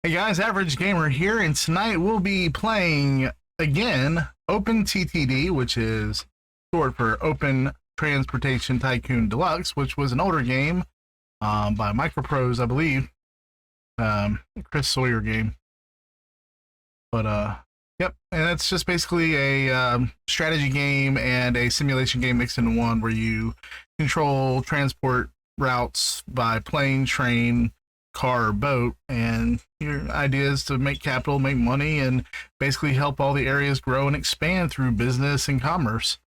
Hey guys, Average Gamer here, and tonight we'll be playing again OpenTTD, which is short for Open Transportation Tycoon Deluxe, which was an older game by Microprose, I believe. Chris Sawyer game. But yep, and it's just basically a strategy game and a simulation game mixed into one, where you control transport routes by plane, train, car, or boat, and your idea is to make capital, make money, and basically help all the areas grow and expand through business and commerce.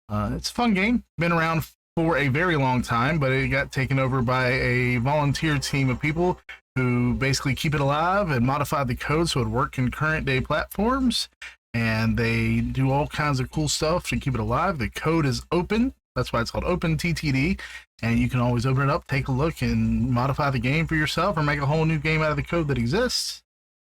It's a fun game. Been around for a very long time, but it got taken over by a volunteer team of people who basically keep it alive and modify the code so it work in current day platforms. And they do all kinds of cool stuff to keep it alive. The code is open. That's why it's called OpenTTD. And you can always open it up, take a look, and modify the game for yourself or make a whole new game out of the code that exists.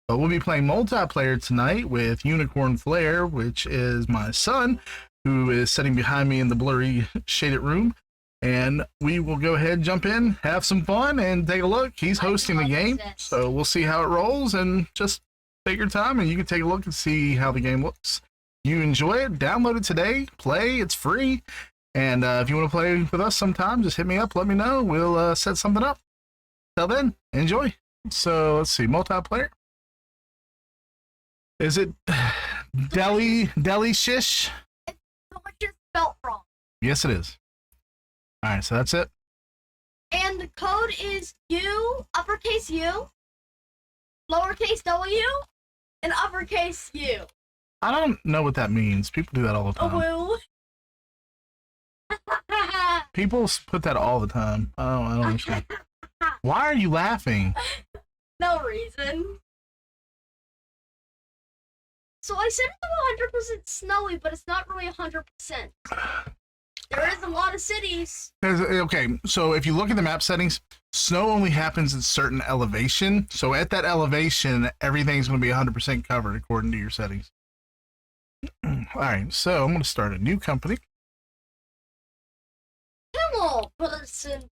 But we'll be playing multiplayer tonight with Unicorn Flare, which is my son, who is sitting behind me in the blurry shaded room. And we will go ahead and jump in, have some fun, and take a look. He's hosting the game, so we'll see how it rolls, and just take your time, and you can take a look and see how the game looks. You enjoy it, download it today, play, it's free. And if you want to play with us sometime, just hit me up, let me know. We'll set something up. Till then, enjoy. So let's see, multiplayer. Is it Deli Shish? Someone just spelled wrong. Yes, it is. All right, so that's it. And the code is U, uppercase U, lowercase W, and uppercase U. I don't know what that means. People do that all the time. Oh, People put that all the time. I don't understand. Why are you laughing? No reason. So I said it's 100% snowy, but it's not really 100%. There is a lot of cities. Okay, so if you look at the map settings, snow only happens at certain elevation. So at that elevation, everything's going to be 100% covered according to your settings. All right, so I'm going to start a new company. Hello, person.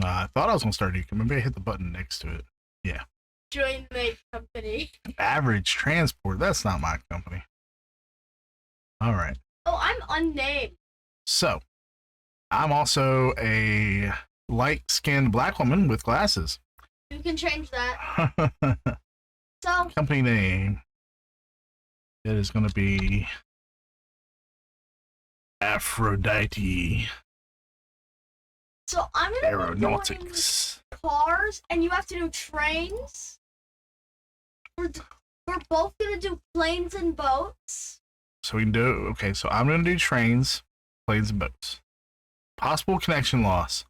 I thought I was going to start a new company. Maybe I hit the button next to it. Yeah. Join my company. Average Transport. That's not my company. All right. Oh, I'm unnamed. So, I'm also a light-skinned black woman with glasses. You can change that. So, company name. It is going to be Aphrodite So I'm gonna Aeronautics. Cars, and you have to do trains. We're both gonna do planes and boats. So we can do, okay, so I'm going to do trains, planes, and boats. Possible connection loss.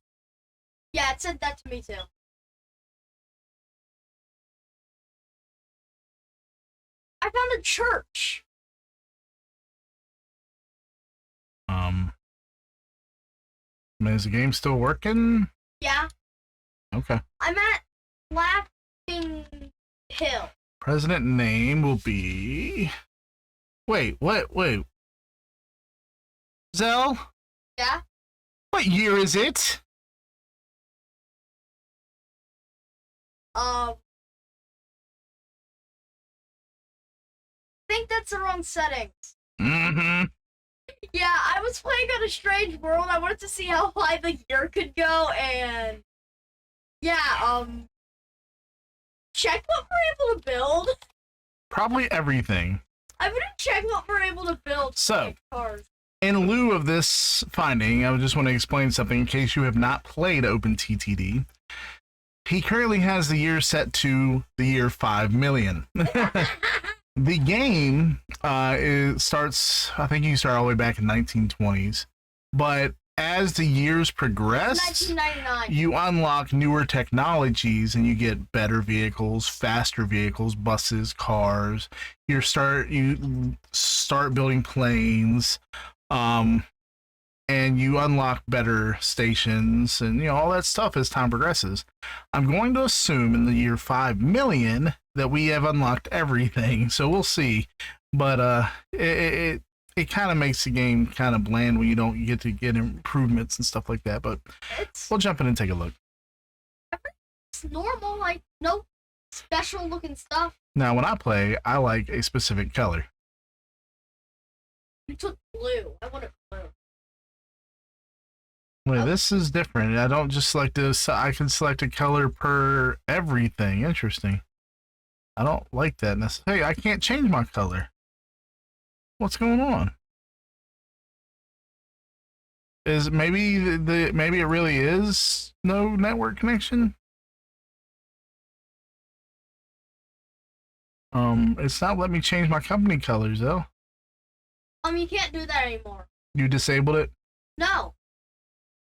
Yeah, it said that to me too. I found a church. Is the game still working? Yeah. Okay. I'm at Laughing Hill. President name will be... Wait. Zell? Yeah? What year is it? I think that's the wrong settings. Mm-hmm. Yeah, I was playing on a strange world. I wanted to see how high the year could go, and yeah, check what we're able to build. Probably everything. I'm gonna check what we're able to build. So, cars. in lieu of this finding, I just want to explain something in case you have not played OpenTTD. He currently has the year set to the year 5 million. The game starts, I think you start all the way back in 1920s, but as the years progress, 1999. you unlock newer technologies and you get better vehicles, faster vehicles, buses, cars. You start building planes, and you unlock better stations and all that stuff as time progresses. I'm going to assume in the year 5 million that we have unlocked everything, so we'll see. But it kind of makes the game kind of bland when you don't get to get improvements and stuff like that. But we'll jump in and take a look. It's normal, like no special looking stuff. Now, when I play, I like a specific color. You took blue. I wanted blue. Wait, this is different. I don't just select this. I can select a color per everything. Interesting. I don't like that necessarily. Hey, I can't change my color. What's going on? Is maybe maybe it really is no network connection? It's not letting me change my company colors though. You can't do that anymore. You disabled it? No.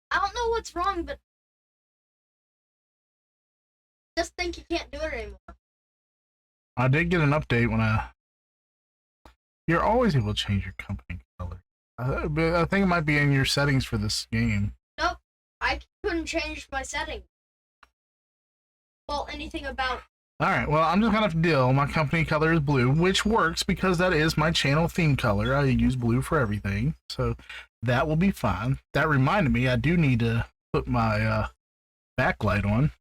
I don't know what's wrong, but just think you can't do it anymore. I did get an update when you're always able to change your company color. I think it might be in your settings for this game. Nope. I couldn't change my settings. Well, anything about... Alright, well, I'm just gonna have to deal. My company color is blue, which works because that is my channel theme color. I use blue for everything, so that will be fine. That reminded me, I do need to put my backlight on.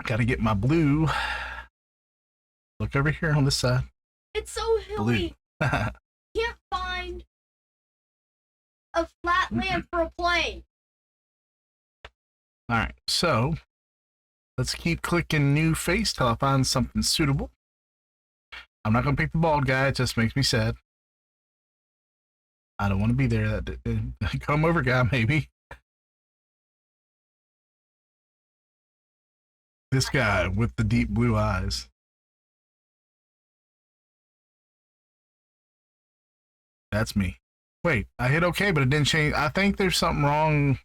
Gotta get my blue. Look over here on this side. It's so hilly. Blue. Can't find a flat land for a plane. Alright, so let's keep clicking new face till I find something suitable. I'm not gonna pick the bald guy, it just makes me sad. I don't want to be there. That come over guy, maybe. This guy with the deep blue eyes. That's me. Wait, I hit OK, but it didn't change. I think there's something wrong.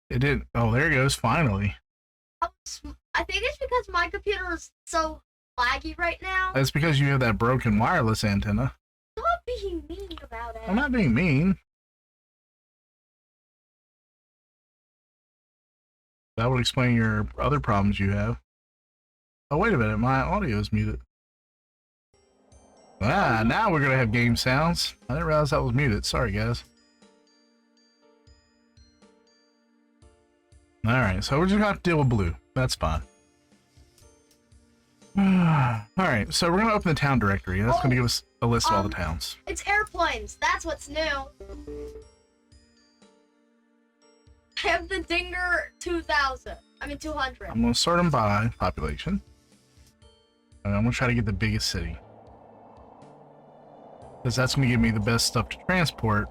It didn't. Oh, there it goes. Finally. I think it's because my computer is so laggy right now. That's because you have that broken wireless antenna. Stop being mean about it. I'm not being mean. That would explain your other problems you have. Oh, wait a minute. My audio is muted. Ah, now we're going to have game sounds. I didn't realize that was muted. Sorry, guys. Alright, so we're just going to have to deal with blue. That's fine. Alright, so we're going to open the town directory. That's going to give us a list of all the towns. It's airplanes. That's what's new. I have the Dinger 2000. I mean 200. I'm going to sort them by population. And I'm going to try to get the biggest city. Because that's going to give me the best stuff to transport.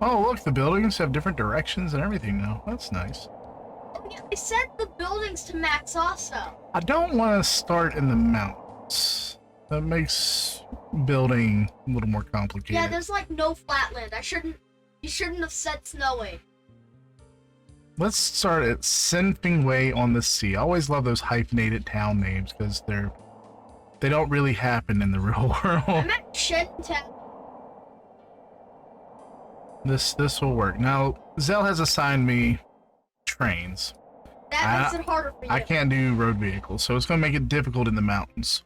Oh, look, the buildings have different directions and everything now. That's nice. Oh, yeah, they set the buildings to max also. I don't want to start in the mountains. That makes building a little more complicated. Yeah, there's like no flatland. You shouldn't have said snowing. Let's start at Sinfing Way on the Sea. I always love those hyphenated town names because they don't really happen in the real world. I'm at Shenton. This will work. Now, Zell has assigned me trains. That makes it harder for you. I can't do road vehicles, so it's going to make it difficult in the mountains.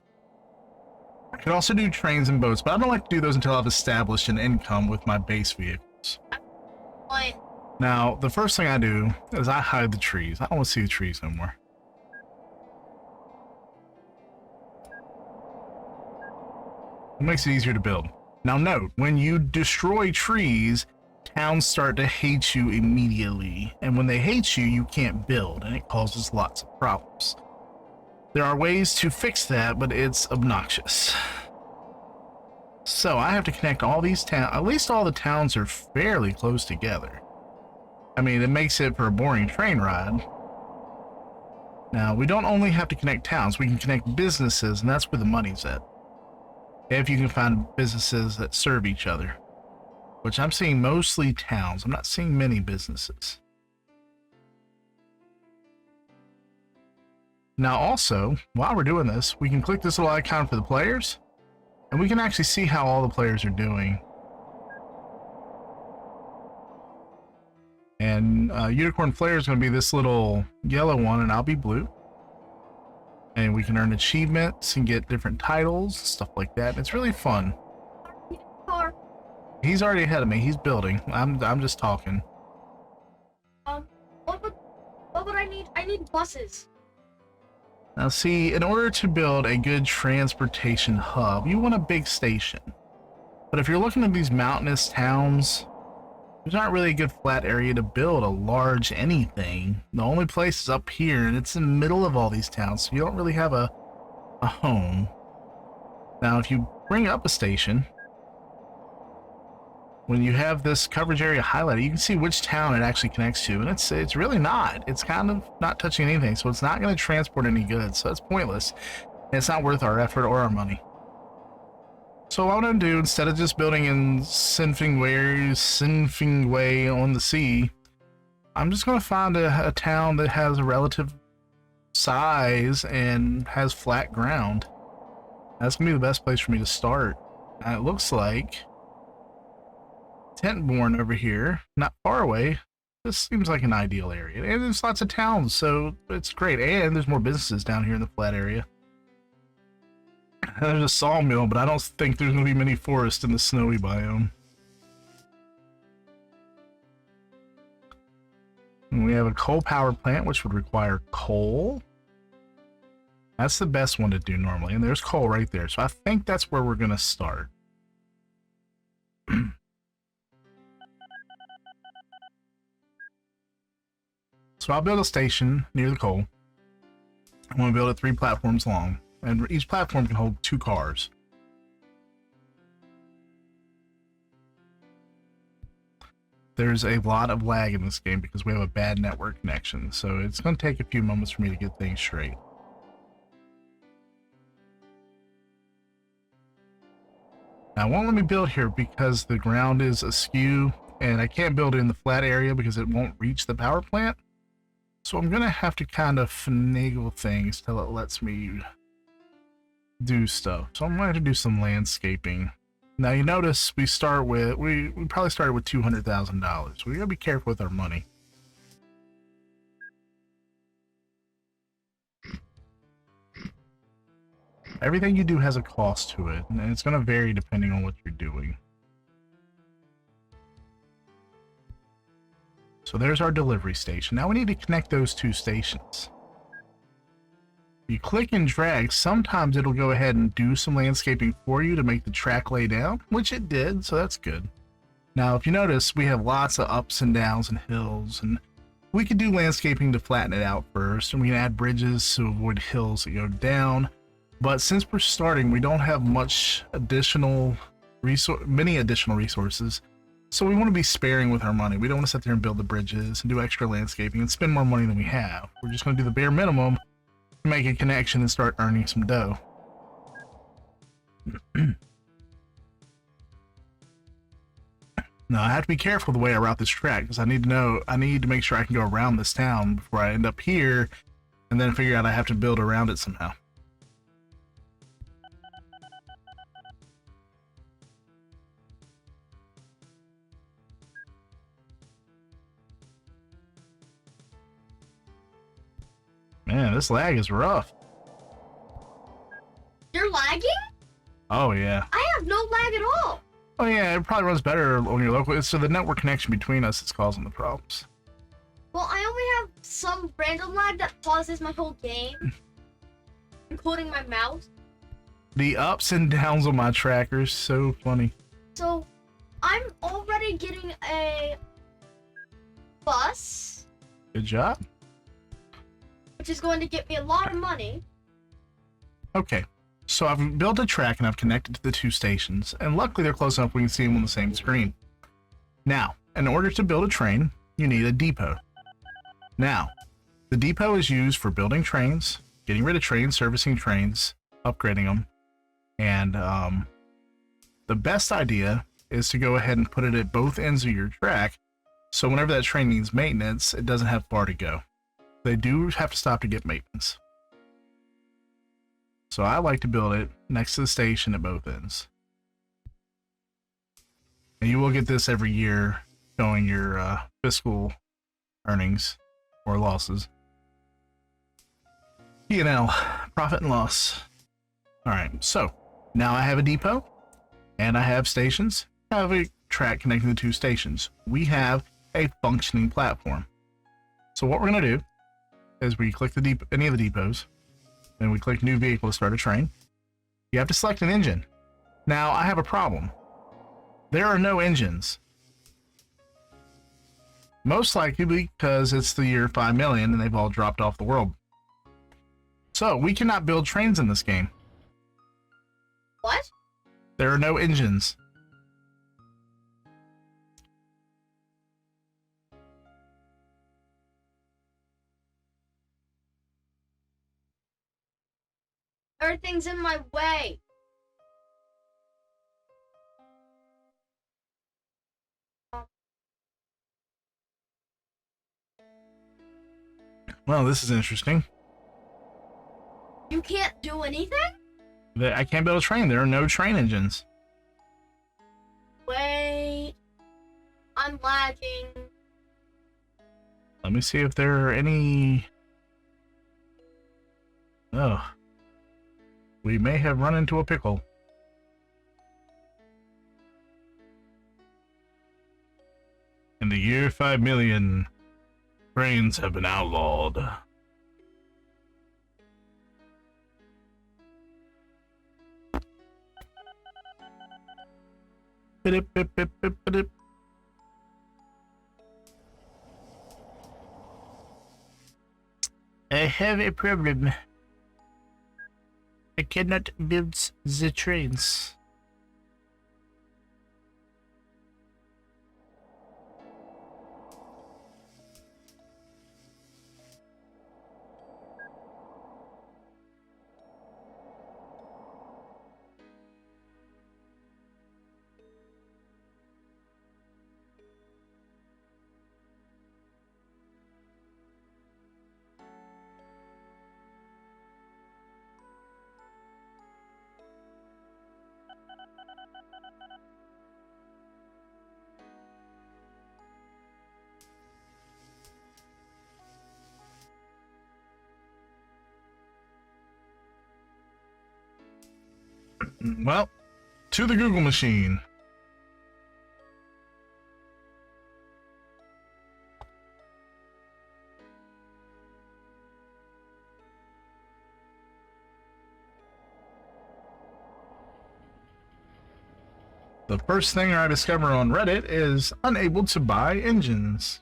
I could also do trains and boats, but I don't like to do those until I've established an income with my base vehicles. Fine. Now, the first thing I do is I hide the trees. I don't want to see the trees no more. It makes it easier to build. Now note, when you destroy trees, towns start to hate you immediately. And when they hate you, you can't build, and it causes lots of problems. There are ways to fix that, but it's obnoxious. So I have to connect all these towns. At least all the towns are fairly close together. I mean, it makes it for a boring train ride. Now, we don't only have to connect towns, we can connect businesses, and that's where the money's at. If you can find businesses that serve each other. Which I'm seeing mostly towns. I'm not seeing many businesses. Now also, while we're doing this, we can click this little icon for the players, and we can actually see how all the players are doing. And Unicorn Flare is going to be this little yellow one, and I'll be blue. And we can earn achievements and get different titles, stuff like that. It's really fun. Car. He's already ahead of me. He's building. I'm just talking. What would I need I need buses. Now see, in order to build a good transportation hub, you want a big station. But if you're looking at these mountainous towns, there's not really a good flat area to build a large anything. The only place is up here, and it's in the middle of all these towns, so you don't really have a home. Now, if you bring up a station, when you have this coverage area highlighted, you can see which town it actually connects to, and it's really not. It's kind of not touching anything, so it's not going to transport any goods, so it's pointless. And it's not worth our effort or our money. So what I'm going to do, instead of just building in Sinfing Way on the sea, I'm just going to find a town that has a relative size and has flat ground. That's going to be the best place for me to start. And it looks like Tentborn over here, not far away. This seems like an ideal area. And there's lots of towns, so it's great. And there's more businesses down here in the flat area. There's a sawmill, but I don't think there's going to be many forests in the snowy biome. And we have a coal power plant, which would require coal. That's the best one to do normally. And there's coal right there. So I think that's where we're going to start. So I'll build a station near the coal. I'm going to build it 3 platforms long. And each platform can hold 2 cars. There's a lot of lag in this game because we have a bad network connection. So it's going to take a few moments for me to get things straight. Now, it won't let me build here because the ground is askew. And I can't build it in the flat area because it won't reach the power plant. So I'm going to have to kind of finagle things till it lets me do stuff. So I'm going to have to do some landscaping. Now you notice we start with, we probably started with $200,000. We got to be careful with our money. Everything you do has a cost to it, and it's going to vary depending on what you're doing. So there's our delivery station. Now we need to connect those 2 stations. You click and drag, sometimes it'll go ahead and do some landscaping for you to make the track lay down, which it did, so that's good. Now, if you notice, we have lots of ups and downs and hills, and we could do landscaping to flatten it out first, and we can add bridges to avoid hills that go down. But since we're starting, we don't have many additional resources. So we want to be sparing with our money. We don't want to sit there and build the bridges and do extra landscaping and spend more money than we have. We're just going to do the bare minimum to make a connection and start earning some dough. Now I have to be careful the way I route this track because I need to make sure I can go around this town before I end up here and then figure out I have to build around it somehow. Man, this lag is rough. You're lagging? Oh, yeah. I have no lag at all. Oh, yeah, it probably runs better on your local. So the network connection between us is causing the problems. Well, I only have some random lag that pauses my whole game, including my mouse. The ups and downs on my tracker is so funny. So, I'm already getting a bus. Good job. Which is going to get me a lot of money. Okay, so I've built a track and I've connected to the 2 stations, and luckily they're close enough we can see them on the same screen. Now, in order to build a train, you need a depot. Now, the depot is used for building trains, getting rid of trains, servicing trains, upgrading them, and the best idea is to go ahead and put it at both ends of your track, so whenever that train needs maintenance, it doesn't have far to go. They do have to stop to get maintenance. So I like to build it next to the station at both ends. And you will get this every year showing your fiscal earnings or losses. P&L, profit and loss. Alright, so now I have a depot and I have stations. I have a track connecting the 2 stations. We have a functioning platform. So what we're going to do is we click any of the depots, and we click new vehicle to start a train. You have to select an engine. Now, I have a problem. There are no engines. Most likely because it's the year 5 million and they've all dropped off the world. So, we cannot build trains in this game. What? There are no engines. Everything's in my way. Well, this is interesting. You can't do anything? I can't build a train. There are no train engines. Wait. I'm lagging. Let me see if there are any... Oh. We may have run into a pickle. In the year 5 million, trains have been outlawed. Bidip, bip, bip, bip, bidip. I have a problem. I cannot build the trains. Well, to the Google machine. The first thing I discover on Reddit is unable to buy engines.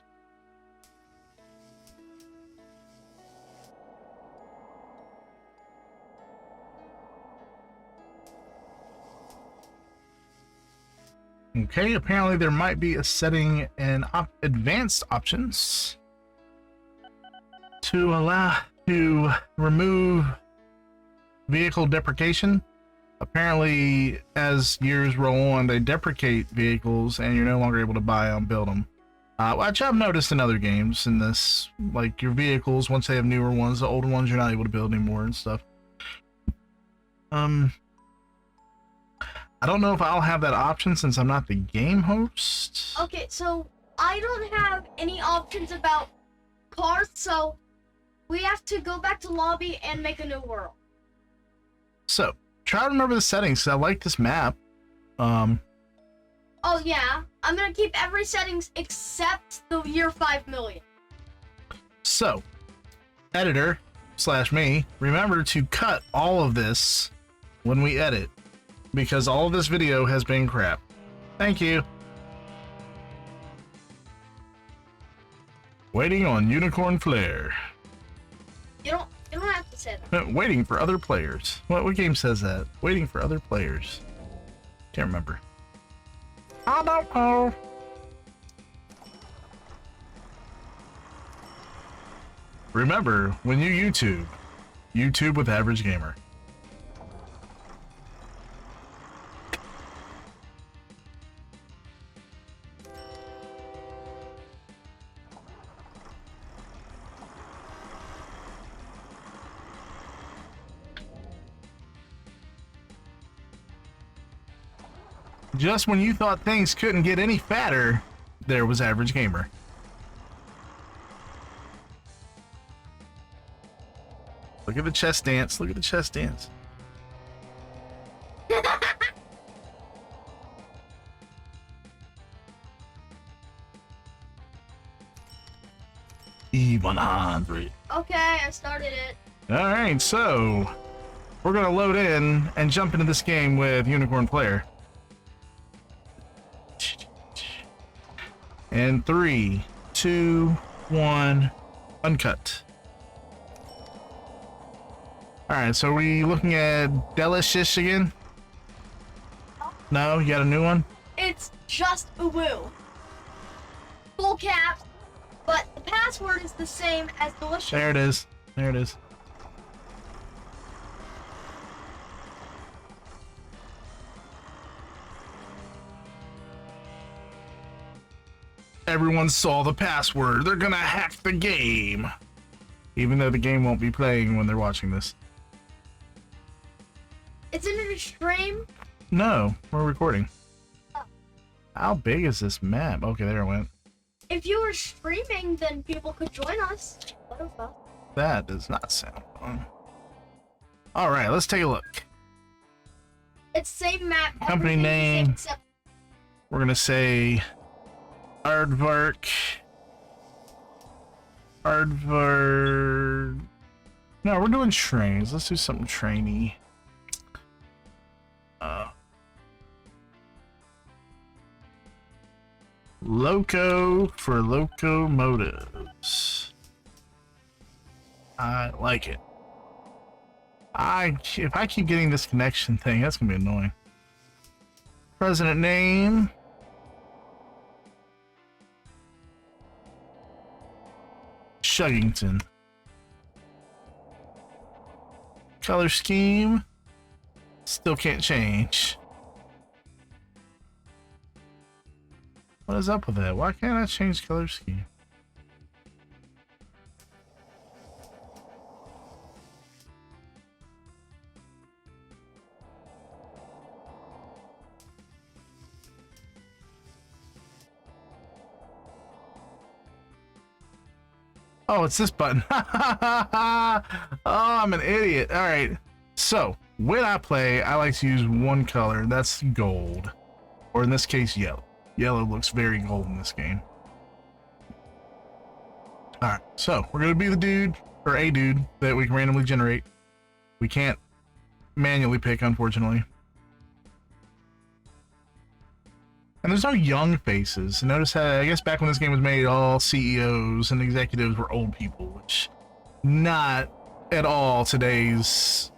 Okay, apparently there might be a setting in advanced options to allow to remove vehicle deprecation. Apparently, as years roll on, they deprecate vehicles and you're no longer able to buy them, build them. Which I've noticed in other games in this, like your vehicles, once they have newer ones, the older ones you're not able to build anymore and stuff. I don't know if I'll have that option since I'm not the game host. Okay, so I don't have any options about cars, so we have to go back to lobby and make a new world. So, try to remember the settings, because I like this map. Oh yeah, I'm gonna keep every settings except the year 5 million. So, editor/me, remember to cut all of this when we edit, because all of this video has been crap. Thank you. Waiting on Unicorn Flare. You don't have to say that. Waiting for other players. What game says that? Waiting for other players. Can't remember. I don't know. Remember, when you YouTube with Average Gamer. Just when you thought things couldn't get any fatter, there was Average Gamer. Look at the chest dance. Look at the chest dance. E100. Okay, I started it. All right, so we're gonna load in and jump into this game with Unicorn Player. And 3, 2, 1, uncut. All right, so are we looking at Delicious again? No, you got a new one? It's just Uwu. Full caps, but the password is the same as delicious. There it is. There it is. Everyone saw the password. They're gonna hack the game. Even though the game won't be playing when they're watching this. It's in a stream. No, we're recording. Oh. How big is this map? Okay, there it went. If you were streaming, then people could join us. What the fuck? That does not sound fun. All right, let's take a look. It's same map. Company everything's the same name. except We're gonna say Aardvark. Aardvark. No, we're doing trains. Let's do something trainy. Loco for locomotives. I like it. If I keep getting this connection thing, that's gonna be annoying. President name. Shuggington. Color scheme. Still can't change. What is up with that? Why can't I change color scheme? Oh, it's this button. Oh, I'm an idiot. All right. So when I play, I like to use one color. That's gold, or in this case, yellow. Yellow looks very gold in this game. All right. So we're gonna be the dude or a dude that we can randomly generate. We can't manually pick, unfortunately. And there's no young faces. Notice how, I guess back when this game was made, all CEOs and executives were old people, which not at all today's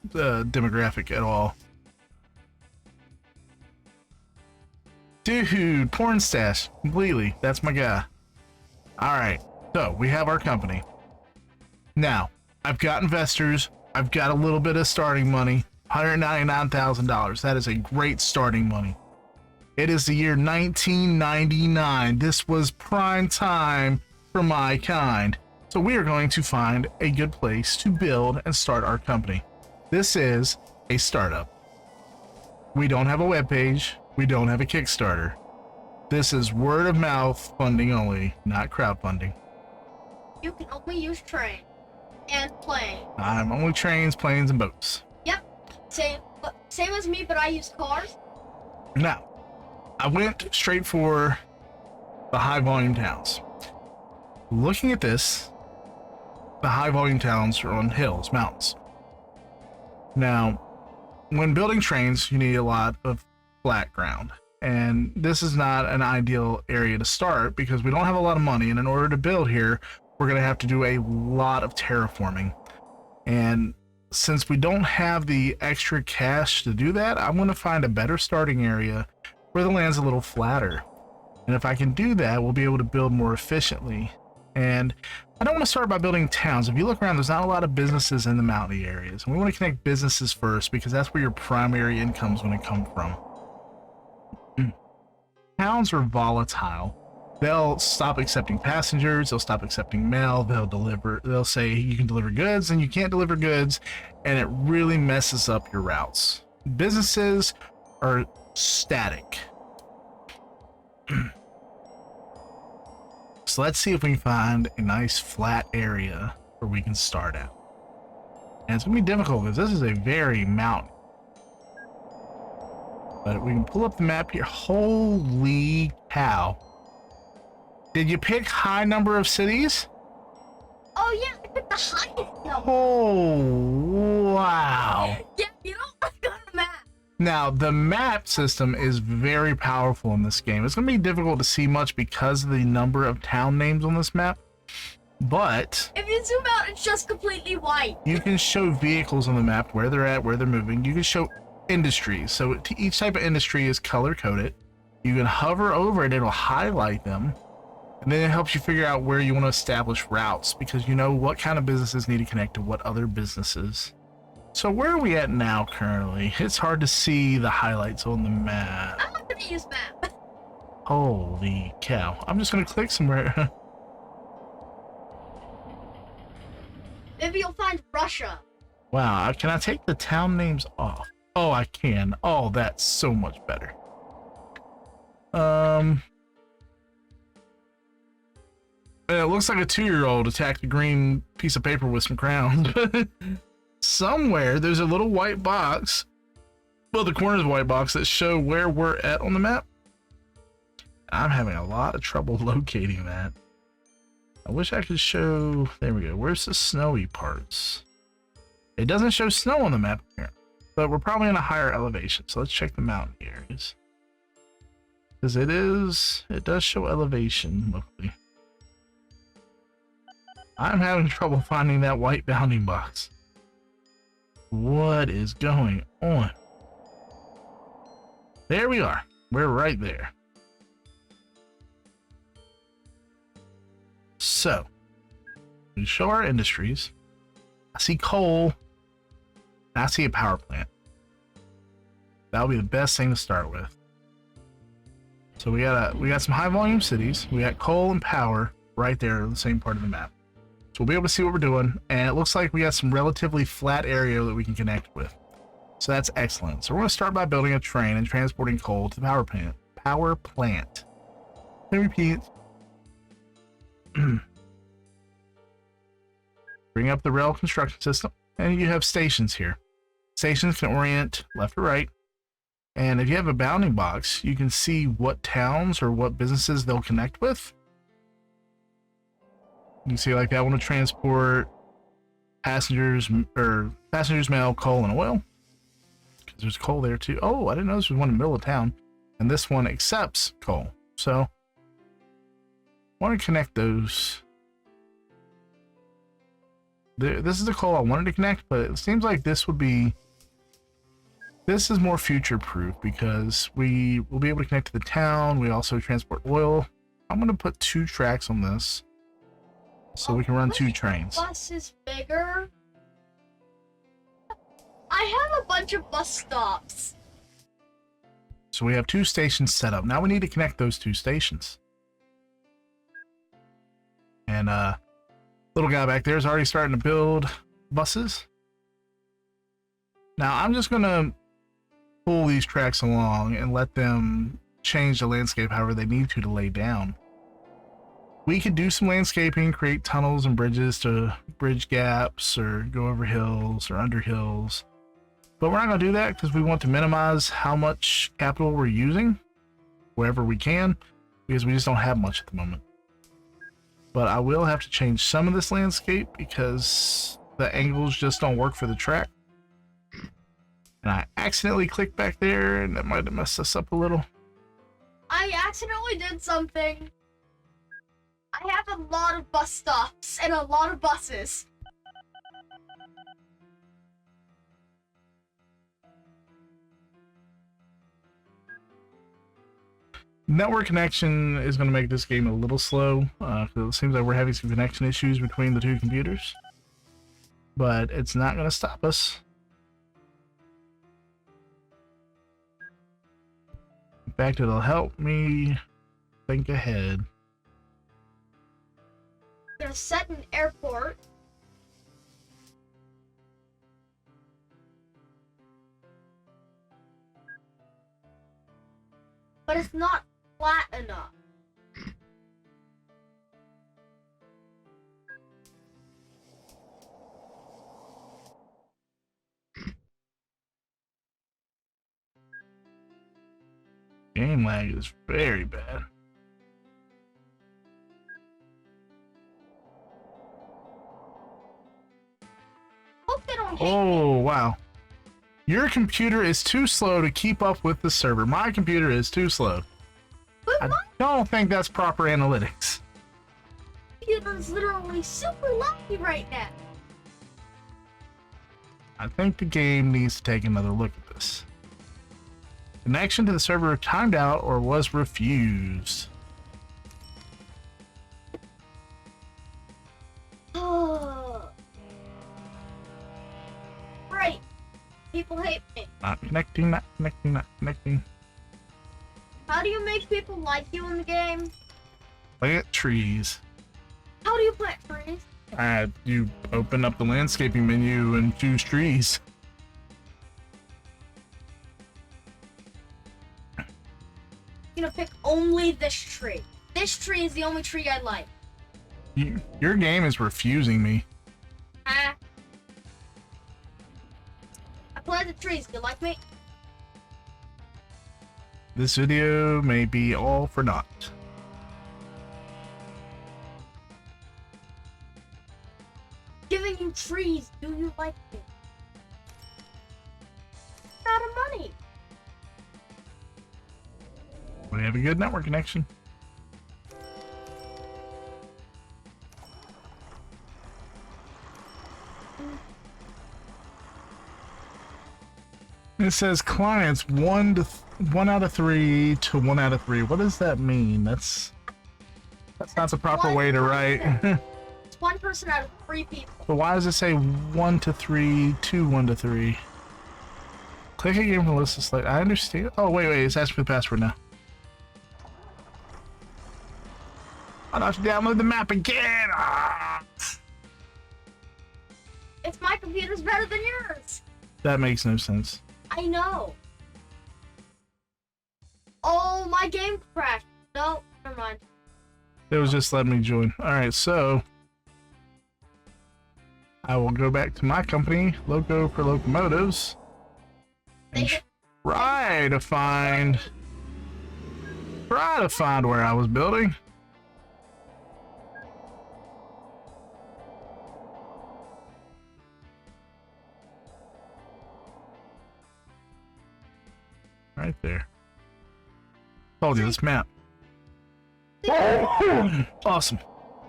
demographic at all. Dude, porn stash, completely. That's my guy. All right, so we have our company. Now, I've got investors. I've got a little bit of starting money, $199,000. That is a great starting money. It is the year 1999. This was prime time for my kind. So we are going to find a good place to build and start our company. This is a startup. We don't have a webpage. We don't have a Kickstarter. This is word of mouth funding only, not crowdfunding. you can only use train and plane. I'm only trains, planes, and boats. Yep. Same as me, but I use cars. Now, I went straight for the high volume towns. Looking at this, the high volume towns are on hills, mountains. Now, when building trains, you need a lot of flat ground. And this is not an ideal area to start because we don't have a lot of money. And in order to build here, we're going to have to do a lot of terraforming. And since we don't have the extra cash to do that, I'm going to find a better starting area where the land's a little flatter. And if I can do that, we'll be able to build more efficiently. And I don't want to start by building towns. If you look around, there's not a lot of businesses in the mountainy areas. And we want to connect businesses first because that's where your primary income's going to come from. Towns are volatile. They'll stop accepting passengers. They'll stop accepting mail. They'll say you can deliver goods and you can't deliver goods. And it really messes up your routes. Businesses are static. So let's see if we can find a nice flat area where we can start out. And it's gonna be difficult because this is a very mountain. But we can pull up the map here. Holy cow. Did you pick high number of cities? Oh yeah, I picked the highest number. Oh, wow. Yeah, you don't look on the map. Now, the map system is very powerful in this game. It's going to be difficult to see much because of the number of town names on this map, but if you zoom out, it's just completely white. You can show vehicles on the map, where they're at, where they're moving. You can show industries. So each type of industry is color-coded. You can hover over it, it'll highlight them, and then it helps you figure out where you want to establish routes because you know what kind of businesses need to connect to what other businesses. So where are we at now currently? It's hard to see the highlights on the map. I'm not gonna use map. Holy cow. I'm just gonna click somewhere. Maybe you'll find Russia. Wow, can I take the town names off? Oh, I can. Oh, that's so much better. It looks like a 2-year-old attacked a green piece of paper with some crowns. Somewhere there's a little white box, well, the corners of a white box that show where we're at on the map. I'm having a lot of trouble locating that. I wish I could show, there we go. Where's the snowy parts? It doesn't show snow on the map here, but we're probably in a higher elevation. So let's check the mountain areas. Because it does show elevation locally. I'm having trouble finding that white bounding box. What is going on? There we are. We're right there. So, we show our industries. I see coal. And I see a power plant. That'll be the best thing to start with. So we got some high volume cities. We got coal and power right there in the same part of the map. So we'll be able to see what we're doing, and it looks like we got some relatively flat area that we can connect with. So that's excellent. So we're going to start by building a train and transporting coal to the power plant. Power plant. Let me repeat. Bring up the rail construction system, and you have stations here. Stations can orient left or right, and if you have a bounding box, you can see what towns or what businesses they'll connect with. You can see like that one to transport passengers, mail, coal, and oil. Because there's coal there too. Oh, I didn't know this was one in the middle of town. And this one accepts coal. So, I want to connect those. This is the coal I wanted to connect, but it seems like this is more future-proof because we will be able to connect to the town. We also transport oil. I'm going to put 2 tracks on this. So we can run 2 trains. Bus is bigger. I have a bunch of bus stops. So we have 2 stations set up. Now we need to connect those 2 stations. And little guy back there is already starting to build buses. Now I'm just gonna pull these tracks along and let them change the landscape however they need to lay down. We could do some landscaping, create tunnels and bridges to bridge gaps or go over hills or under hills. But we're not going to do that because we want to minimize how much capital we're using wherever we can because we just don't have much at the moment. But I will have to change some of this landscape because the angles just don't work for the track. And I accidentally clicked back there and that might have messed us up a little. I accidentally did something. I have a lot of bus stops and a lot of buses. Network connection is going to make this game a little slow because it seems like we're having some connection issues between the 2 computers. But it's not going to stop us. In fact, it'll help me think ahead. I'm gonna set an airport. But it's not flat enough. Game lag is very bad. Oh, wow. Your computer is too slow to keep up with the server. My computer is too slow. But I my don't think that's proper analytics. computer's literally super laggy right now. I think the game needs to take another look at this. Connection to the server timed out or was refused. Right. People hate me. Not connecting, not connecting, not connecting. How do you make people like you in the game? Plant trees. How do you plant trees? You open up the landscaping menu and choose trees. I'm gonna pick only this tree. This tree is the only tree I like. Your game is refusing me. I planted trees. You like me? This video may be all for naught. Giving you trees. Do you like me? Out of money. We have a good network connection. It says clients 1 out of 3 to 1 out of 3. What does that mean? That's not the proper way to write. It's 1 person out of 3 people. But why does it say 1 to 3 to 1 to 3? Click again from the list of select. I understand. Oh, wait, it's asking for the password now. I'll have to download the map again. Ah! If my computer's better than yours. That makes no sense. I know. Oh, my game crashed. No, never mind. It was just letting me join. Alright, so I will go back to my company, Loco for Locomotives, and try to find where I was building. Right there. Told you this map. Awesome.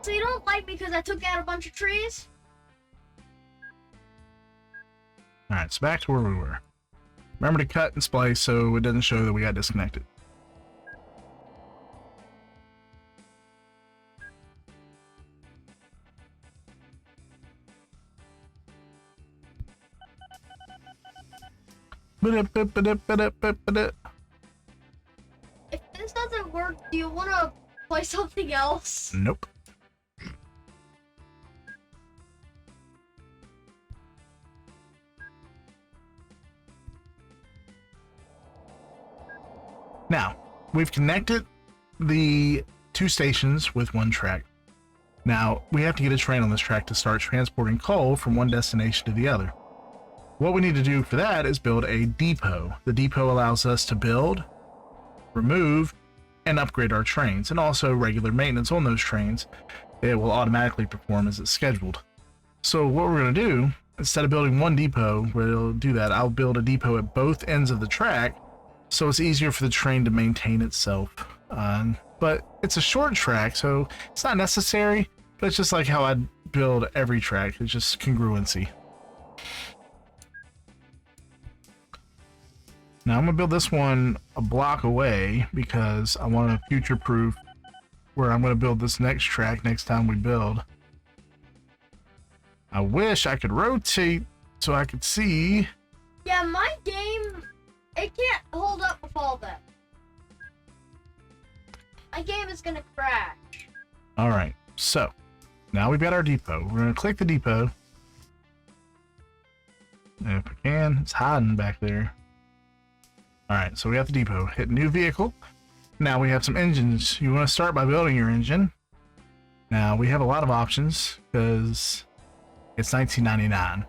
So you don't like me because I took out a bunch of trees? Alright, so back to where we were. Remember to cut and splice so it doesn't show that we got disconnected. If this doesn't work, do you want to play something else? Nope. Now, we've connected the 2 stations with 1 track. Now, we have to get a train on this track to start transporting coal from one destination to the other. What we need to do for that is build a depot. The depot allows us to build, remove, and upgrade our trains, and also regular maintenance on those trains. It will automatically perform as it's scheduled. So what we're going to do, instead of building 1 depot where it'll do that, I'll build a depot at both ends of the track so it's easier for the train to maintain itself. But it's a short track, so it's not necessary, but it's just like how I'd build every track. It's just congruency. Now I'm gonna build this one a block away because I want to future-proof where I'm gonna build this next track next time we build. I wish I could rotate so I could see. Yeah, my game, it can't hold up with all that. My game is gonna crash. Alright, so now we've got our depot. We're gonna click the depot. And if I can, it's hiding back there. Alright, so we have the depot. Hit new vehicle. Now we have some engines. You want to start by building your engine. Now we have a lot of options because it's 1999.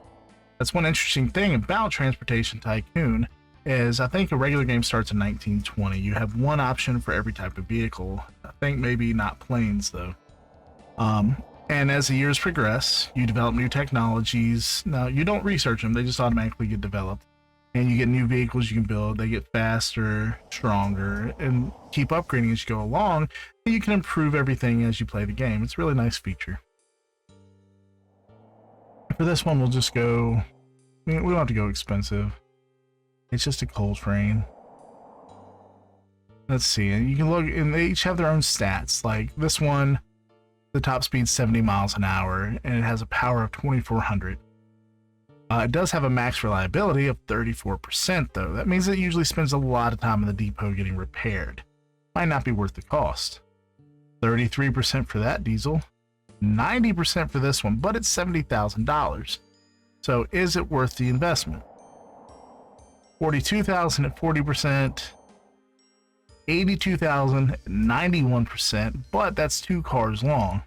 That's one interesting thing about Transportation Tycoon is I think a regular game starts in 1920. You have 1 option for every type of vehicle. I think maybe not planes though. And as the years progress, you develop new technologies. Now, you don't research them, they just automatically get developed. And you get new vehicles you can build. They get faster, stronger, and keep upgrading as you go along. And you can improve everything as you play the game. It's a really nice feature. For this one, we'll just go... We don't have to go expensive. It's just a coal train. Let's see. And you can look, and they each have their own stats. Like this one, the top speed's 70 miles an hour, and it has a power of 2,400. It does have a max reliability of 34%, though. That means it usually spends a lot of time in the depot getting repaired. Might not be worth the cost. 33% for that diesel. 90% for this one, but it's $70,000. So is it worth the investment? 42,000 at 40%. 82,000 at 91%, but that's 2 cars long.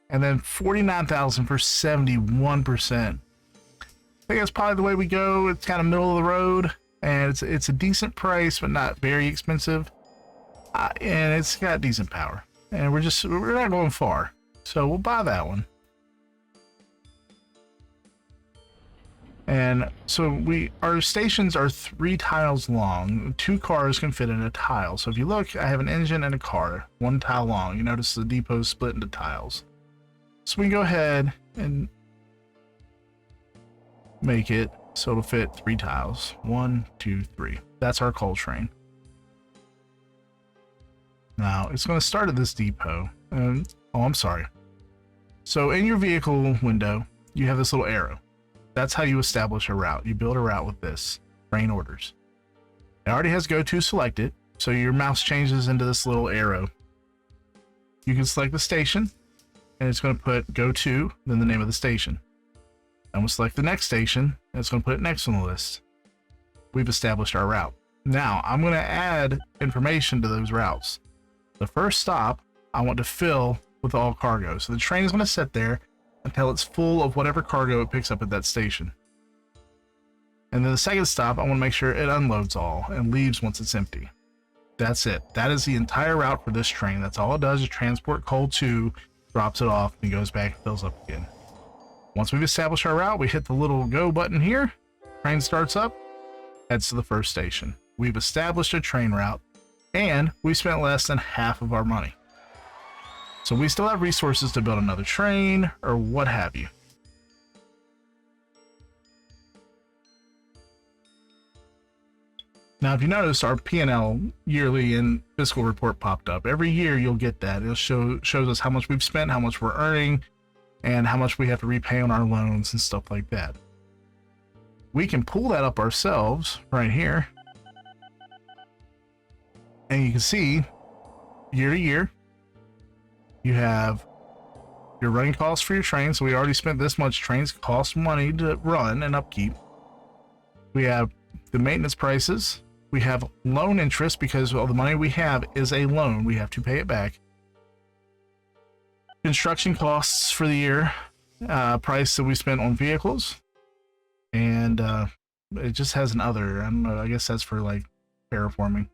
And then 49,000 for 71%. I think that's probably the way we go. It's kind of middle of the road, and it's a decent price, but not very expensive. And it's got decent power. And we're not going far, so we'll buy that one. And so our stations are 3 tiles long. 2 cars can fit in a tile. So if you look, I have an engine and a car, 1 tile long. You notice the depot is split into tiles. So we can go ahead and make it so it'll fit 3 tiles. 1, 2, 3. That's our coal train. Now it's going to start at this depot. Oh, I'm sorry. So in your vehicle window, you have this little arrow. That's how you establish a route. You build a route with this. Train orders. It already has go to selected, so your mouse changes into this little arrow. You can select the station, and it's going to put go to, then the name of the station. And we'll select the next station, and it's going to put it next on the list. We've established our route. Now, I'm going to add information to those routes. The first stop, I want to fill with all cargo. So the train is going to sit there until it's full of whatever cargo it picks up at that station. And then the second stop, I want to make sure it unloads all and leaves once it's empty. That's it. That is the entire route for this train. That's all it does is transport coal to, drops it off, and goes back and fills up again. Once we've established our route, we hit the little go button here. Train starts up, heads to the first station. We've established a train route, and we spent less than half of our money. So we still have resources to build another train or what have you. Now, if you notice, our P&L yearly and fiscal report popped up. Every year you'll get that. It shows us how much we've spent, how much we're earning, and how much we have to repay on our loans and stuff like that. We can pull that up ourselves right here. And you can see year to year, you have your running costs for your train. So we already spent this much. Trains cost money to run and upkeep. We have the maintenance prices. We have loan interest because all the money we have is a loan. We have to pay it back. Construction costs for the year. Price that we spent on vehicles. And it just has an other. I don't know. I guess that's for like terraforming.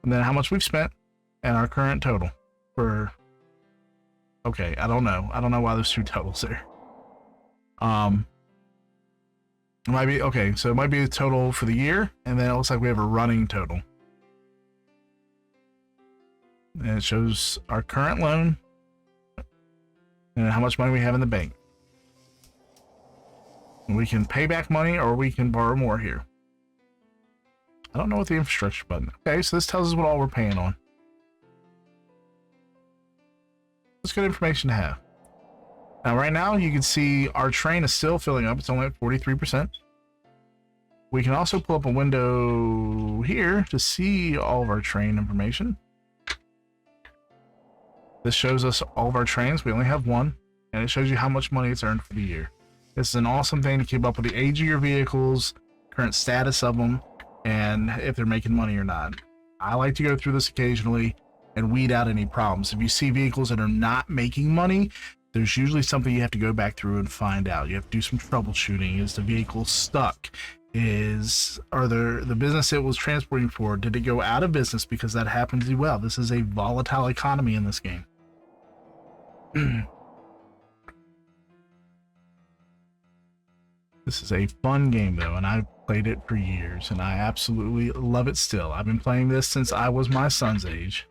And then how much we've spent and our current total for... Okay, I don't know. I don't know why there's 2 totals there. It might be... Okay, so it might be the total for the year, and then it looks like we have a running total. And it shows our current loan and how much money we have in the bank. And we can pay back money or we can borrow more here. I don't know what the infrastructure button. Okay, so this tells us what all we're paying on. That's good information to have. Now, right now, you can see our train is still filling up. It's only at 43%. We can also pull up a window here to see all of our train information. This shows us all of our trains. We only have one, and it shows you how much money it's earned for the year. This is an awesome thing to keep up with the age of your vehicles, current status of them, and if they're making money or not. I like to go through this occasionally and weed out any problems. If you see vehicles that are not making money, there's usually something you have to go back through and find out. You have to do some troubleshooting. Is the vehicle stuck? Are the business it was transporting for, did it go out of business? Because that happens as well. This is a volatile economy in this game. This is a fun game though, and I've played it for years, and I absolutely love it still. I've been playing this since I was my son's age.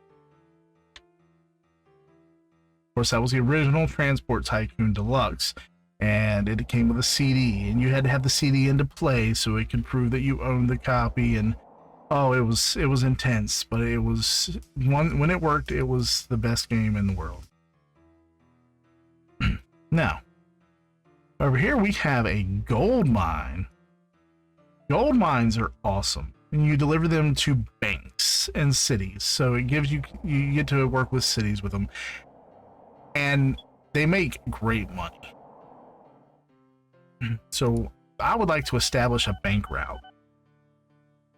Of course, that was the original Transport Tycoon Deluxe, and it came with a CD, and you had to have the CD into play so it could prove that you owned the copy. And oh, it was intense, but it was when it worked, it was the best game in the world. Now, over here we have a gold mine. Gold mines are awesome, and you deliver them to banks and cities, so it gives you get to work with cities with them, and they make great money. So I would like to establish a bank route.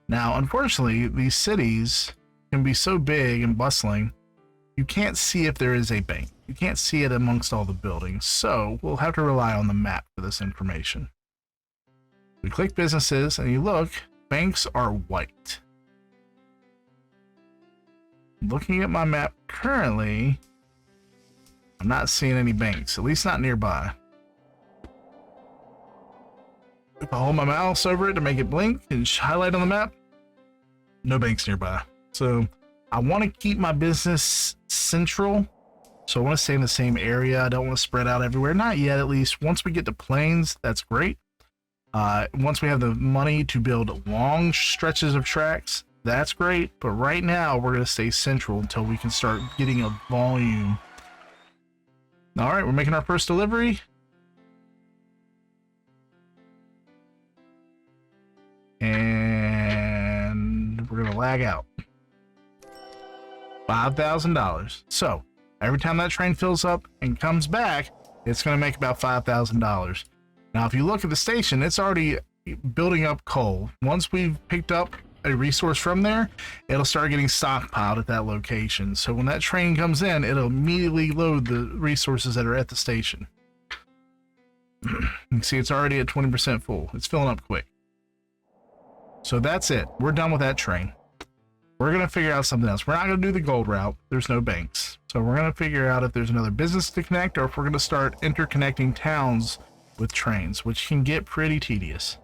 Now, unfortunately, these cities can be so big and bustling, you can't see if there is a bank. You can't see it amongst all the buildings, so we'll have to rely on the map for this information. We click businesses, and you look, banks are white. Looking at my map currently, I'm not seeing any banks, at least not nearby. If I hold my mouse over it to make it blink and highlight on the map, no banks nearby. So I want to keep my business central. So I want to stay in the same area. I don't want to spread out everywhere. Not yet, at least. Once we get to plains, that's great. Once we have the money to build long stretches of tracks, that's great. But right now, we're going to stay central until we can start getting a volume. All right, we're making our first delivery. And we're going to lag out. $5,000. So every time that train fills up and comes back, it's going to make about $5,000. Now, if you look at the station, it's already building up coal. Once we've picked up a resource from there, it'll start getting stockpiled at that location. So when that train comes in, it'll immediately load the resources that are at the station. You can see it's already at 20% full. It's filling up quick. So that's it. We're done with that train. We're going to figure out something else. We're not going to do the gold route. There's no banks. So we're going to figure out if there's another business to connect, or if we're going to start interconnecting towns with trains, which can get pretty tedious.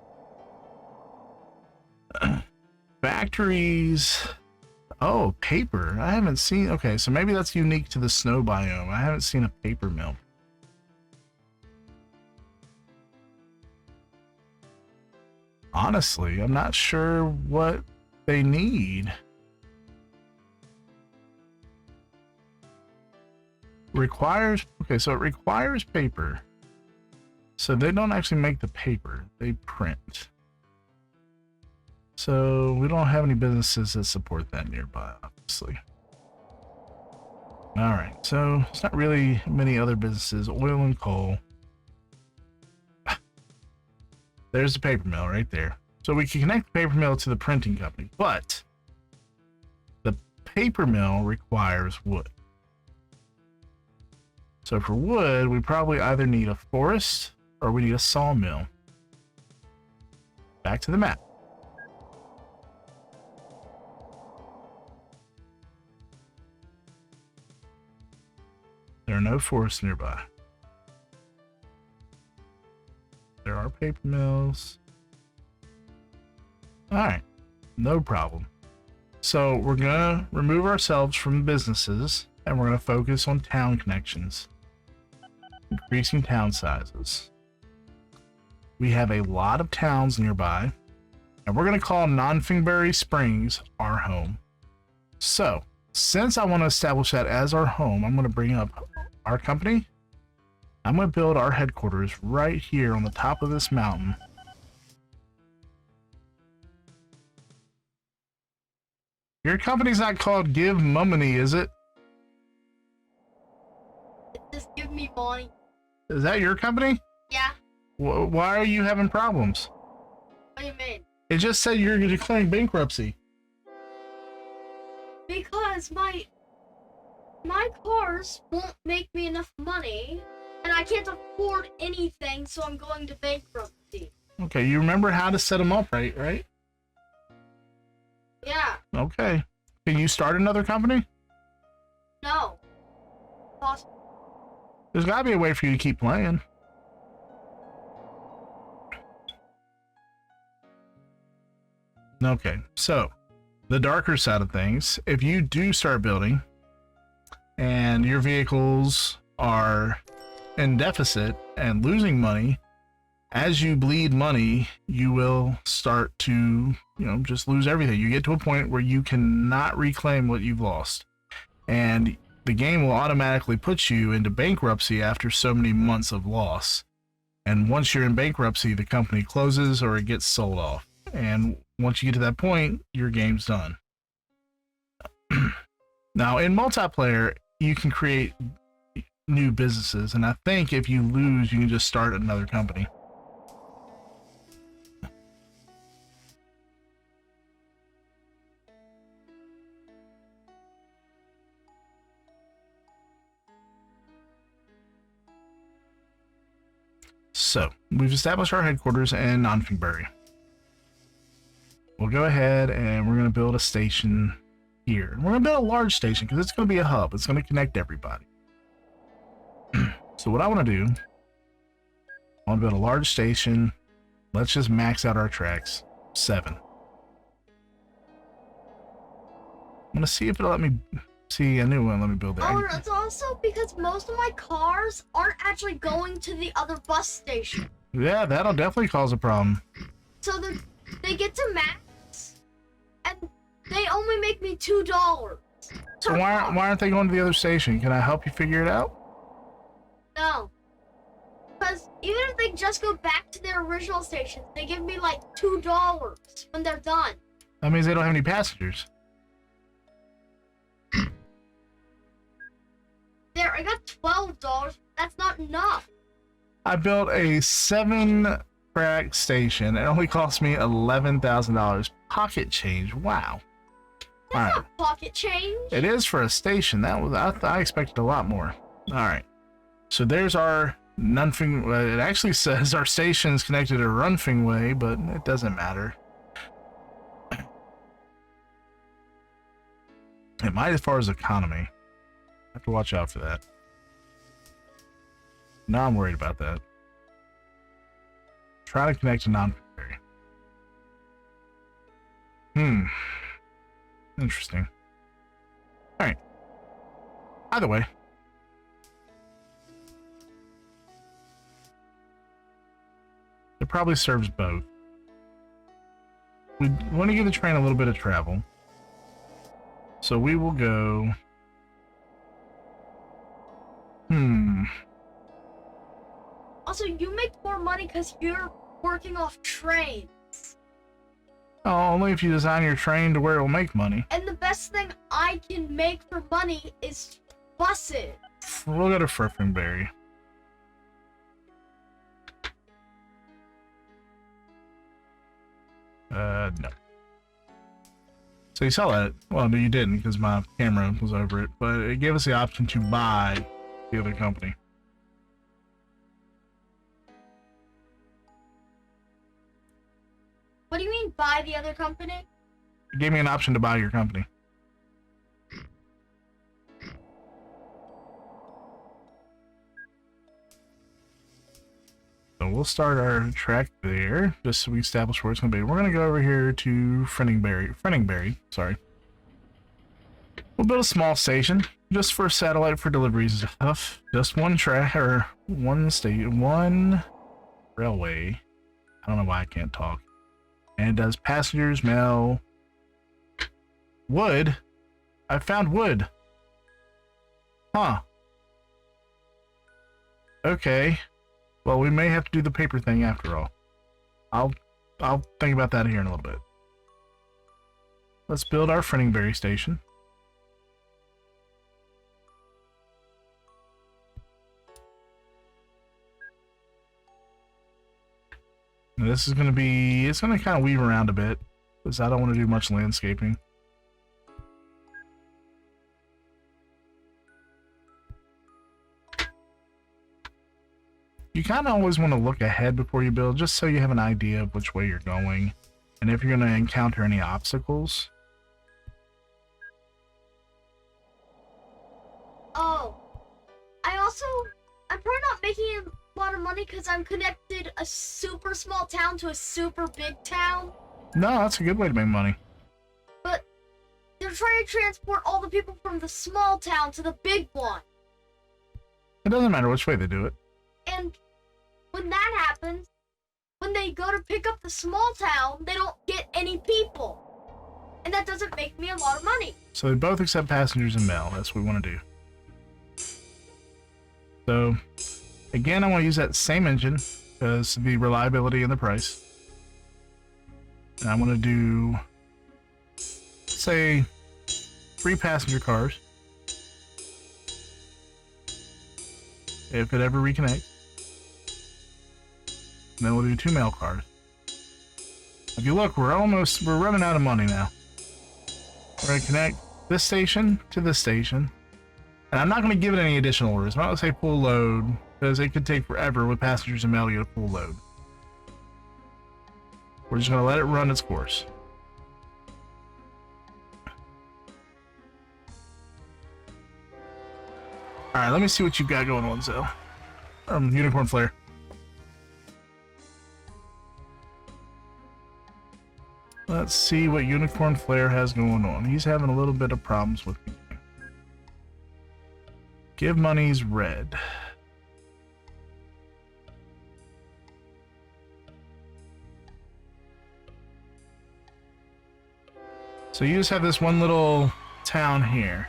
Factories. Oh, paper. I haven't seen. Okay, so maybe that's unique to the snow biome. I haven't seen a paper mill. Honestly, I'm not sure what they need. Requires. Okay, so it requires paper. So they don't actually make the paper, they print. So we don't have any businesses that support that nearby, obviously. All right, so it's not really many other businesses. Oil and coal. There's the paper mill right there. So we can connect the paper mill to the printing company, but the paper mill requires wood. So for wood, we probably either need a forest or we need a sawmill. Back to the map. There are no forests nearby. There are paper mills. Alright, no problem. So we're gonna remove ourselves from businesses and we're gonna focus on town connections. Increasing town sizes. We have a lot of towns nearby, and we're gonna call Nonfingbury Springs our home. So, since I want to establish that as our home, I'm gonna bring up our company. I'm gonna build our headquarters right here on the top of this mountain. Your company's not called Give Mummy, is it? Just give me money. Is that your company? Yeah. Why are you having problems? What do you mean? It just said you're declaring bankruptcy. Because my cars won't make me enough money, and I can't afford anything, so I'm going to bankruptcy. Okay, you remember how to set them up, right? Yeah. Okay. Can you start another company? No. Possible. There's got to be a way for you to keep playing. Okay, so the darker side of things, if you do start building and your vehicles are in deficit and losing money, as you bleed money, you will start to, just lose everything. You get to a point where you cannot reclaim what you've lost. And the game will automatically put you into bankruptcy after so many months of loss. And once you're in bankruptcy, the company closes or it gets sold off. And once you get to that point, your game's done. Now, in multiplayer, you can create new businesses. And I think if you lose, you can just start another company. So, we've established our headquarters in Nonfingbury. We'll go ahead and we're going to build a station here. We're going to build a large station because it's going to be a hub. It's going to connect everybody. So what I want to do, I want to build a large station. Let's just max out our tracks. 7. I'm going to see if it'll let me... See, I knew it wouldn't let me build that. Oh, it's also because most of my cars aren't actually going to the other bus station. Yeah, that'll definitely cause a problem. So they get to max, and they only make me $2. So why aren't they going to the other station? Can I help you figure it out? No. Because even if they just go back to their original station, they give me like $2 when they're done. That means they don't have any passengers. There, I got $12. That's not enough. I built a 7-track station. It only cost me $11,000. Pocket change. Wow. That's not pocket change. It is for a station. That was I expected a lot more. All right. So there's our Nunfing. It actually says our station's connected to Runfing Way, but it doesn't matter. It might as far as economy. Have to watch out for that. Now I'm worried about that. Try to connect to non-primary. Interesting. Alright. Either way. It probably serves both. We want to give the train a little bit of travel. So we will go... Also, you make more money because you're working off trains. Oh, only if you design your train to where it will make money. And the best thing I can make for money is buses. We'll go to Friffinberry. No. So you saw that. Well, no, you didn't because my camera was over it, but it gave us the option to buy the other company. What do you mean buy the other company? It gave me an option to buy your company. So we'll start our track there, just so we establish where it's going to be. We're going to go over here to Frenningberry, sorry. We'll build a small station, just for satellite for deliveries and stuff. Just one track, or one station, one railway. I don't know why I can't talk. And it does passengers, mail, wood. I found wood. Huh. Okay. Well, we may have to do the paper thing after all. I'll think about that here in a little bit. Let's build our Frenningberry station. Now this is going to be, it's going to kind of weave around a bit because I don't want to do much landscaping. You kind of always want to look ahead before you build, just so you have an idea of which way you're going and if you're going to encounter any obstacles. Oh, making a lot of money because I'm connected a super small town to a super big town. No, that's a good way to make money. But they're trying to transport all the people from the small town to the big one. It doesn't matter which way they do it. And when that happens, when they go to pick up the small town, they don't get any people. And that doesn't make me a lot of money. So they both accept passengers and mail. That's what we want to do. So, again, I want to use that same engine because of the reliability and the price. And I want to do, say, 3 passenger cars. If it ever reconnects. And then we'll do 2 mail cars. If you look, we're running out of money now. We're going to connect this station to this station. And I'm not going to give it any additional orders. I'm not going to say full load, because it could take forever with passengers and mail to get a full load. We're just going to let it run its course. Alright, let me see what you've got going on, Zell. Unicorn Flare. Let's see what Unicorn Flare has going on. He's having a little bit of problems with me. Give money's red. So you just have this one little town here.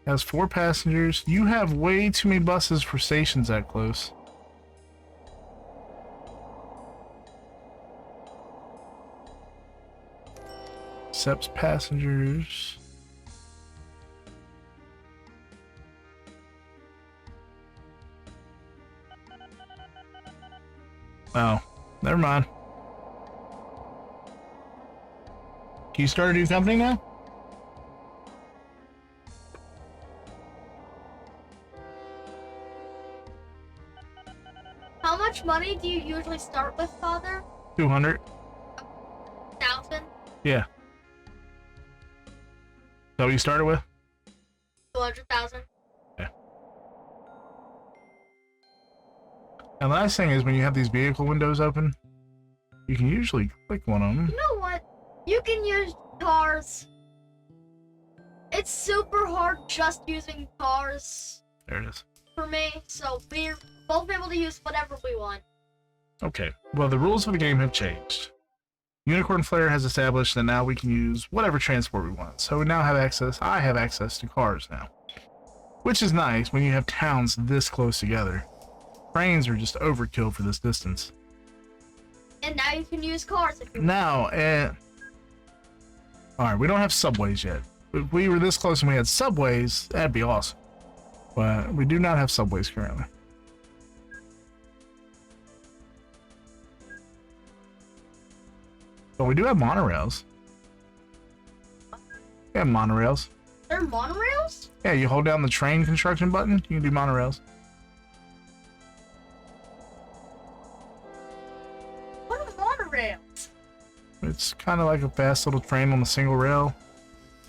Has 4 passengers. You have way too many buses for stations that close. Accepts passengers. Oh, never mind. Can you start a new company now? How much money do you usually start with, Father? 200. 1,000? Yeah. Is that what you started with? 200,000? Yeah. And the nice thing is when you have these vehicle windows open, you can usually click one of them. You know what? You can use cars. It's super hard just using cars. There it is. For me, so we're both able to use whatever we want. Okay. Well, the rules of the game have changed. Unicorn Flare has established that now we can use whatever transport we want. So we now have access, I have access to cars now. Which is nice when you have towns this close together. Trains are just overkill for this distance. And now you can use cars if you want. Now, alright, we don't have subways yet. If we were this close and we had subways, that'd be awesome. But we do not have subways currently. But we do have monorails. We have monorails. There are monorails? Yeah, you hold down the train construction button, you can do monorails. What are monorails? It's kind of like a fast little train on a single rail.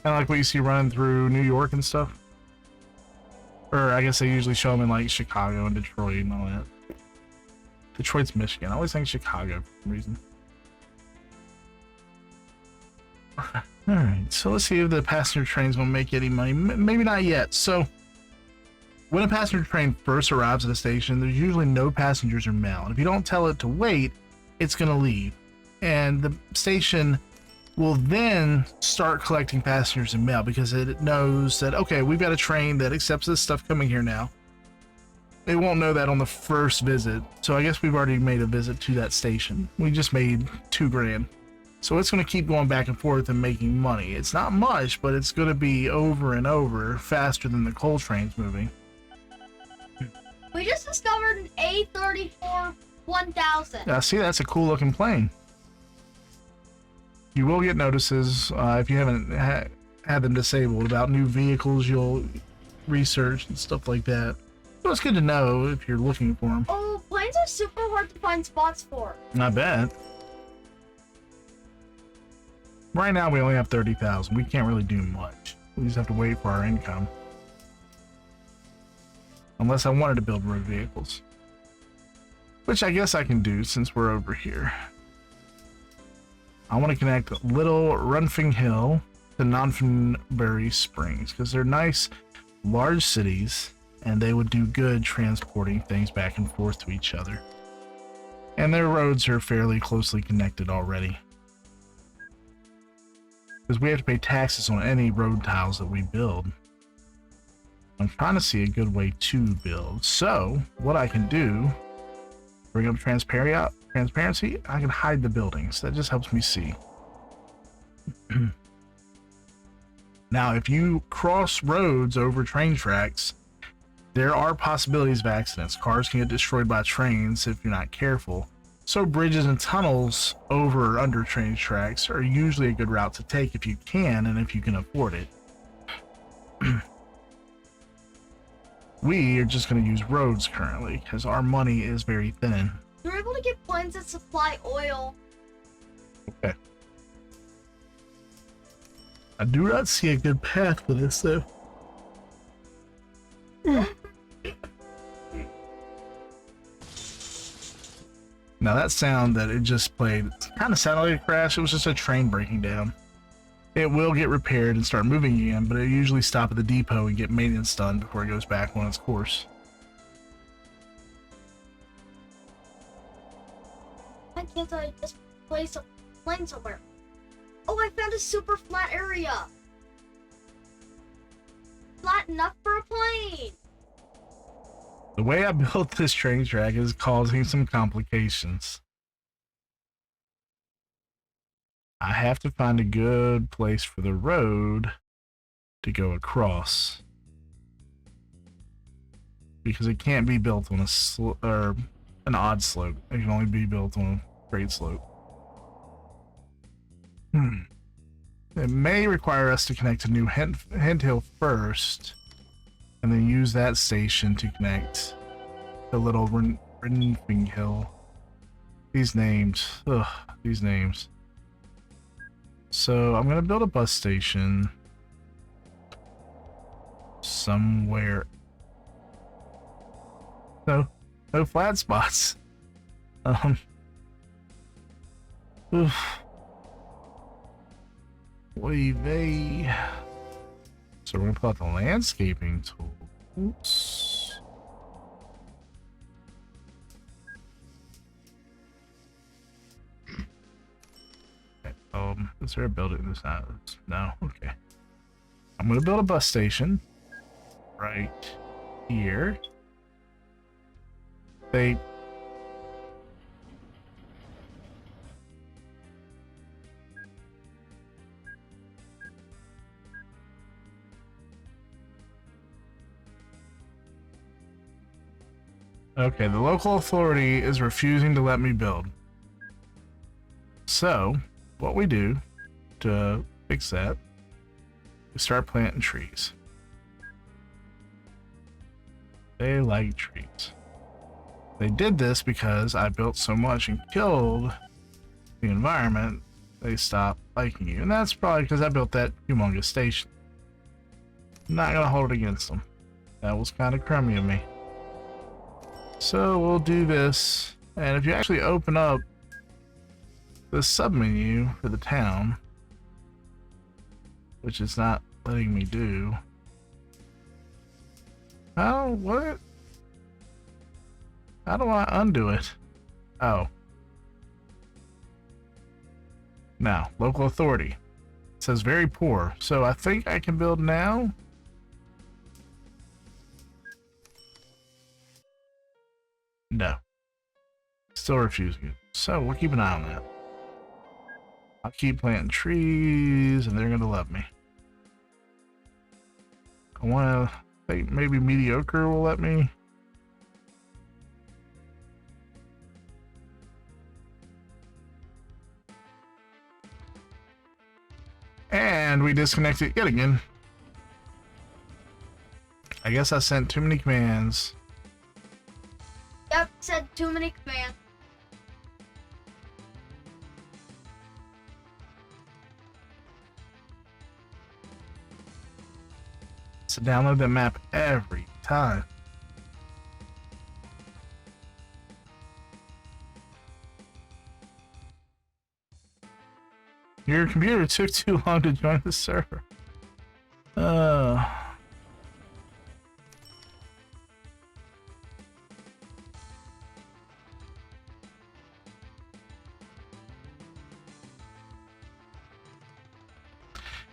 Kind of like what you see running through New York and stuff. Or I guess they usually show them in like Chicago and Detroit and all that. Detroit's Michigan. I always think Chicago for some reason. Alright, so let's see if the passenger train's gonna make any money. Maybe not yet. So, when a passenger train first arrives at a station, there's usually no passengers or mail. And if you don't tell it to wait, it's gonna leave. And the station will then start collecting passengers and mail because it knows that, okay, we've got a train that accepts this stuff coming here now. They won't know that on the first visit. So I guess we've already made a visit to that station. We just made $2 grand. So it's going to keep going back and forth and making money. It's not much, but it's going to be over and over faster than the coal trains moving. We just discovered an A34 1000. Yeah, see, that's a cool looking plane. You will get notices if you haven't had them disabled about new vehicles you'll research and stuff like that. So it's good to know if you're looking for them. Oh, planes are super hard to find spots for. I bet. Right now we only have 30,000. We can't really do much. We just have to wait for our income. Unless I wanted to build road vehicles. Which I guess I can do since we're over here. I want to connect Little Runfing Hill to Nonfinbury Springs because they're nice, large cities, and they would do good transporting things back and forth to each other. And their roads are fairly closely connected already. Because we have to pay taxes on any road tiles that we build. I'm trying to see a good way to build. So, what I can do, bring up transparency, I can hide the buildings. That just helps me see. Now, if you cross roads over train tracks, there are possibilities of accidents. Cars can get destroyed by trains if you're not careful. So bridges and tunnels over or under train tracks are usually a good route to take if you can and if you can afford it. We are just going to use roads currently because our money is very thin. You're able to get planes that supply oil. Okay. I do not see a good path for this though. Now that sound that it just played kind of sounded like a crash. It was just a train breaking down. It will get repaired and start moving again, but it usually stop at the depot and get maintenance done before it goes back on its course. Why can't I just place a plane somewhere? Oh, I found a super flat area. Flat enough for a plane. The way I built this train track is causing some complications. I have to find a good place for the road to go across. Because it can't be built on a an odd slope. It can only be built on a straight slope. It may require us to connect to New Hint Hill first, and then use that station to connect to Little Runfing Hill. These names. Ugh, these names. So I'm gonna build a bus station somewhere. No flat spots. Oof. They. So we're gonna pull out the landscaping tool. Oops. Is there a building in this house? No? Okay. I'm gonna build a bus station right here. Okay, the local authority is refusing to let me build. So, what we do to fix that, we start planting trees. They like trees. They did this because I built so much and killed the environment, they stopped liking you. And that's probably because I built that humongous station. I'm not going to hold it against them. That was kind of crummy of me. So we'll do this. And if you actually open up the submenu for the town, which is not letting me do. What? How do I undo it? Oh. Now, local authority. It says very poor. So I think I can build now. No. Still refusing it. So we'll keep an eye on that. I'll keep planting trees and they're going to love me. I want to think maybe mediocre will let me. And we disconnected yet again. I guess I sent too many commands. Yep, said too many commands. So download the map every time. Your computer took too long to join the server.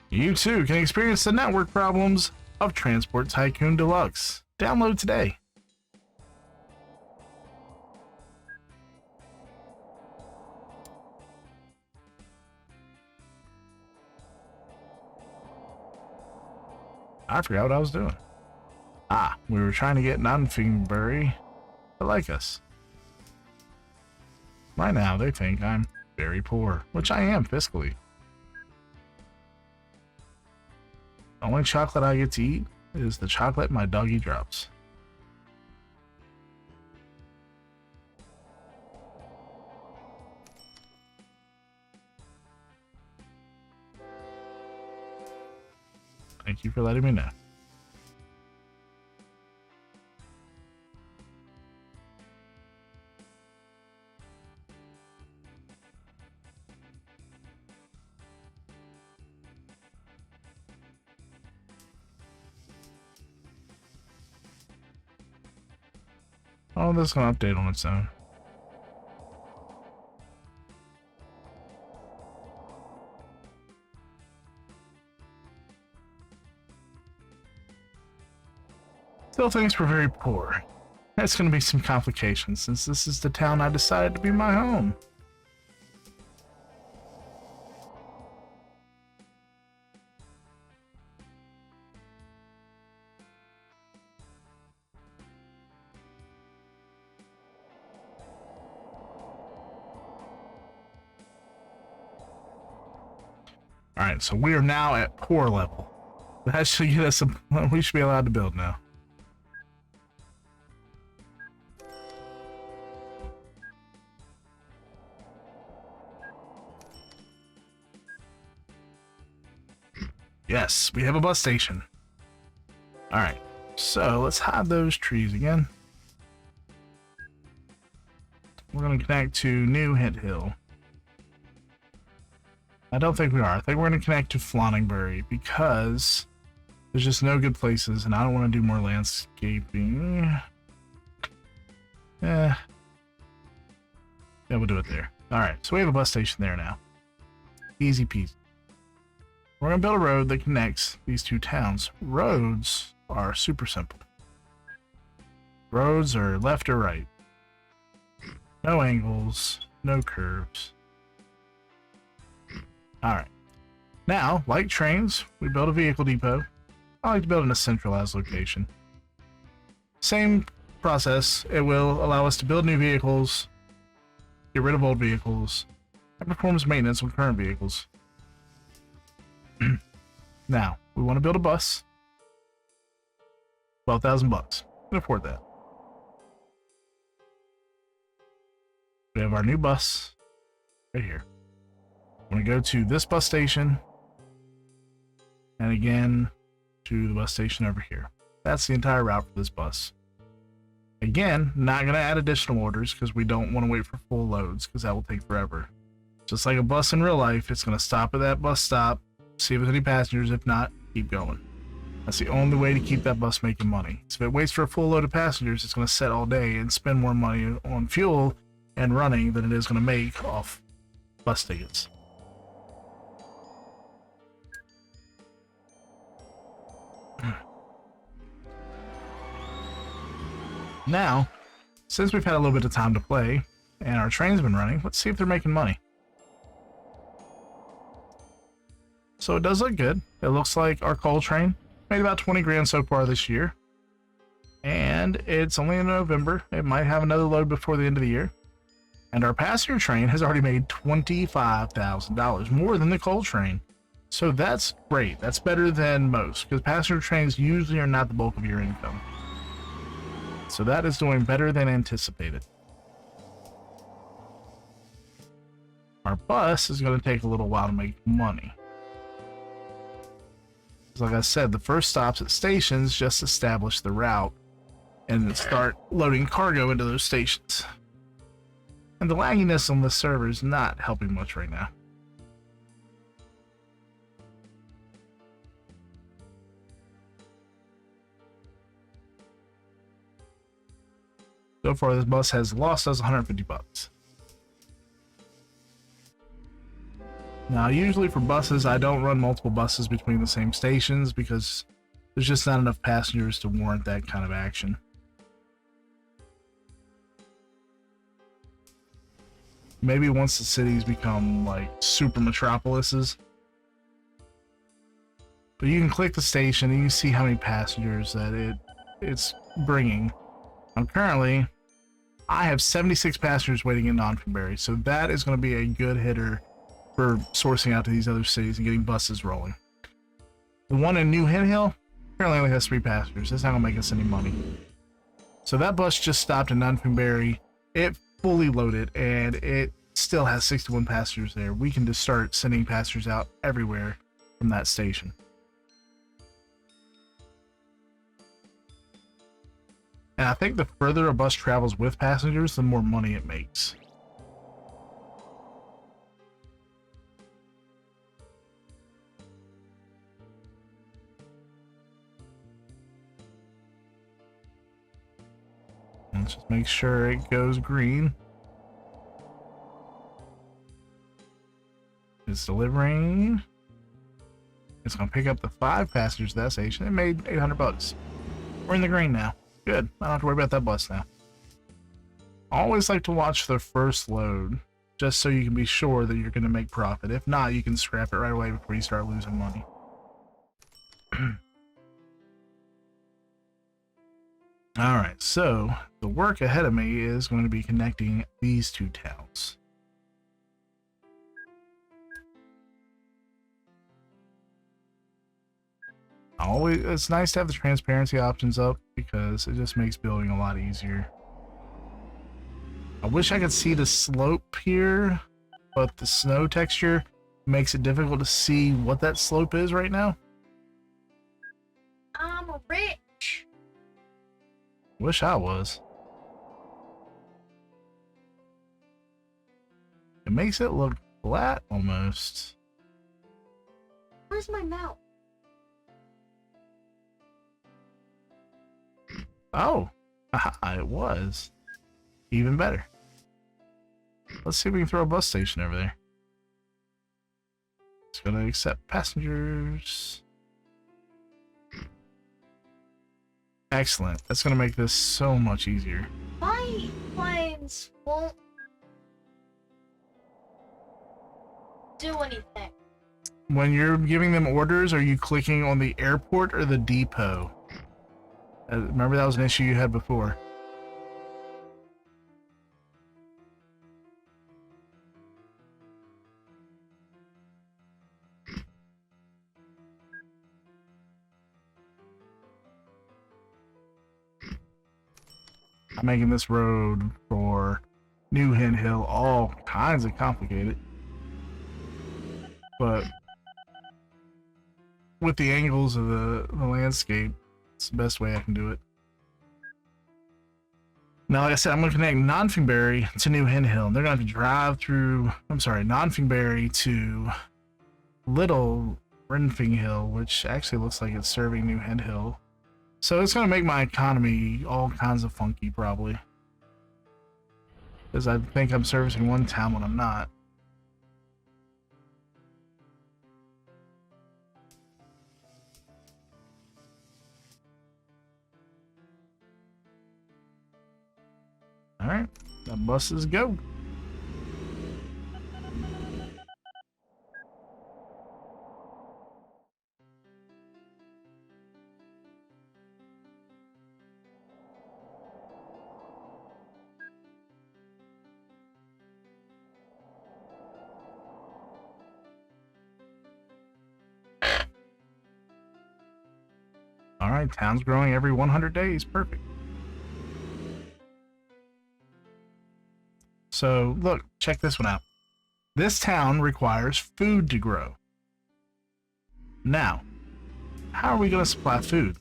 You too can experience the network problems of Transport Tycoon Deluxe. Download today. I forgot what I was doing. Ah, we were trying to get Nonfingbury to like us. By now, they think I'm very poor, which I am fiscally. The only chocolate I get to eat is the chocolate my doggy drops. Thank you for letting me know. Oh, this is going to update on its own. Still thinks we're very poor. That's going to be some complications since this is the town I decided to be my home. Alright, so we are now at poor level. That should get us we should be allowed to build now. Yes, we have a bus station. Alright, so let's hide those trees again. We're going to connect to New Hint Hill. I don't think we are. I think we're going to connect to Flonningbury because there's just no good places and I don't want to do more landscaping. Yeah, we'll do it there. Alright, so we have a bus station there now. Easy peasy. We're going to build a road that connects these two towns. Roads are super simple. Roads are left or right. No angles, no curves. Alright. Now, like trains, we build a vehicle depot. I like to build in a centralized location. Same process. It will allow us to build new vehicles, get rid of old vehicles, and performs maintenance on current vehicles. Now, we want to build a bus. 12,000 bucks. We can afford that. We have our new bus right here. I'm going to go to this bus station and again to the bus station over here. That's the entire route for this bus. Again, not going to add additional orders because we don't want to wait for full loads because that will take forever. Just like a bus in real life, it's going to stop at that bus stop, see if there's any passengers. If not, keep going. That's the only way to keep that bus making money. So if it waits for a full load of passengers, it's going to sit all day and spend more money on fuel and running than it is going to make off bus tickets. Now, since we've had a little bit of time to play and our train's been running, let's see if they're making money. So it does look good. It looks like our coal train made about 20 grand so far this year. And it's only in November. It might have another load before the end of the year. And our passenger train has already made $25,000, more than the coal train. So that's great. That's better than most, because passenger trains usually are not the bulk of your income. So that is doing better than anticipated. Our bus is going to take a little while to make money. Like I said, the first stops at stations just establish the route and start loading cargo into those stations. And the lagginess on the server is not helping much right now. So far, this bus has lost us 150 bucks. Now, usually for buses, I don't run multiple buses between the same stations because there's just not enough passengers to warrant that kind of action. Maybe once the cities become like super metropolises. But you can click the station and you see how many passengers that it's bringing. Currently, I have 76 passengers waiting in Nonfinberry, so that is going to be a good hitter for sourcing out to these other cities and getting buses rolling. The one in New Hen Hill currently only has 3 passengers. That's not going to make us any money. So that bus just stopped in Nonfinberry. It fully loaded, and it still has 61 passengers there. We can just start sending passengers out everywhere from that station. And I think the further a bus travels with passengers, the more money it makes. Let's just make sure it goes green. It's delivering. It's going to pick up the 5 passengers at that station. It made 800 bucks. We're in the green now. Good. I don't have to worry about that bus now. I always like to watch the first load, just so you can be sure that you're going to make profit. If not, you can scrap it right away before you start losing money. Alright, so the work ahead of me is going to be connecting these 2 towns. It's nice to have the transparency options up because it just makes building a lot easier. I wish I could see the slope here, but the snow texture makes it difficult to see what that slope is right now. I'm rich. Wish I was. It makes it look flat almost. Where's my mouth? Oh, aha, it was. Even better. Let's see if we can throw a bus station over there. It's going to accept passengers. Excellent. That's going to make this so much easier. My planes won't do anything. When you're giving them orders, are you clicking on the airport or the depot? Remember that was an issue you had before. I'm making this road for New Hen Hill all kinds of complicated. But with the angles of the landscape, it's the best way I can do it. Now, like I said, I'm going to connect Nonfinberry to New Hen Hill. They're going to have to drive through, Nonfinberry to Little Renfing Hill, which actually looks like it's serving New Hen Hill. So it's going to make my economy all kinds of funky, probably. Because I think I'm servicing one town when I'm not. Alright, the buses go. Alright, town's growing every 100 days. Perfect. So, look, check this one out. This town requires food to grow. Now, how are we going to supply food?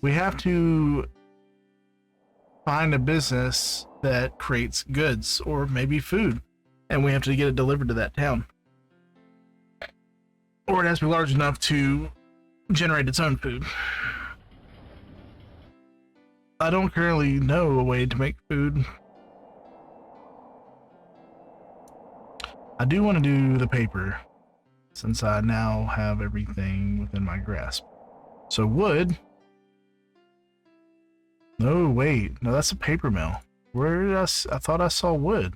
We have to find a business that creates goods or maybe food, and we have to get it delivered to that town. Or it has to be large enough to generate its own food. I don't currently know a way to make food. I do want to do the paper, since I now have everything within my grasp. So wood. No, wait. No, that's a paper mill. Where did I thought I saw wood.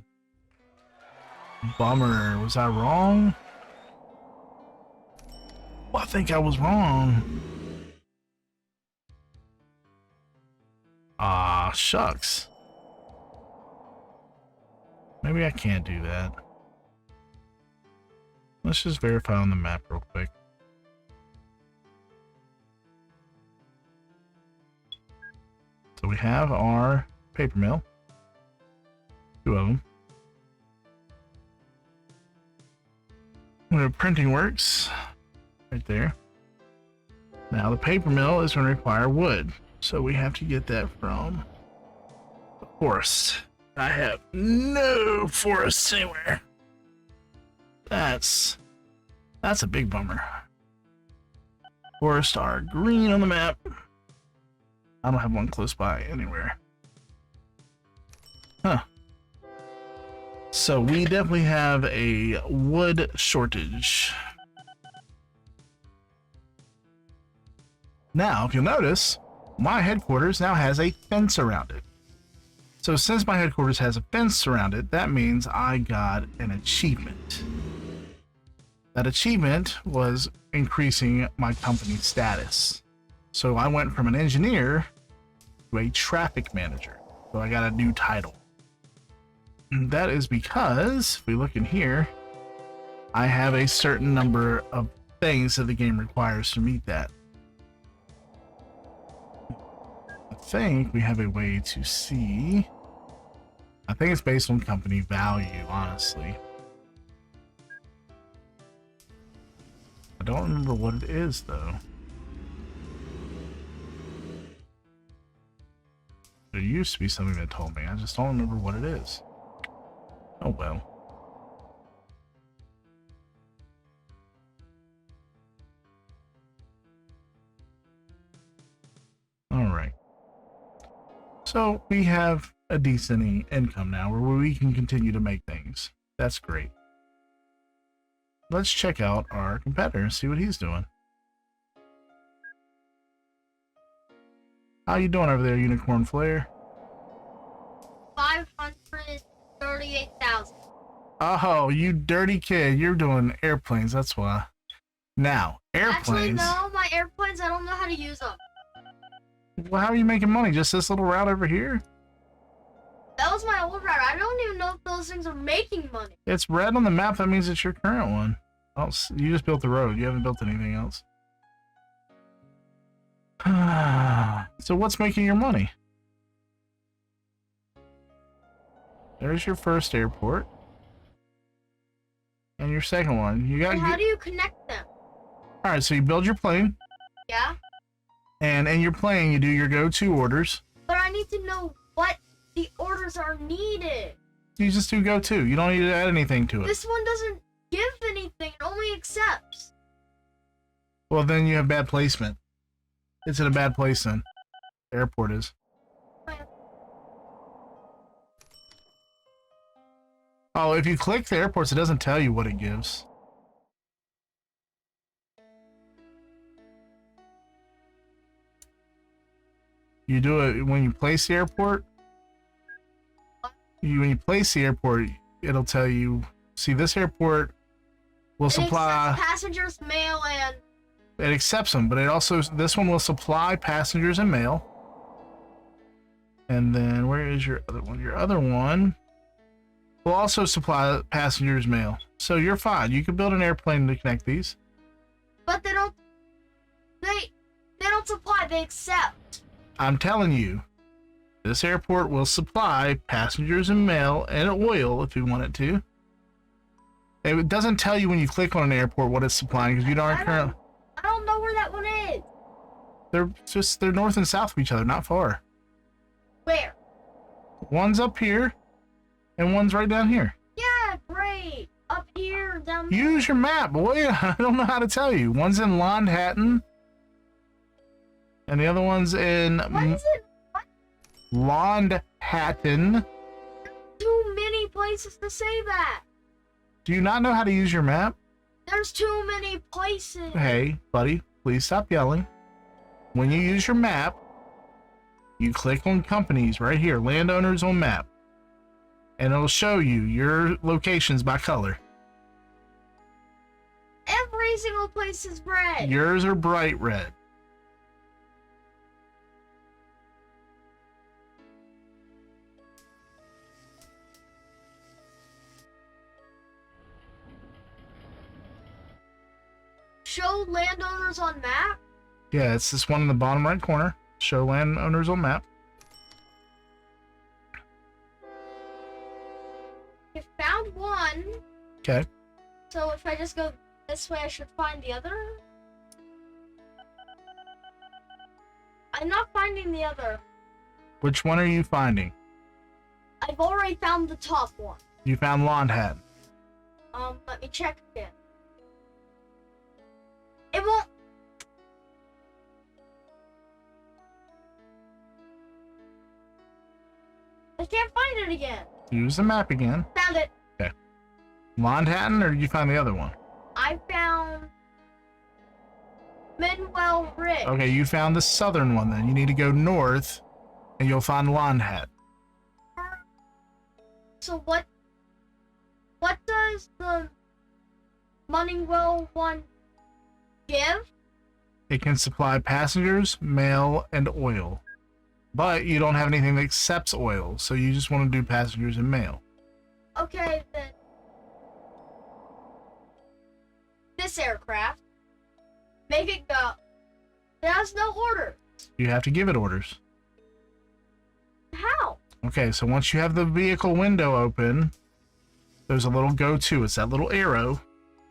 Bummer. Was I wrong? Well, I think I was wrong. Ah, shucks. Maybe I can't do that. Let's just verify on the map real quick. So we have our paper mill. 2 of them. Where printing works. Right there. Now the paper mill is going to require wood. So we have to get that from the forest. I have no forest anywhere. That's a big bummer. Forests are green on the map. I don't have one close by anywhere. Huh. So we definitely have a wood shortage. Now, if you'll notice, my headquarters now has a fence around it. So since my headquarters has a fence around it, that means I got an achievement. That achievement was increasing my company status. So I went from an engineer to a traffic manager. So I got a new title. And that is because, if we look in here, I have a certain number of things that the game requires to meet that. I think we have a way to see. I think it's based on company value, honestly. I don't remember what it is, though. There used to be something that told me. I just don't remember what it is. Oh well. Alright. So we have a decent income now where we can continue to make things. That's great. Let's check out our competitor and see what he's doing. How you doing over there, Unicorn Flare? 538,000. Oh, you dirty kid. You're doing airplanes, that's why. Now, airplanes... Actually, no, my airplanes, I don't know how to use them. Well, how are you making money? Just this little route over here? That was my old route. I don't even know if those things are making money. It's red on the map. That means it's your current one. Oh, you just built the road. You haven't built anything else. So what's making your money? There's your first airport. And your second one. You got. How do you connect them? Alright, so you build your plane. Yeah. And in your plane, you do your go-to orders. But I need to know what the orders are needed. You just do go-to. You don't need to add anything to it. This one doesn't give anything. It only accepts. Well, then you have bad placement. It's in a bad place then. The airport is. Oh, if you click the airports, it doesn't tell you what it gives. You do it when you place the airport. When you place the airport, it'll tell you, see, this airport will supply... It accepts passengers, mail, and... It accepts them, but it also, this one will supply passengers and mail. And then, where is your other one? Your other one will also supply passengers mail. So you're fine. You can build an airplane to connect these. But they don't supply, they accept. I'm telling you, this airport will supply passengers and mail and oil if you want it to. It doesn't tell you when you click on an airport what it's supplying because you aren't currently... I don't know where that one is. They're north and south of each other, not far. Where? One's up here and one's right down here. Yeah, great. Up here, down there. Use your map, boy. I don't know how to tell you. One's in Londhattan and the other one's in... What is it? What? Londhattan. Too many places to say that. Do you not know how to use your map? There's too many places. Hey, buddy, please stop yelling. When you use your map, you click on companies right here, landowners on map, and it'll show you your locations by color. Every single place is red. Yours are bright red. Show landowners on map? Yeah, it's this one in the bottom right corner. Show landowners on map. You found one. Okay. So if I just go this way, I should find the other? I'm not finding the other. Which one are you finding? I've already found the top one. You found Londhattan. Let me check again. It won't. I can't find it again. Use the map again. Found it. Okay. Londhattan, or did you find the other one? I found Manuel Ridge. Okay, you found the southern one then. You need to go north, and you'll find Londhattan. So what does the Manuel one give? It can supply passengers, mail, and oil. But you don't have anything that accepts oil, so you just want to do passengers and mail. Okay, then. This aircraft. Make it go. It has no order. You have to give it orders. How? Okay, so once you have the vehicle window open, there's a little go to. It's that little arrow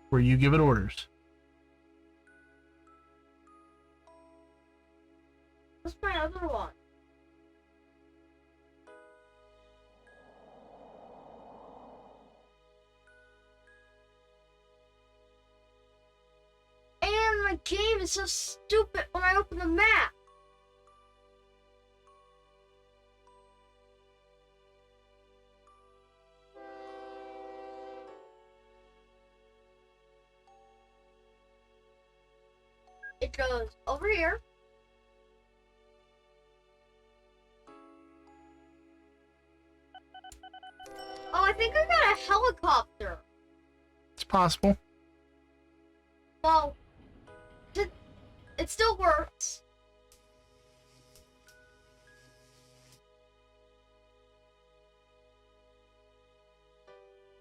where you give it orders. What's my other one? And my game is so stupid when I open the map. It goes over here. Oh, I think I got a helicopter. It's possible. Well, it still works.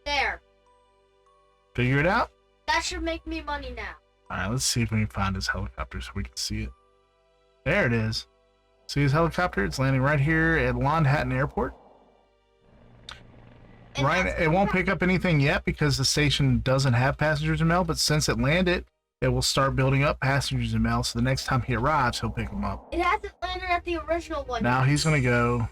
There. Figure it out? That should make me money now. Alright, let's see if we can find his helicopter so we can see it. There it is. See his helicopter? It's landing right here at Londhattan Airport. And Right, that's it won't pick up anything yet because the station doesn't have passengers and mail, but since it landed, it will start building up passengers and mail, so the next time he arrives, he'll pick them up. It hasn't landed at the original one. Now he's going to go,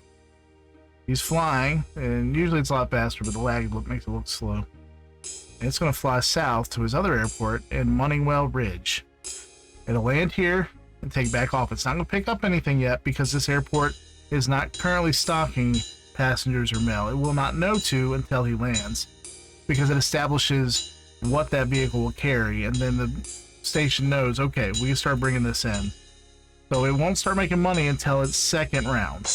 he's flying, and usually it's a lot faster, but the lag makes it look slow. And it's going to fly south to his other airport in Manuel Ridge. It'll land here and take back off. It's not going to pick up anything yet because this airport is not currently stocking passengers or mail. It will not know to until he lands because it establishes what that vehicle will carry, and then the station knows, okay, we can start bringing this in. So it won't start making money until its second round.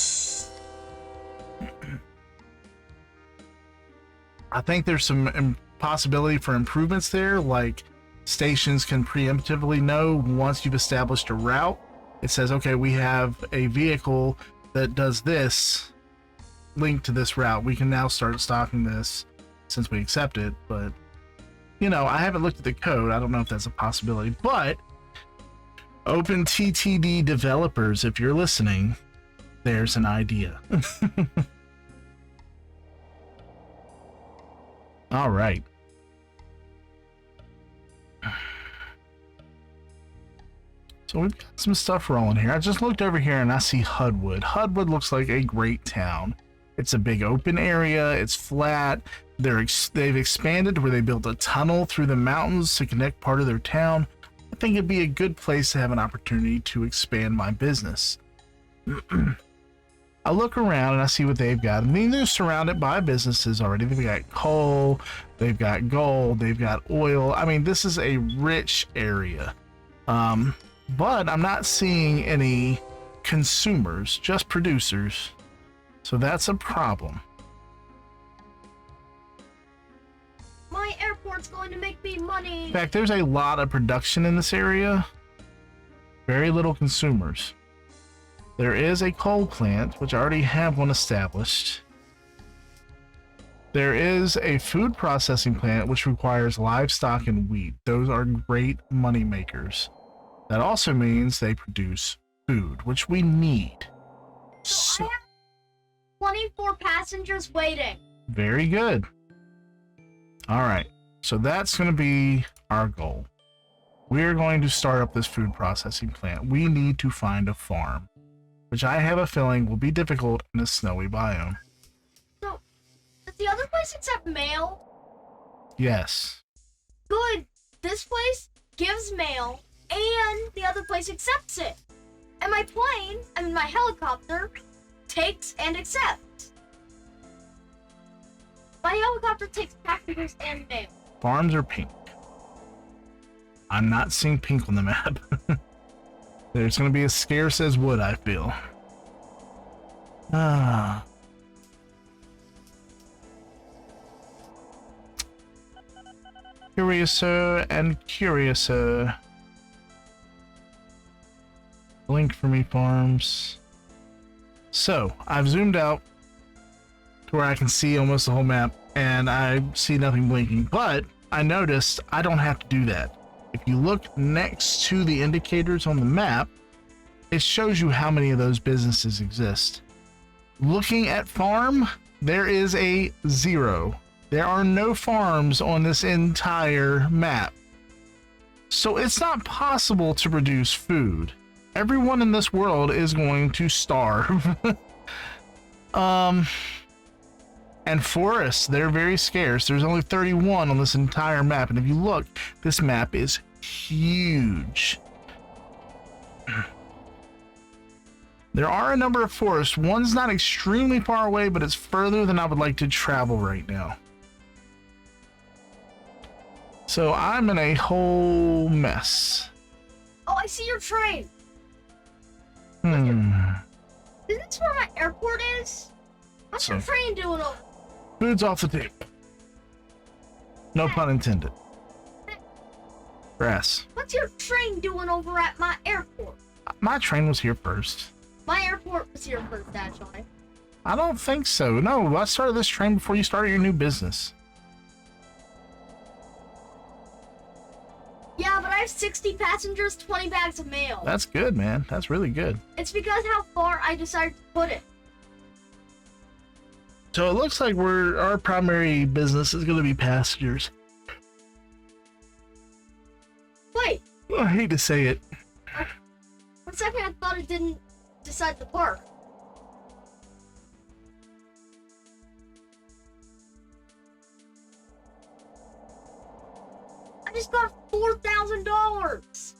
I think there's some possibility for improvements there, like stations can preemptively know once you've established a route. It says, okay, we have a vehicle that does this linked to this route. We can now start stocking this since we accept it, but you know, I haven't looked at the code. I don't know if that's a possibility, but OpenTTD developers, if you're listening, there's an idea. All right. So we've got some stuff rolling here. I just looked over here and I see Hudwood. Hudwood looks like a great town. It's a big open area. It's flat. They've expanded where they built a tunnel through the mountains to connect part of their town. I think it'd be a good place to have an opportunity to expand my business. I look around and I see what they've got. I mean, they're surrounded by businesses already. They've got coal, they've got gold, they've got oil. I mean, this is a rich area. But I'm not seeing any consumers, just producers. So that's a problem. My airport's going to make me money. In fact, there's a lot of production in this area. Very little consumers. There is a coal plant, which I already have one established. There is a food processing plant, which requires livestock and wheat. Those are great money makers. That also means they produce food, which we need. So I have 24 passengers waiting. Very good. All right, so that's going to be our goal. We're going to start up this food processing plant. We need to find a farm, which I have a feeling will be difficult in a snowy biome. So, does the other place accept mail? Yes. Good. This place gives mail, and the other place accepts it. And my plane, my helicopter, takes and accepts. My helicopter takes packages and mail. Farms are pink. I'm not seeing pink on the map. There's going to be as scarce as wood, I feel. Curiouser and curiouser. Blink for me, farms. So, I've zoomed out to where I can see almost the whole map, and I see nothing blinking, but I noticed I don't have to do that. If you look next to the indicators on the map, it shows you how many of those businesses exist. Looking at farm, there is a 0. There are no farms on this entire map. So it's not possible to produce food. Everyone in this world is going to starve. And forests, they're very scarce. There's only 31 on this entire map. And if you look, this map is huge. There are a number of forests. One's not extremely far away, but it's further than I would like to travel right now. So I'm in a whole mess. Oh, I see your train. Isn't this where my airport is? What's your train doing over? Food's off the table. No pun intended. Grass. What's your train doing over at my airport? My train was here first. My airport was here first, actually. I don't think so. No, I started this train before you started your new business. Yeah, but I have 60 passengers, 20 bags of mail. That's good, man. That's really good. It's because how far I decided to put it. So it looks like our primary business is going to be passengers. Wait. I hate to say it. For a second, I thought it didn't decide to park. I just got $4,000.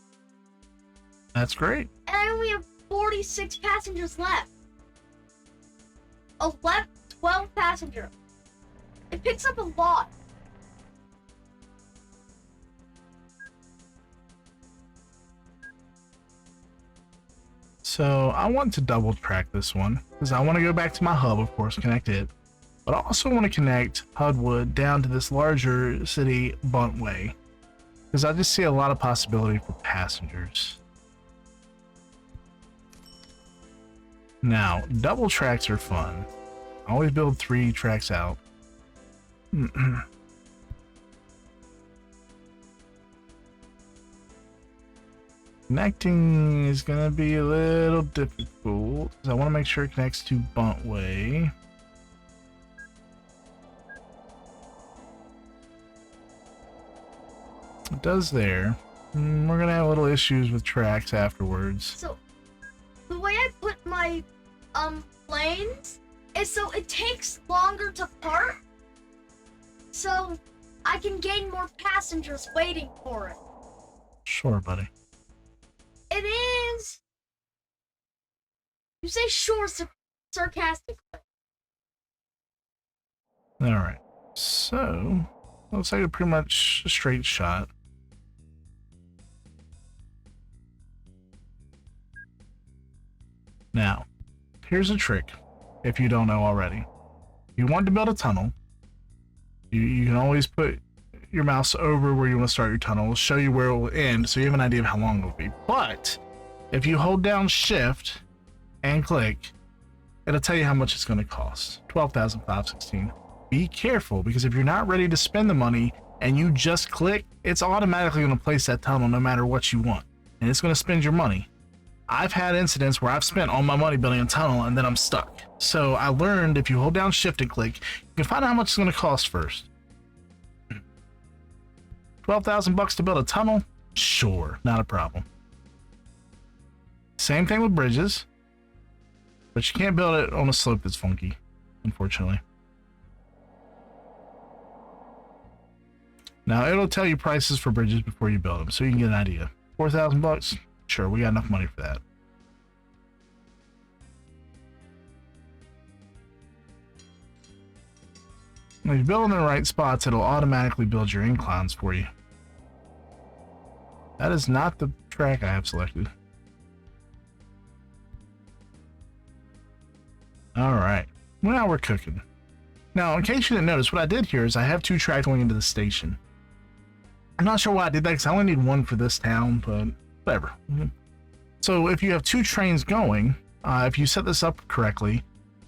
That's great. And I only have 46 passengers left. 12 passengers. It picks up a lot. So I want to double track this one because I want to go back to my hub, of course, connect it. But I also want to connect Hudwood down to this larger city, Buntway, because I just see a lot of possibility for passengers. Now, double tracks are fun. I always build 3 tracks out. Connecting is going to be a little difficult because I want to make sure it connects to Buntway. It does there. We're going to have little issues with tracks afterwards. So, the way I put my planes is so it takes longer to park, so I can gain more passengers waiting for it. Sure, buddy. It is. You say sure, sarcastically. All right. So, looks like a pretty much a straight shot. Now, here's a trick, if you don't know already. If you want to build a tunnel, you can always put your mouse over where you want to start your tunnel. It'll show you where it will end, so you have an idea of how long it will be. But if you hold down Shift and click, it'll tell you how much it's going to cost. $12,516. Be careful, because if you're not ready to spend the money and you just click, it's automatically going to place that tunnel no matter what you want, and it's going to spend your money. I've had incidents where I've spent all my money building a tunnel and then I'm stuck. So I learned if you hold down Shift and click, you can find out how much it's going to cost first. 12,000 bucks to build a tunnel? Sure, not a problem. Same thing with bridges, but you can't build it on a slope that's funky, unfortunately. Now it'll tell you prices for bridges before you build them, so you can get an idea. 4,000 bucks? Sure, we got enough money for that. Now, if you build in the right spots, it'll automatically build your inclines for you. That is not the track I have selected. Alright, well, now we're cooking. Now, in case you didn't notice, what I did here is I have 2 tracks going into the station. I'm not sure why I did that, because I only need 1 for this town, but whatever. So if you have 2 trains going, if you set this up correctly,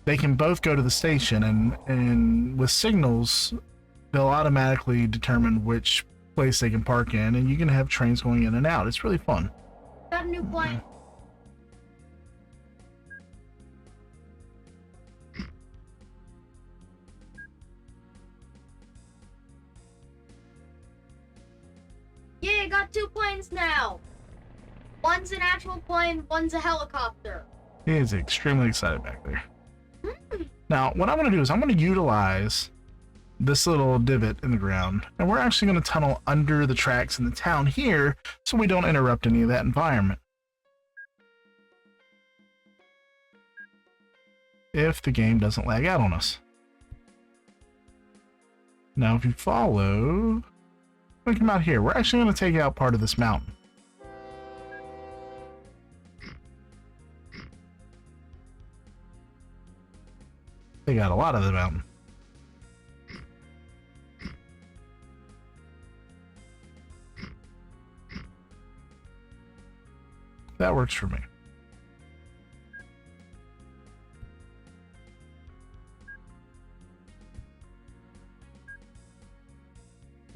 they can both go to the station, and with signals, they'll automatically determine which place they can park in, and you can have trains going in and out. It's really fun. Got a new plane. Yeah, I got 2 planes now. One's an actual plane, one's a helicopter. He is extremely excited back there. Now, what I'm going to do is I'm going to utilize this little divot in the ground, and we're actually going to tunnel under the tracks in the town here so we don't interrupt any of that environment. If the game doesn't lag out on us. Now, if you follow, we come out here. We're actually going to take out part of this mountain. They got a lot of the mountain. That works for me.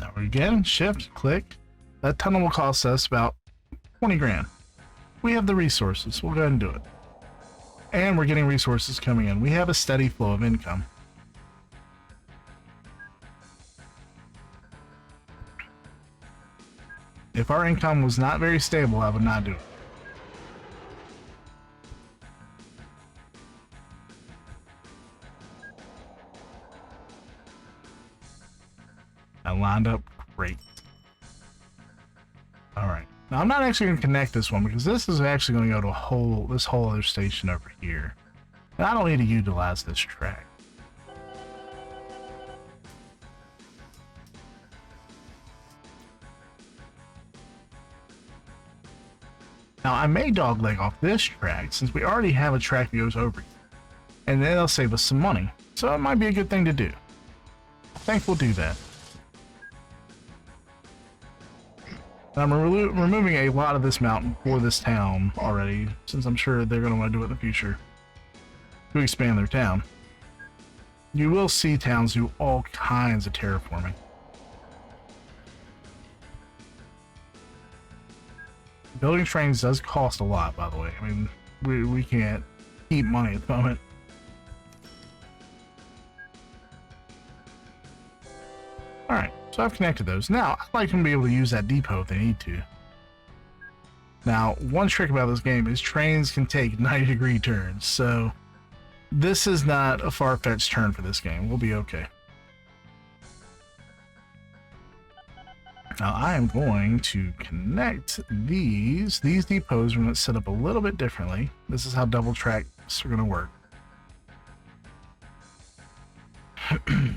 Now again, Shift, click. That tunnel will cost us about 20 grand. We have the resources. We'll go ahead and do it. And we're getting resources coming in. We have a steady flow of income. If our income was not very stable, I would not do it. I lined up great. All right. Now I'm not actually going to connect this one because this is actually going to go to this whole other station over here. And I don't need to utilize this track. Now I may dogleg off this track since we already have a track that goes over here. And then it'll save us some money. So it might be a good thing to do. I think we'll do that. I'm removing a lot of this mountain for this town already, since I'm sure they're going to want to do it in the future to expand their town. You will see towns do all kinds of terraforming. Building trains does cost a lot, by the way. I mean, we can't keep money at the moment. Alright, so I've connected those. Now, I'd like them to be able to use that depot if they need to. Now, one trick about this game is trains can take 90-degree turns, so this is not a far-fetched turn for this game. We'll be okay. Now, I am going to connect these. These depots are going to set up a little bit differently. This is how double tracks are going to work. And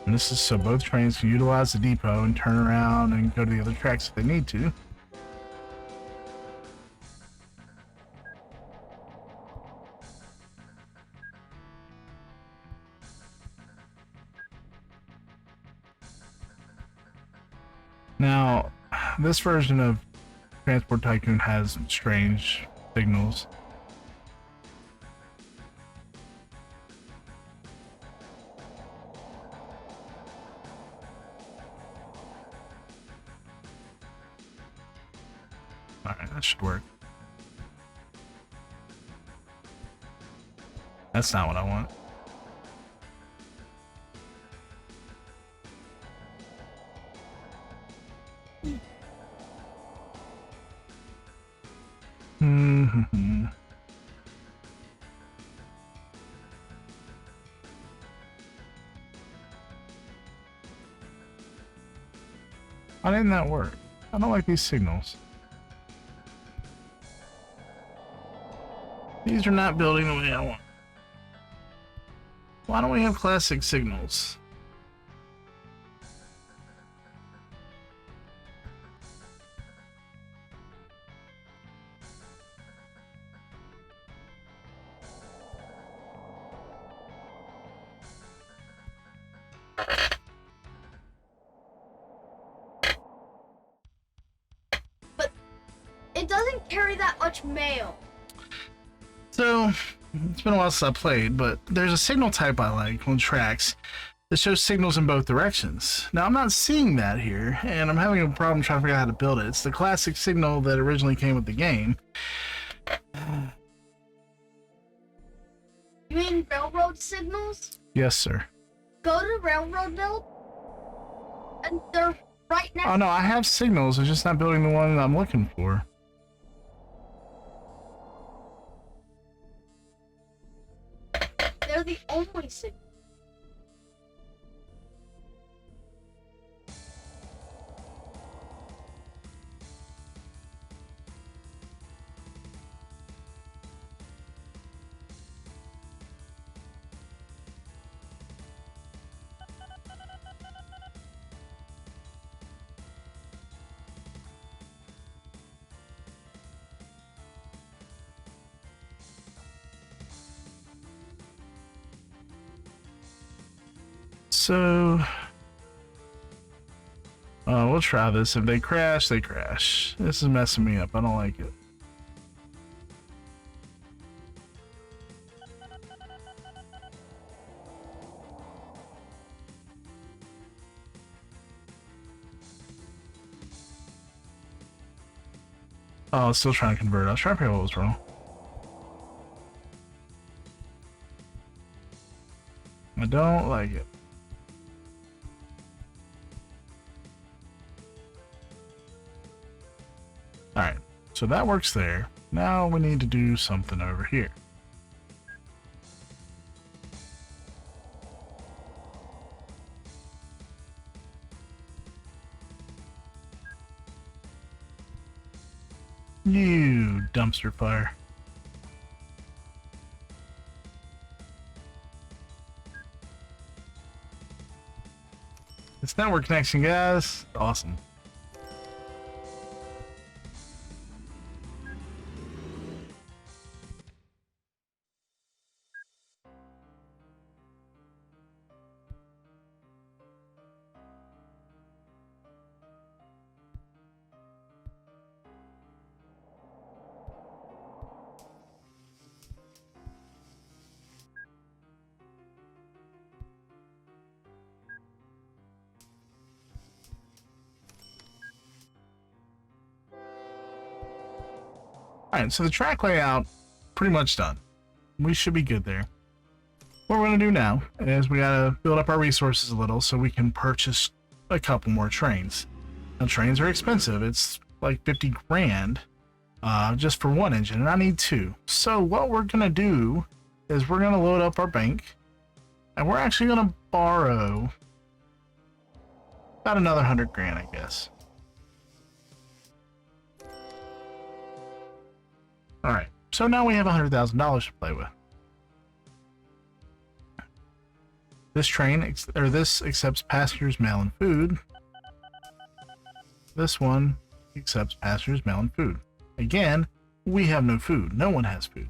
this is so both trains can utilize the depot and turn around and go to the other tracks if they need to. Now, this version of Transport Tycoon has strange signals. Alright, that should work. That's not what I want. Mm-hmm. Why didn't that work? I don't like these signals. These are not building the way I want. Why don't we have classic signals? But it doesn't carry that much mail. So, it's been a while since I played, but there's a signal type I like on tracks that shows signals in both directions. Now, I'm not seeing that here, and I'm having a problem trying to figure out how to build it. It's the classic signal that originally came with the game. You mean railroad signals? Yes, sir. Go to railroad build, and they're right next. Oh, no, I have signals. I'm just not building the one that I'm looking for. They're the only signal. So, we'll try this. If they crash, they crash. This is messing me up. I don't like it. Oh, I was still trying to convert. I was trying to figure out what was wrong. I don't like it. Alright, so that works there. Now we need to do something over here. You dumpster fire. It's network connection, guys. Awesome. Alright, so the track layout, pretty much done. We should be good there. What we're going to do now is we got to build up our resources a little so we can purchase a couple more trains. Now, trains are expensive. It's like 50 grand just for one engine, and I need two. So what we're going to do is we're going to load up our bank, and we're actually going to borrow About another 100 grand, I guess. All right, so now we have $100,000 to play with. This train, this accepts passengers, mail, and food. This one accepts passengers, mail, and food. Again, we have no food. No one has food.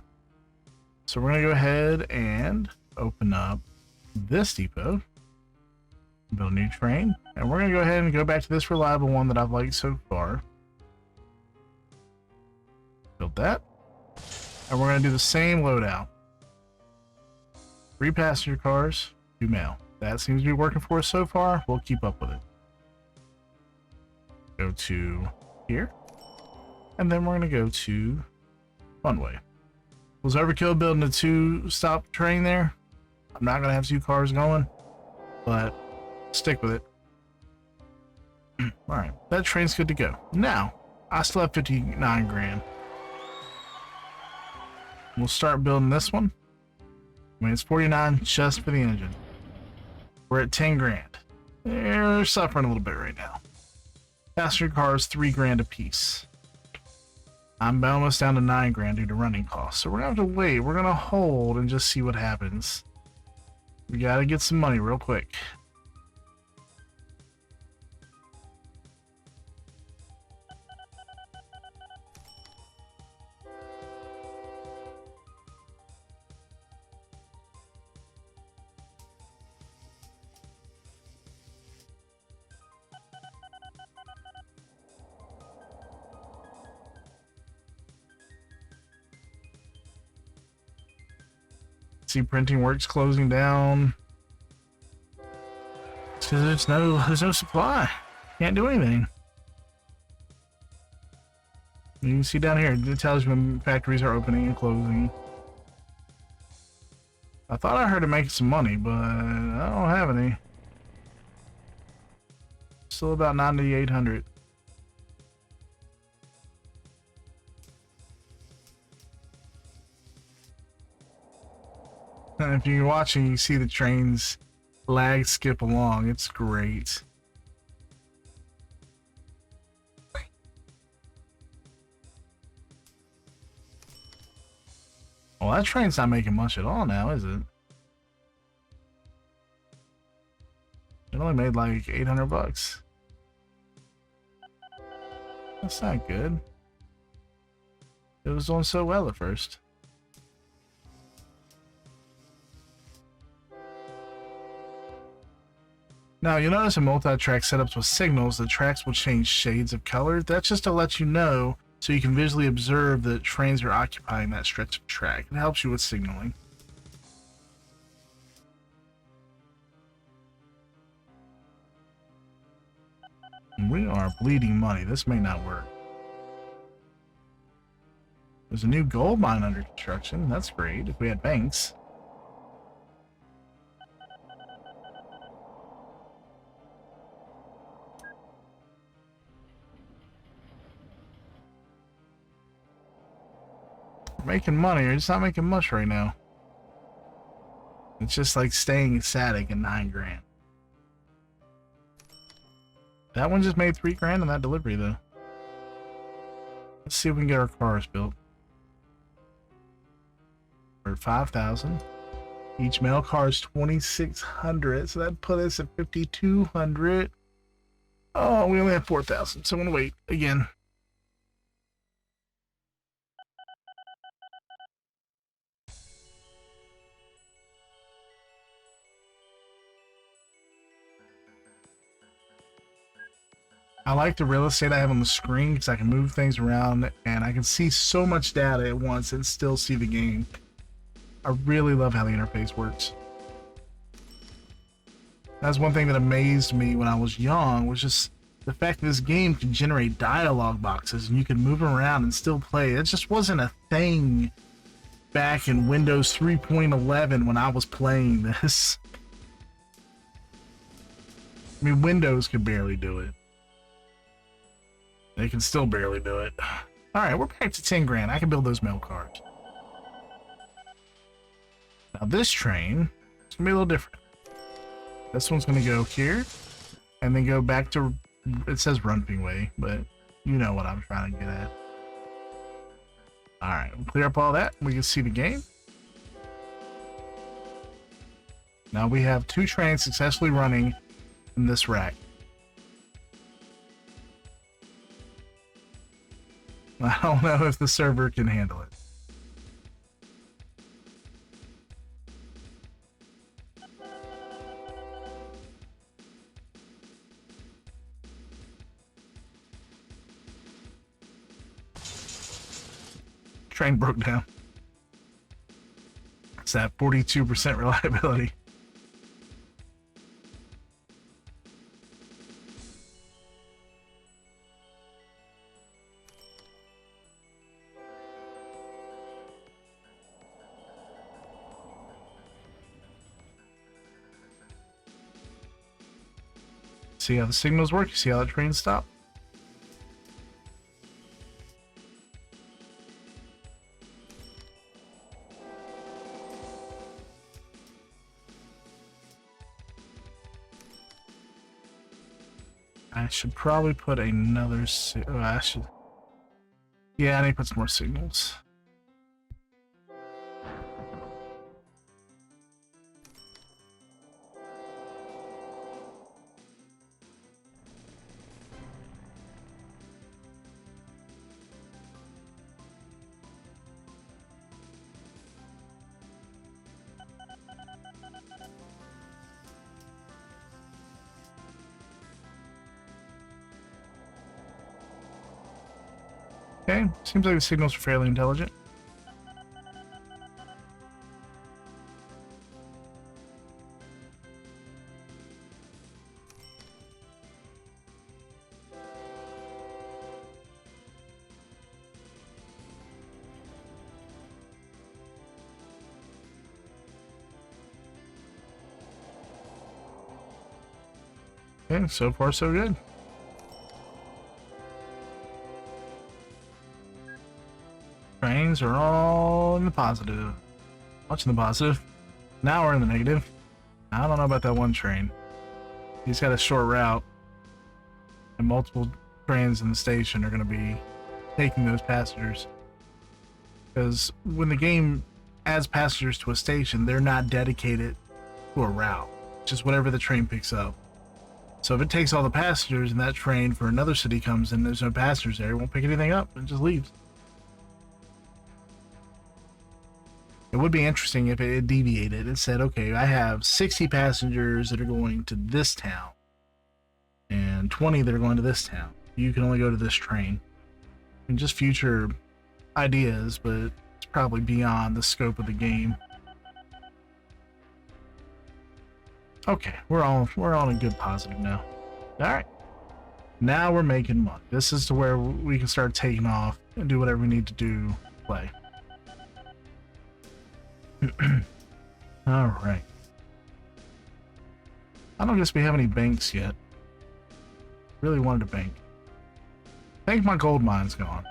So we're going to go ahead and open up this depot. Build a new train. And we're going to go ahead and go back to this reliable one that I've liked so far. Build that. And we're going to do the same loadout. 3 passenger cars, 2 mail. That seems to be working for us so far. We'll keep up with it. Go to here. And then we're going to go to Funway. Was overkill building a 2-stop train there? I'm not going to have 2 cars going, but stick with it. Alright, that train's good to go. Now, I still have 59 grand. We'll start building this one. I mean, it's 49 just for the engine. We're at 10 grand. They're suffering a little bit right now. Passenger cars, 3 grand a piece. I'm almost down to 9 grand due to running costs. So we're gonna have to wait. We're gonna hold and just see what happens. We gotta get some money real quick. See, printing works closing down. So there's no supply. Can't do anything. You can see down here, it tells you when factories are opening and closing. I thought I heard it making some money, but I don't have any. Still about 9,800. And if you're watching, you see the trains lag skip along. It's great. Well, that train's not making much at all now, is it? It only made like 800 bucks. That's not good. It was doing so well at first. Now, you'll notice in multi-track setups with signals, the tracks will change shades of color. That's just to let you know so you can visually observe that trains are occupying that stretch of track. It helps you with signaling. We are bleeding money. This may not work. There's a new gold mine under construction. That's great if we had banks. We're making money, we're just not making much right now. It's just like staying static at 9 grand. That one just made 3 grand in that delivery though. Let's see if we can get our cars built. We're at 5,000. Each mail car is 2,600, so that put us at 5,200. Oh, we only have 4,000, so I'm gonna wait again. I like the real estate I have on the screen because I can move things around and I can see so much data at once and still see the game. I really love how the interface works. That's one thing that amazed me when I was young, was just the fact that this game can generate dialogue boxes and you can move them around and still play. It just wasn't a thing back in Windows 3.11 when I was playing this. I mean, Windows could barely do it. They can still barely do it. Alright, we're back to 10 grand. I can build those mail cars. Now this train is going to be a little different. This one's going to go here. and then go back to, it says Runping Way, but you know what I'm trying to get at. Alright, we'll clear up all that. We can see the game. Now we have 2 trains successfully running in this rack. I don't know if the server can handle it. Train broke down. It's at 42% reliability. See how the signals work? You see how the trains stop? I should probably put another. I should. Yeah, I need to put some more signals. Okay, seems like the signals are fairly intelligent. Okay, so far so good. Trains are all in the positive. Much in the positive. Now we're in the negative. I don't know about that one train. He's got a short route, and multiple trains in the station are going to be taking those passengers. Because when the game adds passengers to a station, they're not dedicated to a route. Just whatever the train picks up. So if it takes all the passengers and that train for another city comes in, there's no passengers there, it won't pick anything up, it just leaves. It would be interesting if it deviated and said, okay, I have 60 passengers that are going to this town and 20 that are going to this town. You can only go to this train. And just future ideas, but it's probably beyond the scope of the game. Okay, we're on a good positive now. Alright. Now we're making money. This is to where we can start taking off and do whatever we need to do to play. Alright. I don't guess we have any banks yet. Really wanted a bank. I think my gold mine's gone.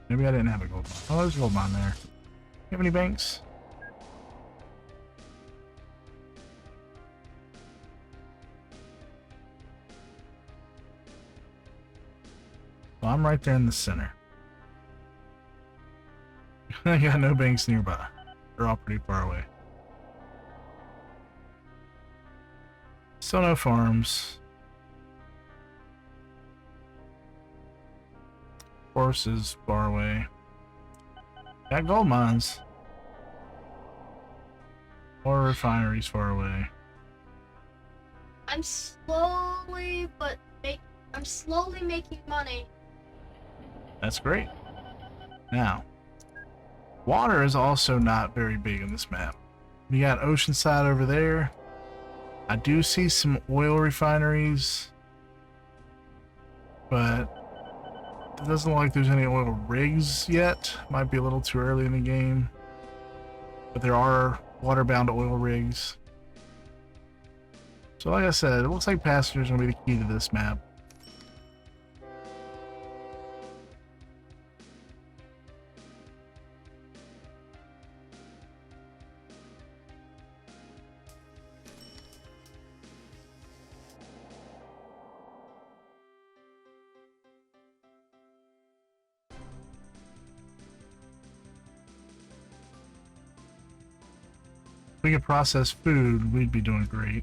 Maybe I didn't have a gold mine. Oh, there's a gold mine there. You have any banks? Well, I'm right there in the center. I got no banks nearby. They're all pretty far away. Still no farms. Horses far away. Got gold mines. More refineries far away. I'm slowly making money. That's great. Now, water is also not very big in this map. We got Oceanside over there. I do see some oil refineries, but it doesn't look like there's any oil rigs yet. Might be a little too early in the game, but there are water-bound oil rigs. So like I said, it looks like passengers are going to be the key to this map. we could process food, we'd be doing great.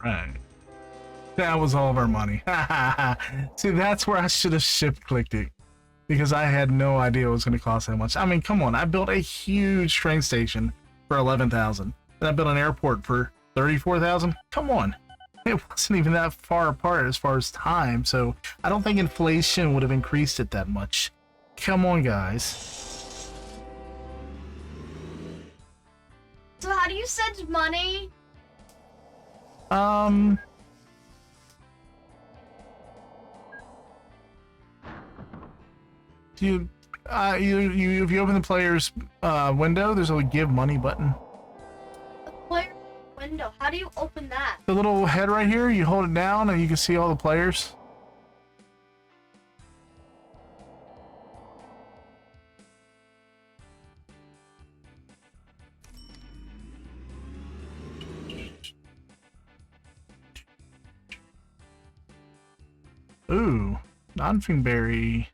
Right. That was all of our money. See, that's where I should have shift clicked it, because I had no idea it was going to cost that much. I mean, come on. I built a huge train station for 11,000. And I built an airport for 34,000. Come on. It wasn't even that far apart as far as time, so I don't think inflation would have increased it that much. Come on, guys. So how do you send money? If you open the player's window, there's a give money button. The player window. How do you open that? The little head right here, you hold it down and you can see all the players. Ooh, non-finberry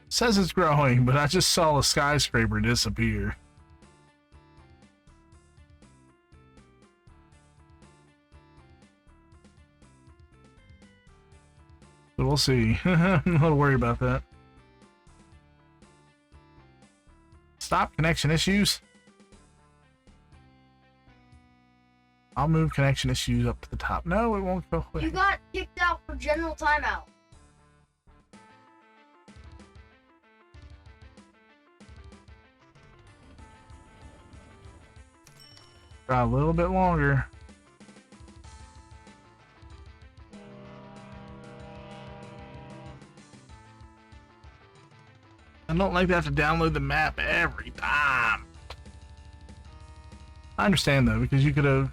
says it's growing, but I just saw a skyscraper disappear. So we'll see. I'm not worried about that. Stop connection issues. I'll move connection issues up to the top. No, it won't go away. You got kicked out for general timeout. Try a little bit longer. I don't like to have to download the map every time. I understand though, because you could have.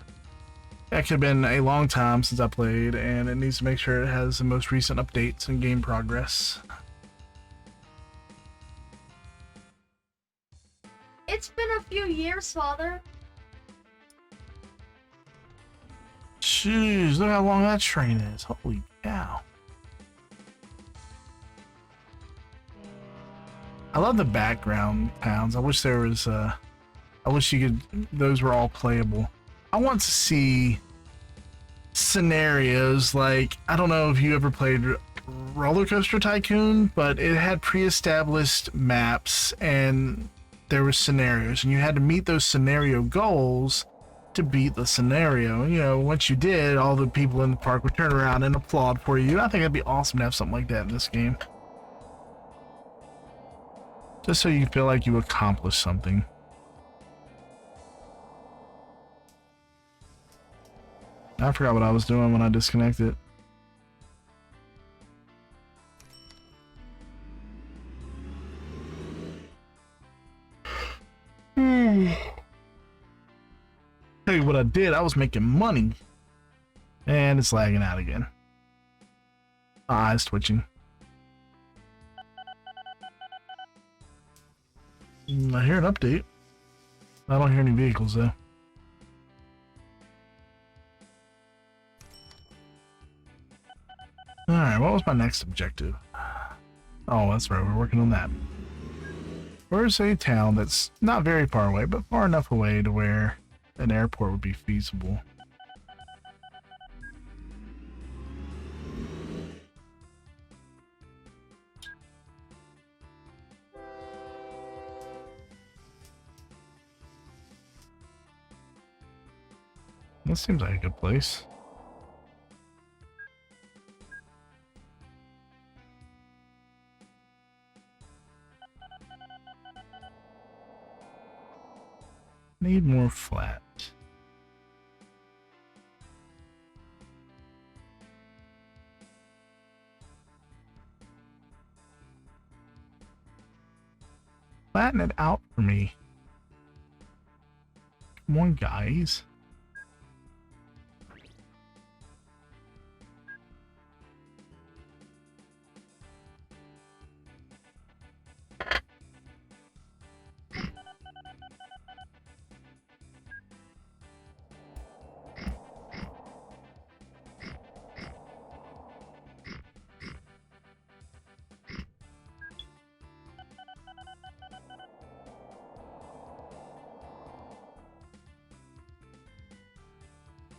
That could have been a long time since I played, and it needs to make sure it has the most recent updates and game progress. It's been a few years, Father. Jeez, look how long that train is. Holy cow. I love the background towns. I wish there was, I wish you could, those were all playable. I want to see scenarios like, I don't know if you ever played Roller Coaster Tycoon, but it had pre-established maps and there were scenarios, and you had to meet those scenario goals to beat the scenario. And, you know, once you did, all the people in the park would turn around and applaud for you. I think it'd be awesome to have something like that in this game. Just so you feel like you accomplished something. I forgot what I was doing when I disconnected. Tell you what I did, I was making money. And it's lagging out again. Eyes twitching. I hear an update. I don't hear any vehicles though. Alright, what was my next objective? Oh, that's right, we're working on that. Where's a town that's not very far away, but far enough away to where an airport would be feasible? This seems like a good place. Need more flat. Flatten it out for me. Come on, guys.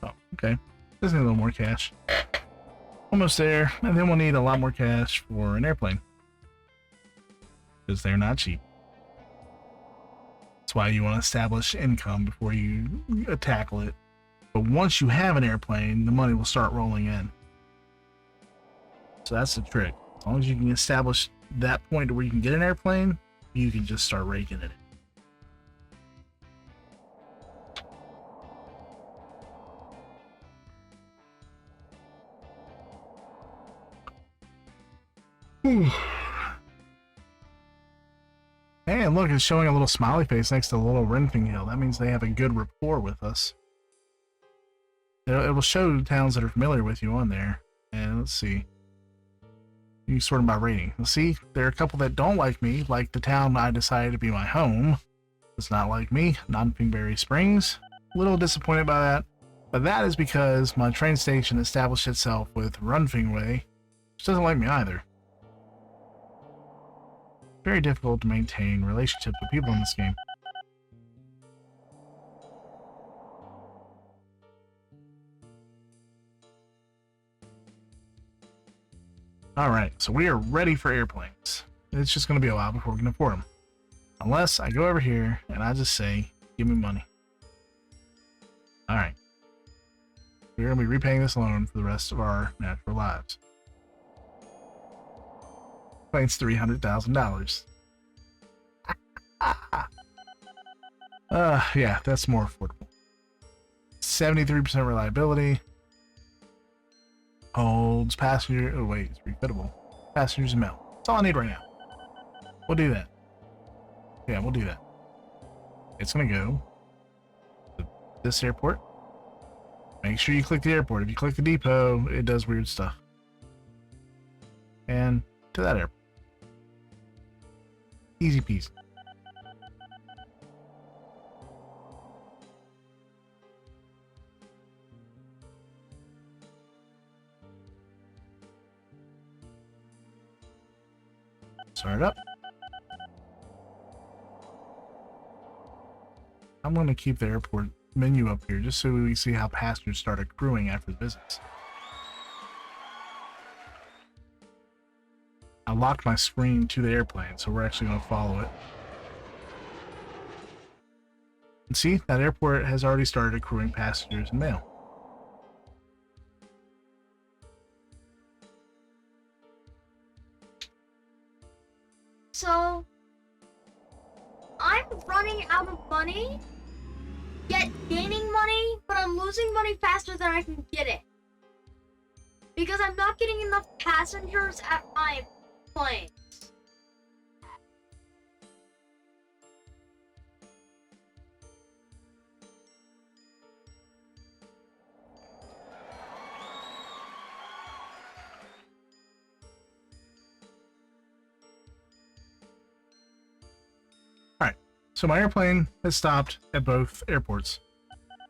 Oh, okay. Just need a little more cash. Almost there, and then we'll need a lot more cash for an airplane. Because they're not cheap. That's why you want to establish income before you tackle it. But once you have an airplane, the money will start rolling in. So that's the trick. As long as you can establish that point where you can get an airplane, you can just start raking it. And look, it's showing a little smiley face next to the little Renfing Hill. That means they have a good rapport with us. It will show towns that are familiar with you on there. And let's see. You can sort them by rating. Let's see, there are a couple that don't like me, like the town I decided to be my home. Does not like me, Non-Pingberry Springs. A little disappointed by that. But that is because my train station established itself with Runfing Way, which doesn't like me either. Very difficult to maintain relationships with people in this game. Alright, so we are ready for airplanes. It's just going to be a while before we can afford them. Unless I go over here and I just say, give me money. Alright. We're going to be repaying this loan for the rest of our natural lives. Plane's $300,000. Yeah, that's more affordable. 73% reliability. Holds passenger. Oh wait, it's refitable. Passengers and mail. That's all I need right now. We'll do that. Yeah, we'll do that. It's gonna go to this airport. Make sure you click the airport. If you click the depot, it does weird stuff. And to that airport. Easy peasy. Start it up. I'm going to keep the airport menu up here just so we see how passengers start accruing after the visits. I locked my screen to the airplane, so we're actually going to follow it. And see, that airport has already started accruing passengers and mail. So, I'm running out of money, yet gaining money, but I'm losing money faster than I can get it. Because I'm not getting enough passengers at my plane. So my airplane has stopped at both airports.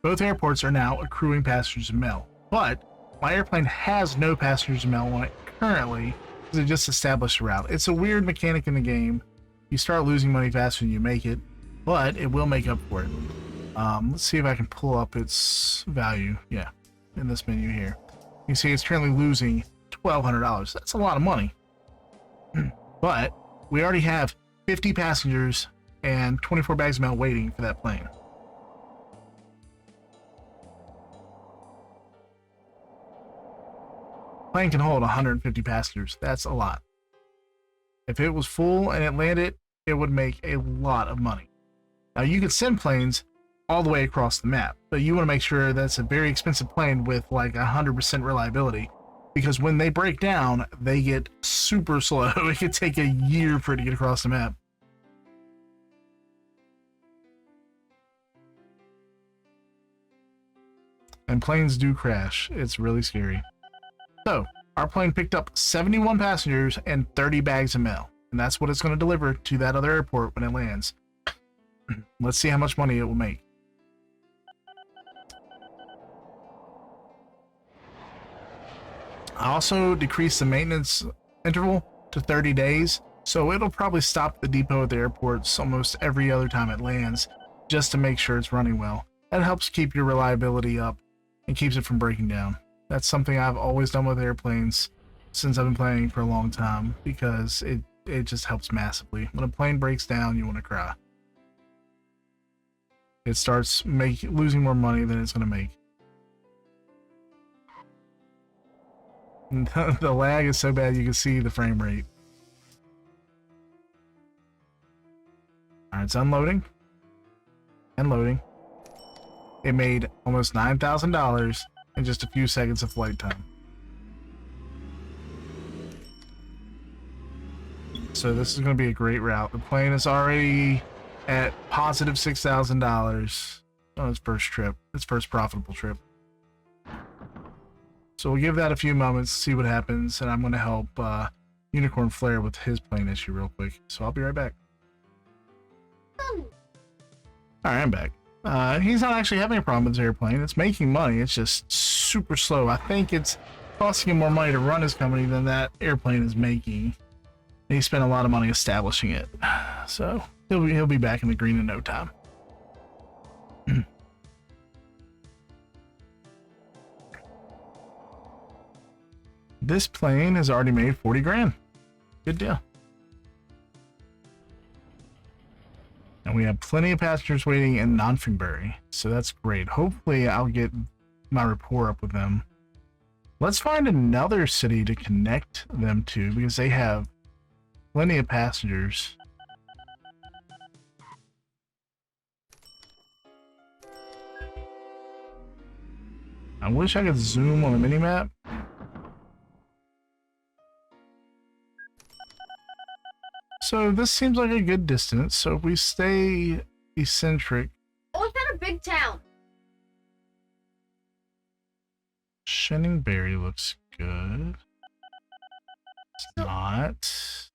Both airports are now accruing passengers and mail, but my airplane has no passengers and mail on it currently because it just established a route. It's a weird mechanic in the game. You start losing money faster than you make it, but it will make up for it. Let's see if I can pull up its value. Yeah, in this menu here. You see it's currently losing $1,200. That's a lot of money. But we already have 50 passengers and 24 bags of mail waiting for that plane. plane can hold 150 passengers. That's a lot. If it was full and it landed, it would make a lot of money. Now, you could send planes all the way across the map, but you want to make sure that's a very expensive plane with like 100% reliability, because when they break down, they get super slow. It could take a year for it to get across the map. And planes do crash. It's really scary. So, our plane picked up 71 passengers and 30 bags of mail. And that's what it's going to deliver to that other airport when it lands. Let's see how much money it will make. I also decreased the maintenance interval to 30 days. So it'll probably stop at the depot at the airports almost every other time it lands, just to make sure it's running well. That helps keep your reliability up and keeps it from breaking down. That's something I've always done with airplanes since I've been playing for a long time, because it just helps massively. When a plane breaks down, you want to cry. It starts losing more money than it's going to make. The lag is so bad you can see the frame rate. Alright, it's unloading. And loading. It made almost $9,000 in just a few seconds of flight time. So this is going to be a great route. The plane is already at positive $6,000 on its first trip. Its first profitable trip. So we'll give that a few moments, see what happens, and I'm going to help Unicorn Flare with his plane issue real quick. So I'll be right back. Alright, I'm back. He's not actually having a problem with his airplane. It's making money. It's just super slow. I think it's costing him more money to run his company than that airplane is making. And he spent a lot of money establishing it. So he'll be back in the green in no time. This plane has already made 40 grand. Good deal. And we have plenty of passengers waiting in Nonfingbury, so that's great. Hopefully I'll get my rapport up with them. Let's find another city to connect them to, because they have plenty of passengers. I wish I could zoom on the minimap. So this seems like a good distance, so if we stay eccentric... Oh, it's not a big town. Shenningberry looks good. It's not.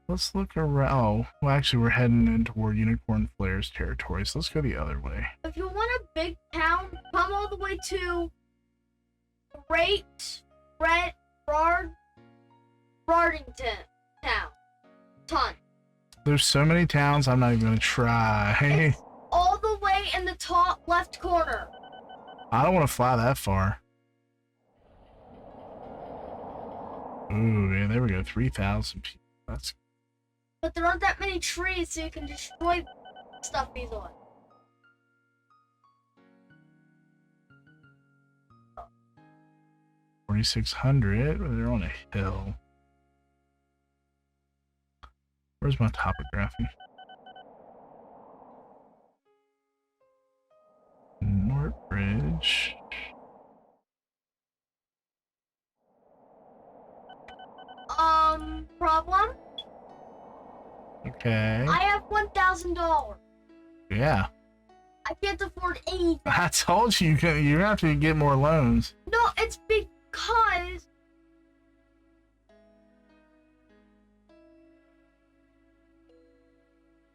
Let's look around. Oh, well, actually, we're heading in toward Unicorn Flare's territory, so let's go the other way. If you want a big town, come all the way to Bardington town. There's so many towns, I'm not even gonna try. It's all the way in the top left corner. I don't want to fly that far. Ooh, yeah, there we go. 3,000 people. That's. But there aren't that many trees, so you can destroy stuff easily. $4,600. They're on a hill. Where's my topography? Northbridge. Problem? Okay. I have $1,000. Yeah. I can't afford anything. I told you you have to get more loans. No, it's because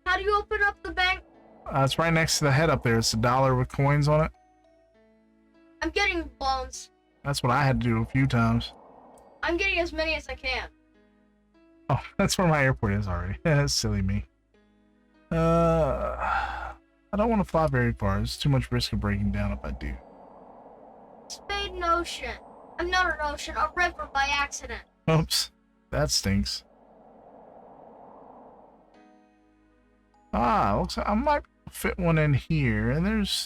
how do you open up the bank? It's right next to the head up there. It's $1 with coins on it. I'm getting loans. That's what I had to do a few times. I'm getting as many as I can. Oh, that's where my airport is already. That's silly me. I don't want to fly very far. There's too much risk of breaking down if I do. Spade an ocean. I'm not an ocean, a river by accident. Oops. That stinks. Looks like I might fit one in here, and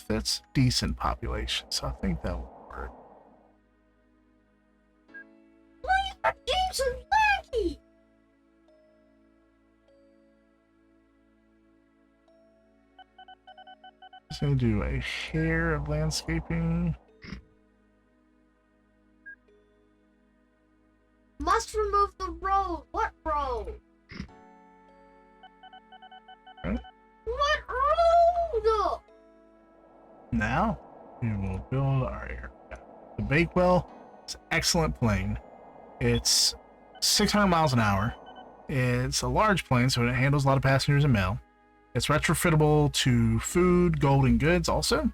that's decent population, so I think that will work. Our games are laggy. Just gonna do a hair of landscaping. Must remove the road. What road? Okay. What road? Now we will build our area. The Bakewell is an excellent plane. It's 600 miles an hour. It's a large plane, so it handles a lot of passengers and mail. It's retrofittable to food, gold, and goods also.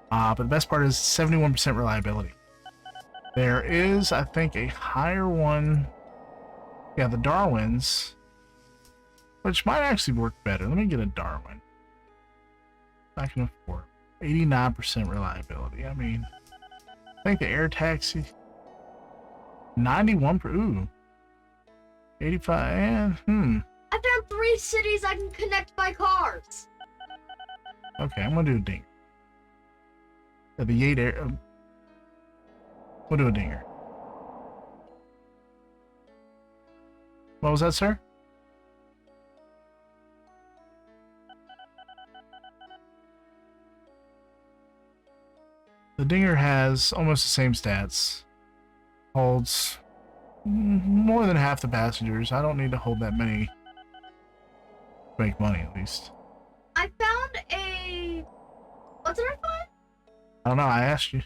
But the best part is 71% reliability. There is, I think, a higher one. Yeah, the Darwins, which might actually work better. Let me get a Darwin. I can afford 89% reliability. I mean, I think the air taxi 91 per. Ooh, 85. And I found 3 cities I can connect by cars. Okay, I'm gonna do a dinger. The Yate air. We'll do a dinger. What was that, sir? The dinger has almost the same stats. Holds more than half the passengers. I don't need to hold that many to make money, at least. I found a... What did I find? I don't know, I asked you.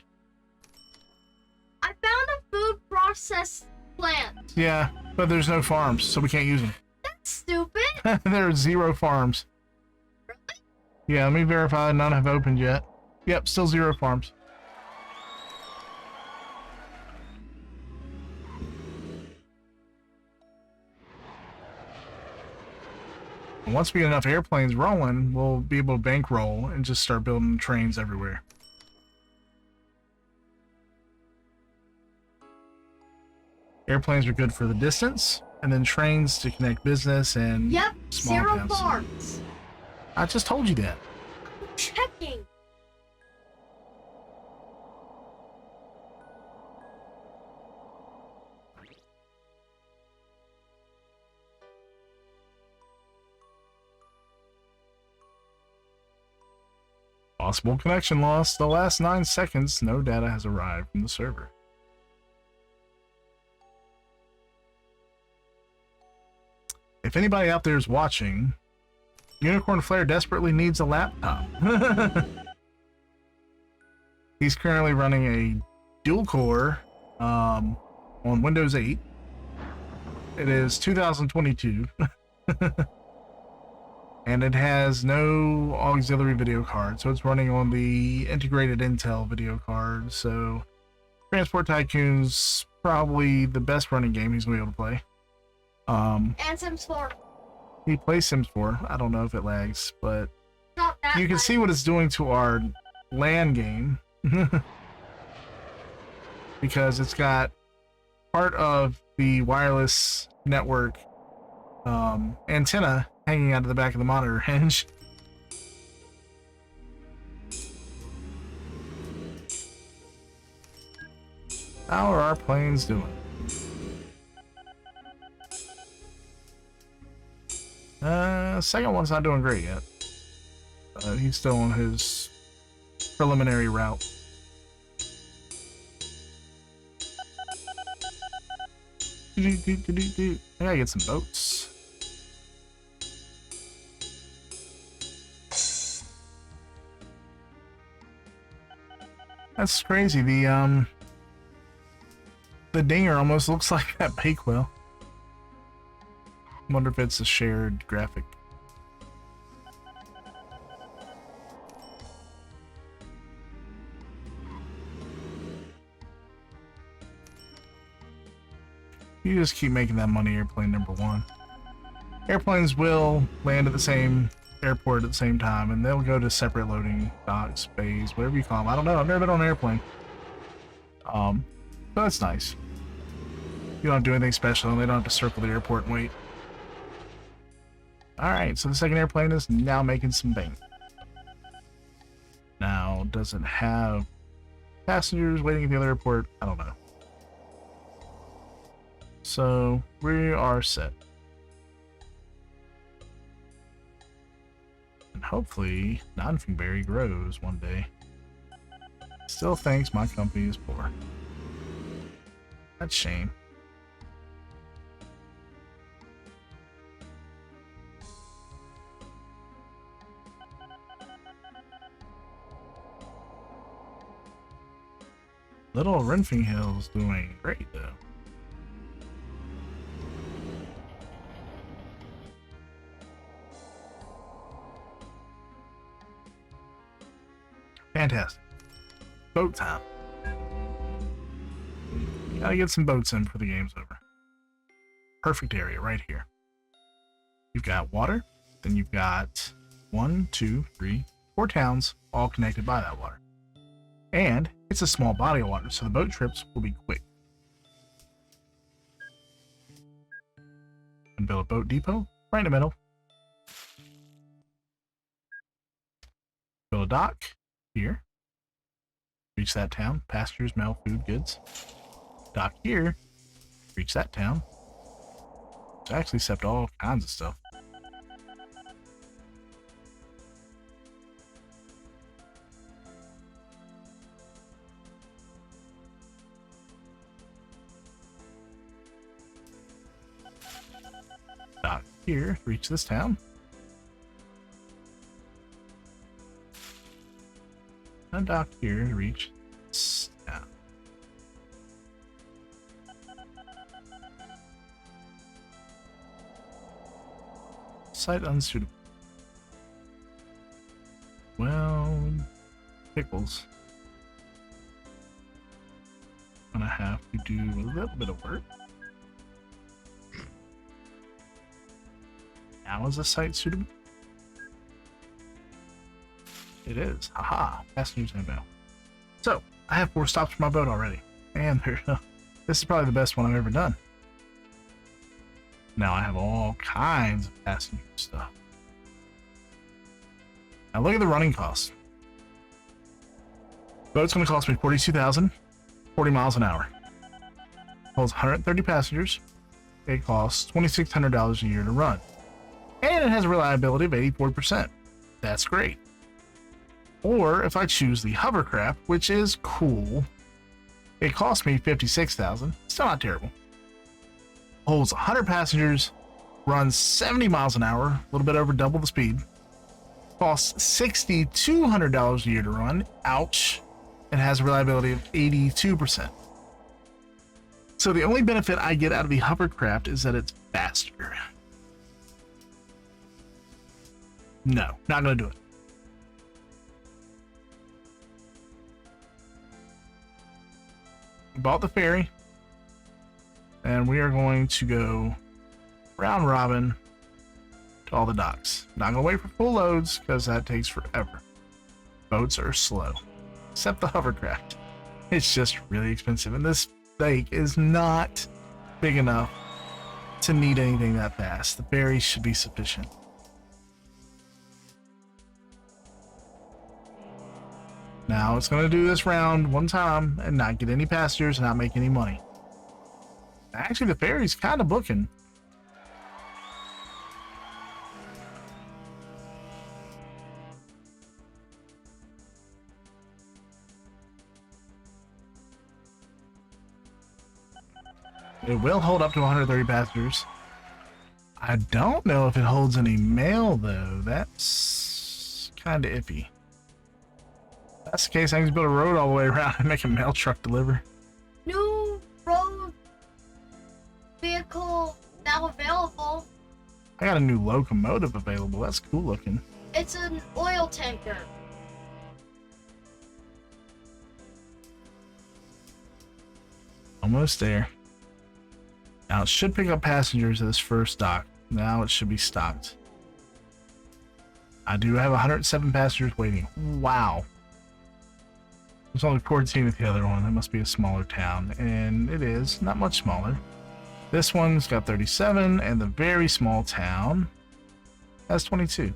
I found a food process plant. Yeah, but there's no farms, so we can't use them. That's stupid. There are 0 farms. Really? Yeah, let me verify none have opened yet. Yep, still 0 farms. And once we get enough airplanes rolling, we'll be able to bankroll and just start building trains everywhere. Airplanes are good for the distance, and then trains to connect business and Yep, small 0 towns. farms. I just told you that. I'm checking. Possible connection loss. The last 9 seconds, no data has arrived from the server. If anybody out there is watching, Unicorn Flare desperately needs a laptop. He's currently running a dual core on Windows 8. It is 2022. And it has no auxiliary video card, so it's running on the integrated Intel video card. So Transport Tycoon's probably the best running game he's going to be able to play. And Sims 4. He plays Sims 4. I don't know if it lags, but Not that you can much. see what it's doing to our LAN game. Because it's got part of the wireless network antenna hanging out of the back of the monitor hinge. How are our planes doing? Second one's not doing great yet. He's still on his preliminary route. I gotta get some boats. That's crazy. The dinger almost looks like that Bakewell. Wonder if it's a shared graphic. You just keep making that money, airplane number 1. Airplanes will land at the same airport at the same time, and they'll go to separate loading docks, bays, whatever you call them. I don't know. I've never been on an airplane. But that's nice. You don't have to do anything special, and they don't have to circle the airport and wait. Alright, so the second airplane is now making some bank. Now, does it have passengers waiting at the other airport? I don't know. So we are set. And hopefully Nonfingberry grows one day. Still thinks my company is poor. That's a shame. Little Renfing Hill's doing great though. Fantastic. Boat time. Gotta get some boats in for the game's over. Perfect area right here. You've got water, then you've got 1, 2, 3, 4 towns all connected by that water. And it's a small body of water, so the boat trips will be quick. And build a boat depot right in the middle. Build a dock here. Reach that town. Passengers, mail, food, goods. Dock here. Reach that town. It's actually accept all kinds of stuff. Dock here. Reach this town. And dock here to reach this town. Site unsuitable. Well, pickles. Gonna have to do a little bit of work. Now is the site suitable? It is. Haha. Passengers and mail. So, I have 4 stops for my boat already. And this is probably the best one I've ever done. Now I have all kinds of passenger stuff. Now look at the running costs. Boat's going to cost me $42,000, 40 miles an hour. Holds 130 passengers. It costs $2,600 a year to run. And it has a reliability of 84%. That's great. Or if I choose the hovercraft, which is cool, it costs me $56,000. Still not terrible. Holds 100 passengers, runs 70 miles an hour, a little bit over double the speed. Costs $6,200 a year to run. Ouch. It has a reliability of 82%. So the only benefit I get out of the hovercraft is that it's faster. No, not going to do it. Bought the ferry, and we are going to go round robin to all the docks. Not gonna wait for full loads because that takes forever. Boats are slow, except the hovercraft. It's just really expensive, and this lake is not big enough to need anything that fast. The ferry should be sufficient. Now it's going to do this round one time and not get any passengers and not make any money. Actually, the ferry's kind of booking. It will hold up to 130 passengers. I don't know if it holds any mail, though. That's kind of iffy. If that's the case, I can just build a road all the way around and make a mail truck deliver. New road vehicle now available. I got a new locomotive available. That's cool looking. It's an oil tanker. Almost there. Now it should pick up passengers at this first dock. Now it should be stopped. I do have 107 passengers waiting. Wow. There's only 14 at the other one. That must be a smaller town. And it is. Not much smaller. This one's got 37, and the very small town has 22.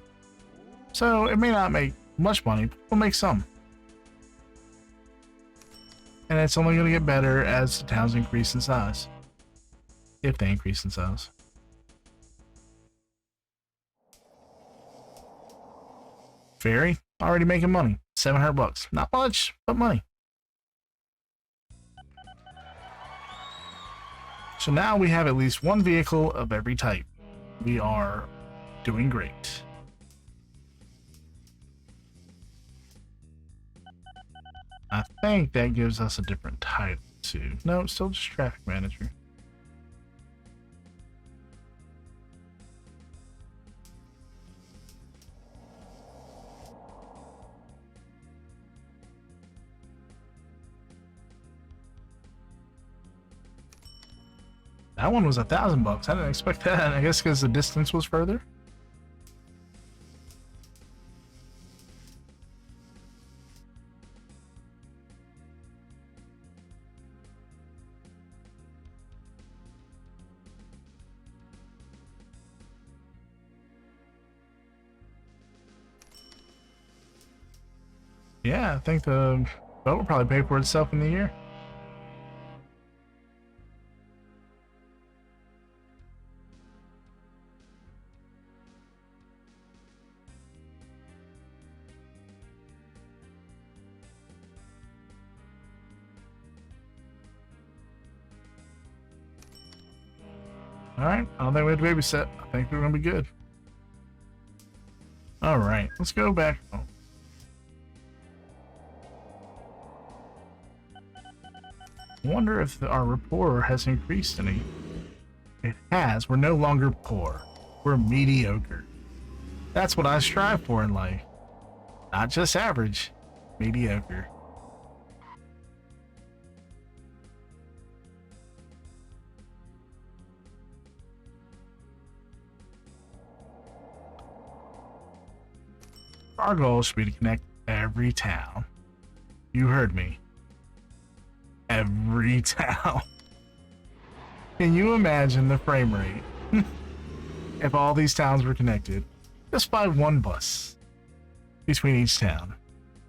So it may not make much money, but we'll make some. And it's only going to get better as the towns increase in size. if they increase in size. Ferry, already making money. $700. Not much, but money. So now we have at least one vehicle of every type. We are doing great. I think that gives us a different title too. No, it's still just traffic manager. That one was $1,000. I didn't expect that. I guess because the distance was further. Yeah, I think the boat will probably pay for itself in the year. Alright, I don't think we have to babysit. I think we're gonna be good. Alright, let's go back home. I wonder if our rapport has increased any. It has. We're no longer poor. We're mediocre. That's what I strive for in life. Not just average, mediocre. Our goal should be to connect every town. You heard me. Every town. Can you imagine the frame rate if all these towns were connected just by one bus between each town?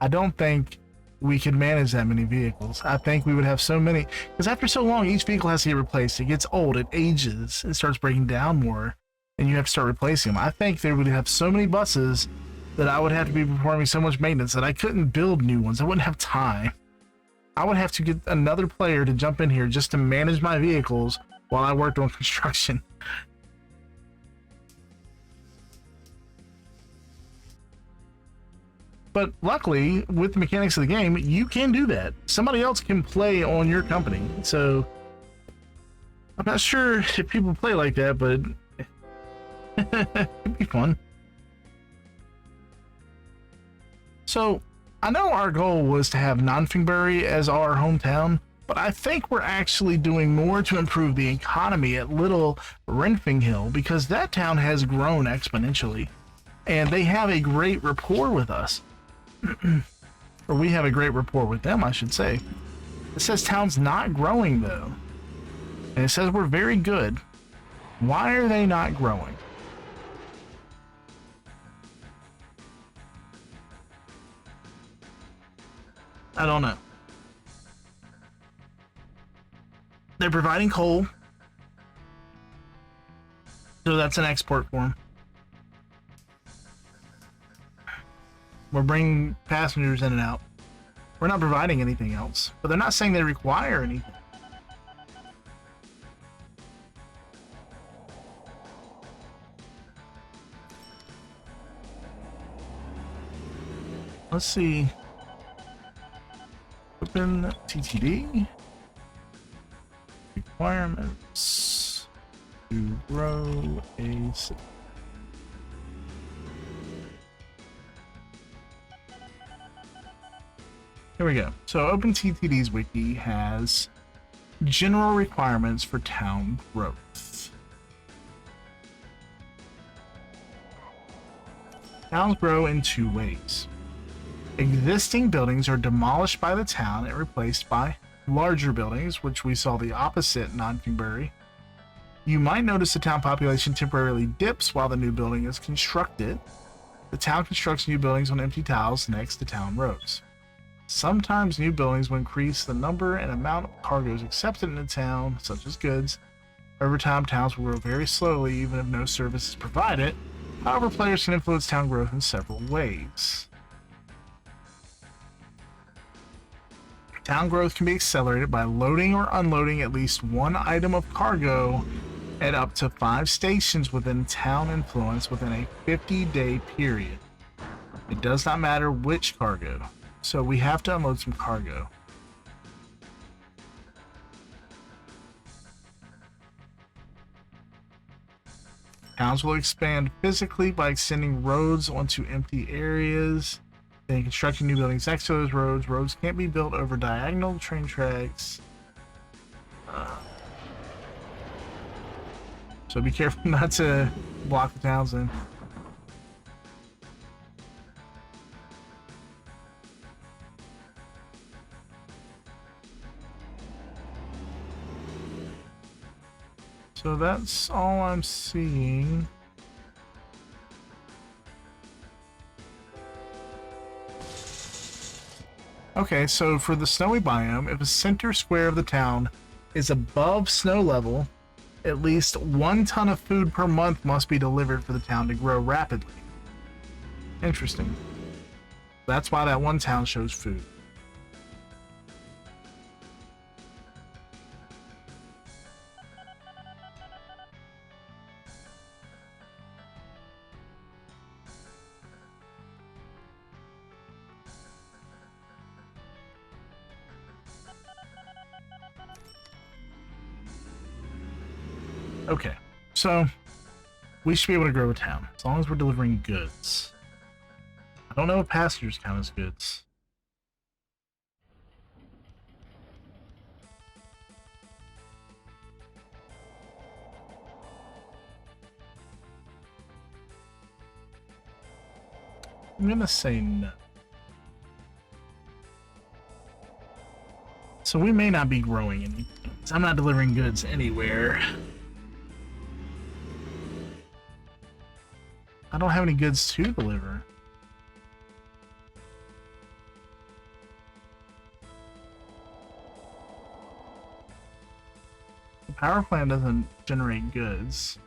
I don't think we could manage that many vehicles. I think we would have so many, because after so long, each vehicle has to get replaced. It gets old, it ages, it starts breaking down more, and you have to start replacing them. I think they would have so many buses that I would have to be performing so much maintenance that I couldn't build new ones. I wouldn't have time. I would have to get another player to jump in here just to manage my vehicles while I worked on construction. But luckily, with the mechanics of the game, you can do that. Somebody else can play on your company. So I'm not sure if people play like that, but it'd be fun. So I know our goal was to have Nonfingbury as our hometown, but I think we're actually doing more to improve the economy at Little Renfing Hill, because that town has grown exponentially and they have a great rapport with us. Or we have a great rapport with them, I should say. It says town's not growing though, and it says we're very good. Why are they not growing? I don't know. They're providing coal, so that's an export for them. We're bringing passengers in and out. We're not providing anything else, but they're not saying they require anything. Let's see. OpenTTD requirements to grow a city. Here we go. So OpenTTD's wiki has general requirements for town growth. Towns grow in two ways. Existing buildings are demolished by the town and replaced by larger buildings, which we saw the opposite in Nonfingbury. You might notice the town population temporarily dips while the new building is constructed. The town constructs new buildings on empty tiles next to town roads. Sometimes new buildings will increase the number and amount of cargoes accepted in the town, such as goods, Over time, towns will grow very slowly, even if no service is provided. However, players can influence town growth in several ways. Town growth can be accelerated by loading or unloading at least one item of cargo at up to 5 stations within town influence within a 50-day period. It does not matter which cargo, so we have to unload some cargo. Towns will expand physically by extending roads onto empty areas, then constructing new buildings next to those roads. Roads can't be built over diagonal train tracks. So be careful not to block the towns in. So that's all I'm seeing. Okay, so for the snowy biome, if a center square of the town is above snow level, at least 1 ton of food per month must be delivered for the town to grow rapidly. Interesting. That's why that one town shows food. Okay, so we should be able to grow a town as long as we're delivering goods. I don't know if passengers count as goods. I'm gonna say no. So we may not be growing anything. I'm not delivering goods anywhere. I don't have any goods to deliver. The power plant doesn't generate goods.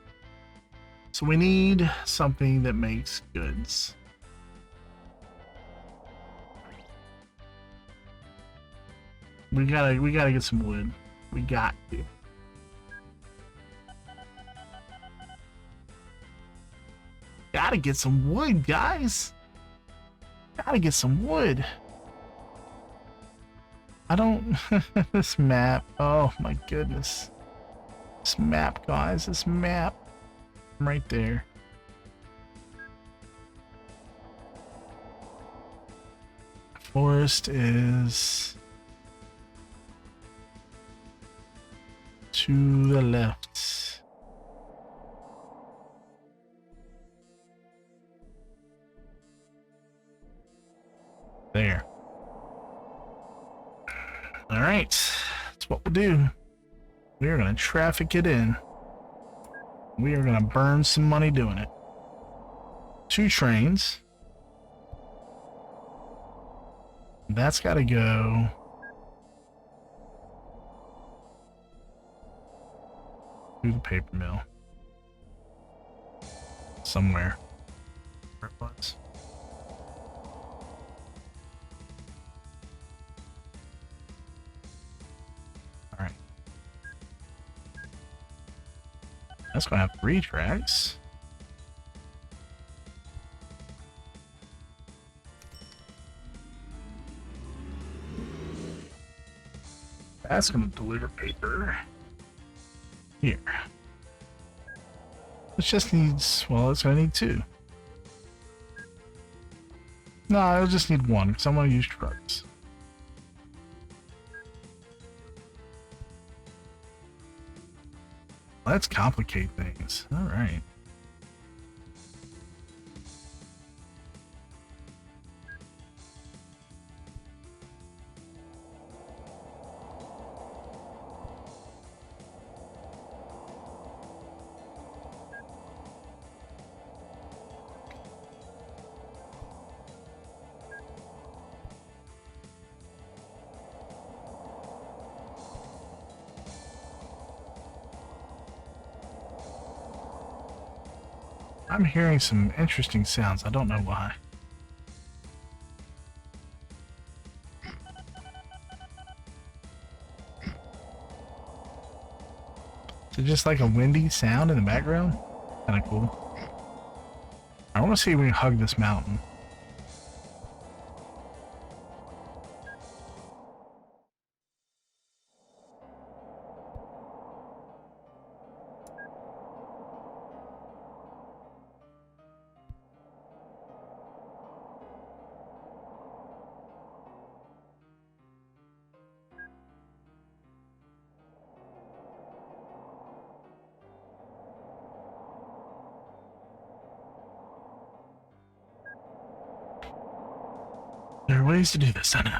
So we need something that makes goods. We gotta get some wood. We got to. Gotta get some wood, guys. Gotta get some wood. I don't... This map. Oh my goodness. This map, guys. This map. I'm right there. Forest is... to the left. There. All right, that's what we'll do. We are going to traffic it in. We are going to burn some money doing it. 2 trains. That's got to go. To the paper mill. Somewhere. Where it was. Alright. That's gonna have 3 tracks. That's gonna deliver paper. Here. It just needs, well, it's gonna need 2. No, I'll just need 1 because I want to use trucks. Let's complicate things. Alright. I'm hearing some interesting sounds. I don't know why. Is it just like a windy sound in the background? Kind of cool. I want to see if we can hug this mountain. There are ways to do this, I know.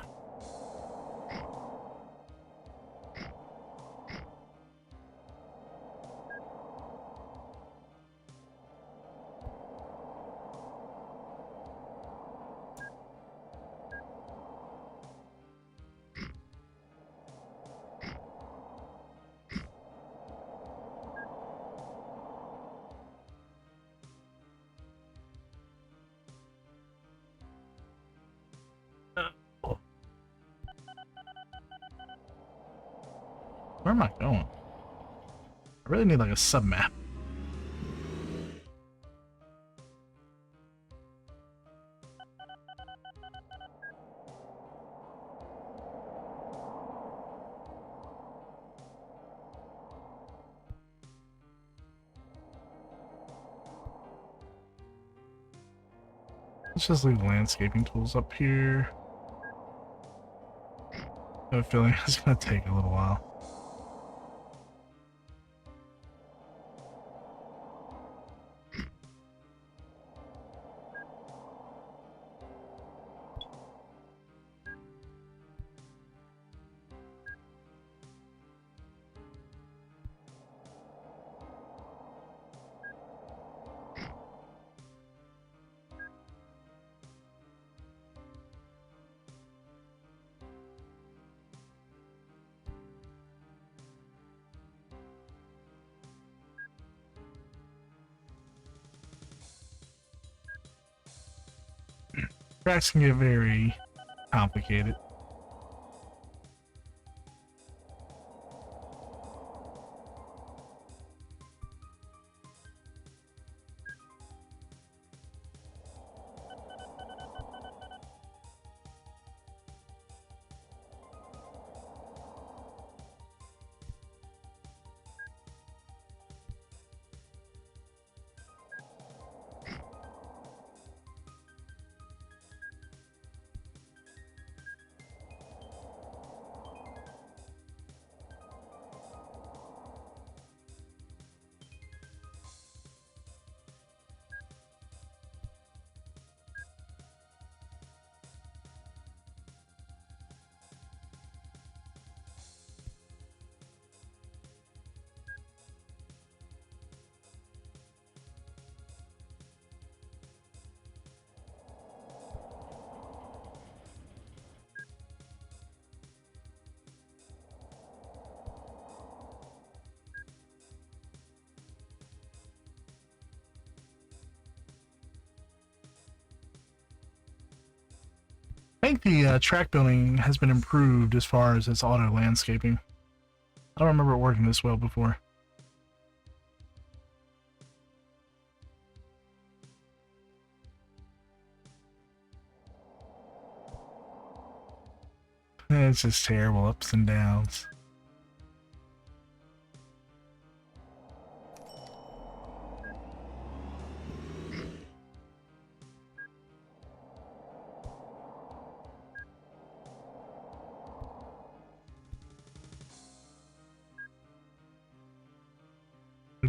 Where am I going? I really need like a sub map. Let's just leave the landscaping tools up here. I have a feeling it's gonna take a little while. Tracks can get very complicated. I think the track building has been improved as far as its auto landscaping. I don't remember it working this well before. It's just terrible ups and downs.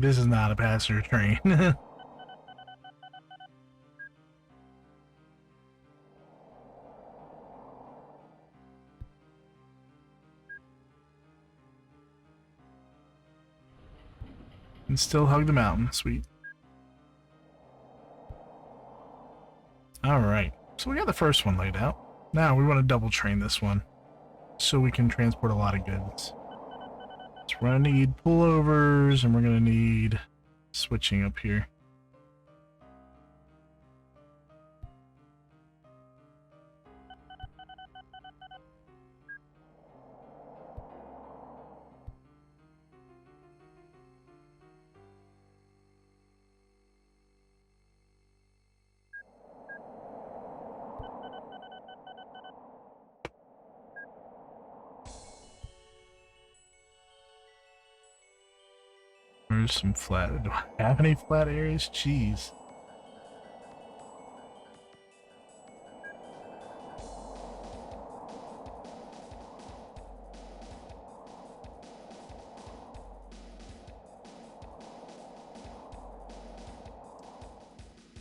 This is not a passenger train. And still hug the mountain. Sweet. Alright, so we got the first one laid out. Now we want to double train this one so we can transport a lot of goods. So we're going to need pullovers and we're going to need switching up here. Where's some flat? Do I have any flat areas? Jeez.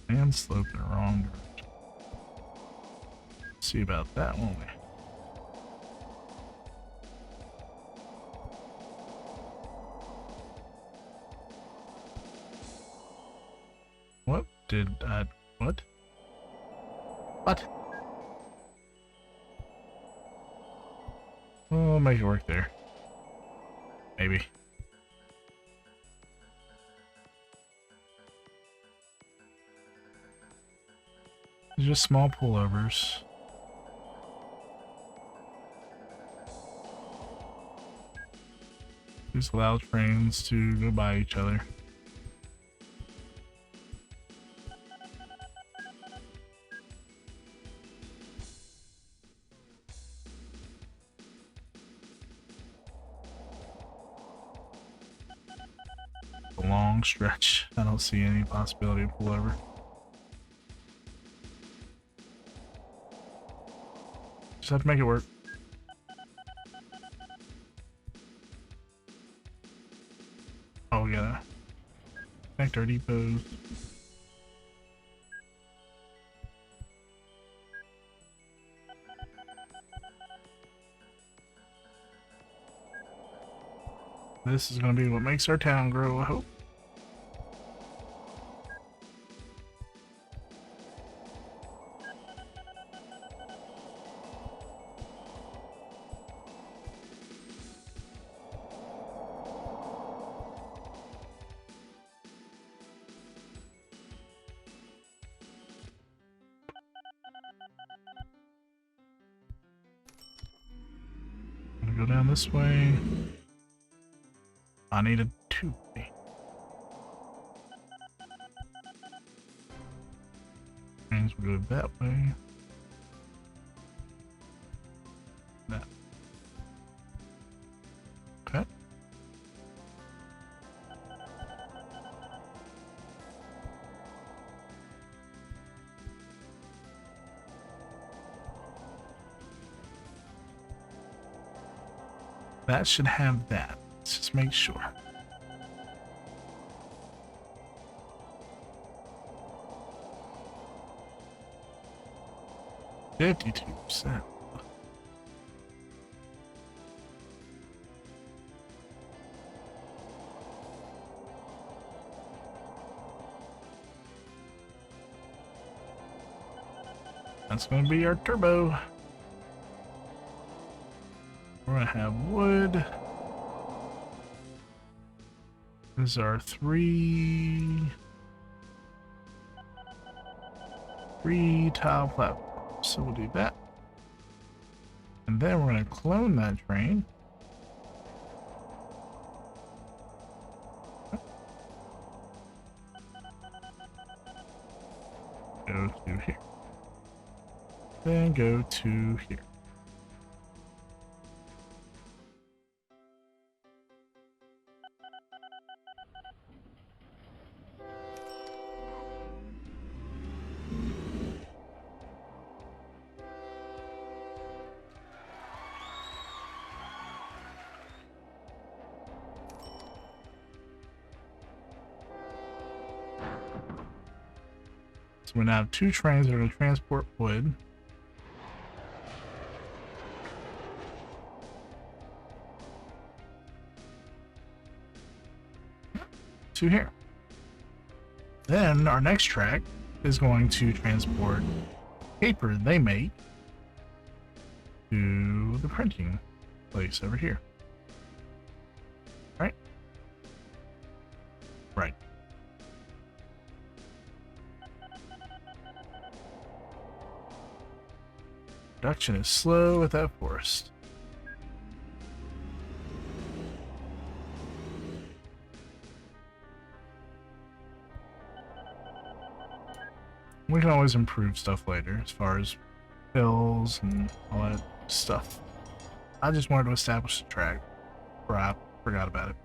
And slope in the wrong direction. See about that, won't we? What did I... What? What? Well, I'll make it work there. Maybe. Just small pullovers. Just allow trains to go by each other. A long stretch. I don't see any possibility of pullover. Just have to make it work. Oh, we gotta connect our depots. This is gonna be what makes our town grow, I hope. Go down this way. I need a 2. Trains will go that way. That. Okay. That should have that. Let's just make sure. %. That's going to be our turbo. We're going to have wood. This is our three tile platform. So we'll do that. And then we're going to clone that train. Go to here. Then go to here. So we now have 2 trains that are going to transport wood. To here. Then our next track is going to transport paper they make to the printing place over here. Right? Right. Production is slow with that forest. We can always improve stuff later as far as hills and all that stuff. I just wanted to establish the track before I forgot about it.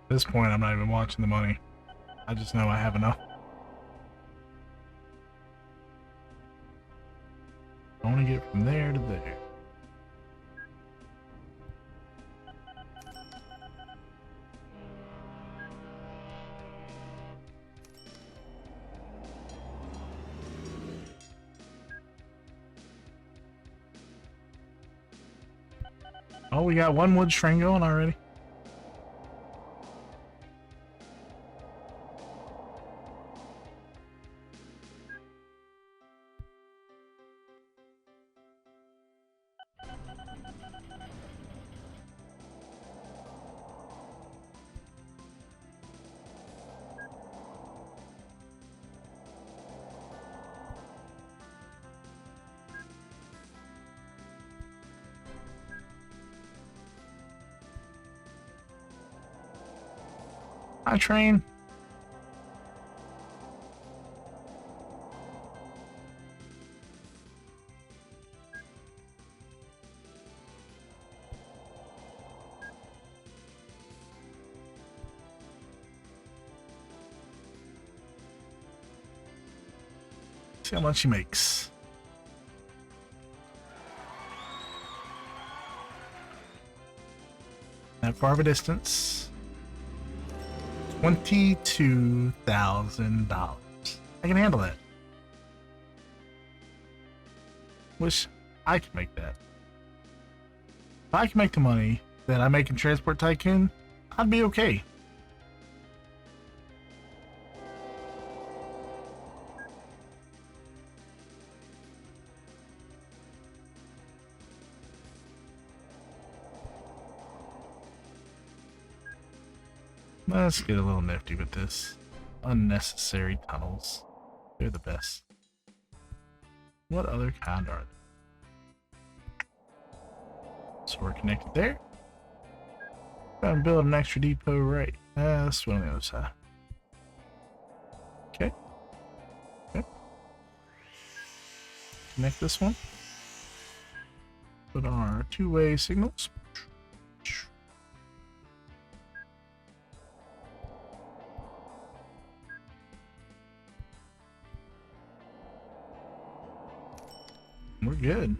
At this point, I'm not even watching the money. I just know I have enough. I want to get from there to there. Oh, we got one wood string going already. Hi, train. See how much he makes. That far of a distance. $22,000. I can handle that. Wish I could make that. If I can make the money that I make in Transport Tycoon, I'd be okay. Let's get a little nifty with this. Unnecessary tunnels. They're the best. What other kind are they? So we're connected there. Gotta build an extra depot right. Let's go on the other side. Okay. Okay. Connect this one. Put on our two-way signals. We're good.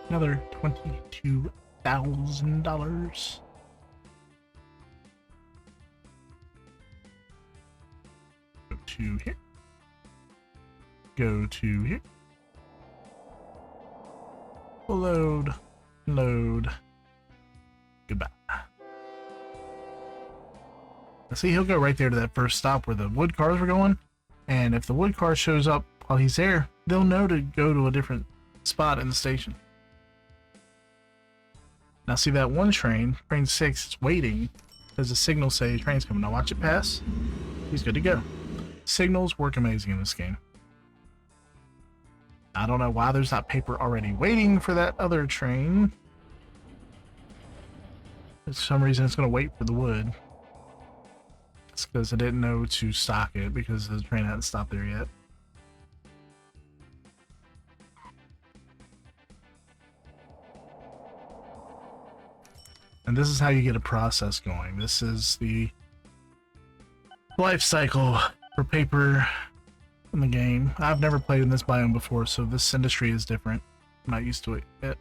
Another $22,000. Go to here. Go to here. Load. Load. Goodbye. Now see, he'll go right there to that first stop where the wood cars were going. And if the wood car shows up while he's there, they'll know to go to a different spot in the station. Now see that one train, train 6, it's waiting because the signals say train's coming. Now watch it pass. He's good to go. Signals work amazing in this game. I don't know why there's not paper already waiting for that other train. For some reason it's going to wait for the wood. It's because I didn't know to stock it because the train hadn't stopped there yet. And this is how you get a process going. This is the life cycle for paper in the game. I've never played in this biome before, so this industry is different. I'm not used to it yet.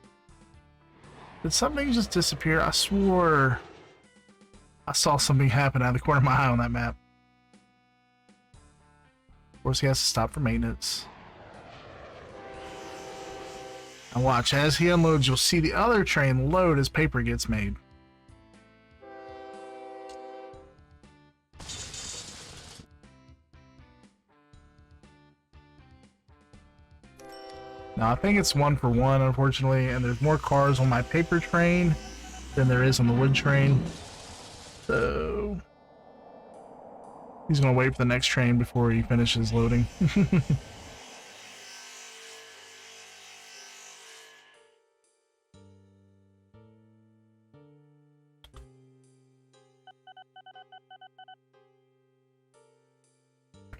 Did something just disappear? I swore I saw something happen out of the corner of my eye on that map. Of course, he has to stop for maintenance. And watch, as he unloads, you'll see the other train load as paper gets made. Now, I think it's 1 for 1, unfortunately, and there's more cars on my paper train than there is on the wood train. So he's gonna wait for the next train before he finishes loading.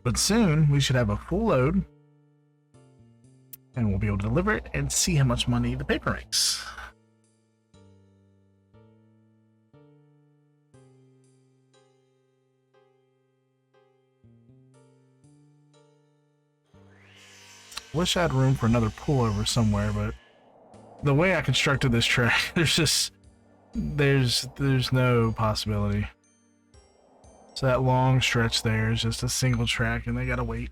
But soon we should have a full load and we'll be able to deliver it and see how much money the paper makes. Wish I had room for another pullover somewhere, but the way I constructed this track, there's no possibility. So that long stretch there is just a single track and they gotta wait.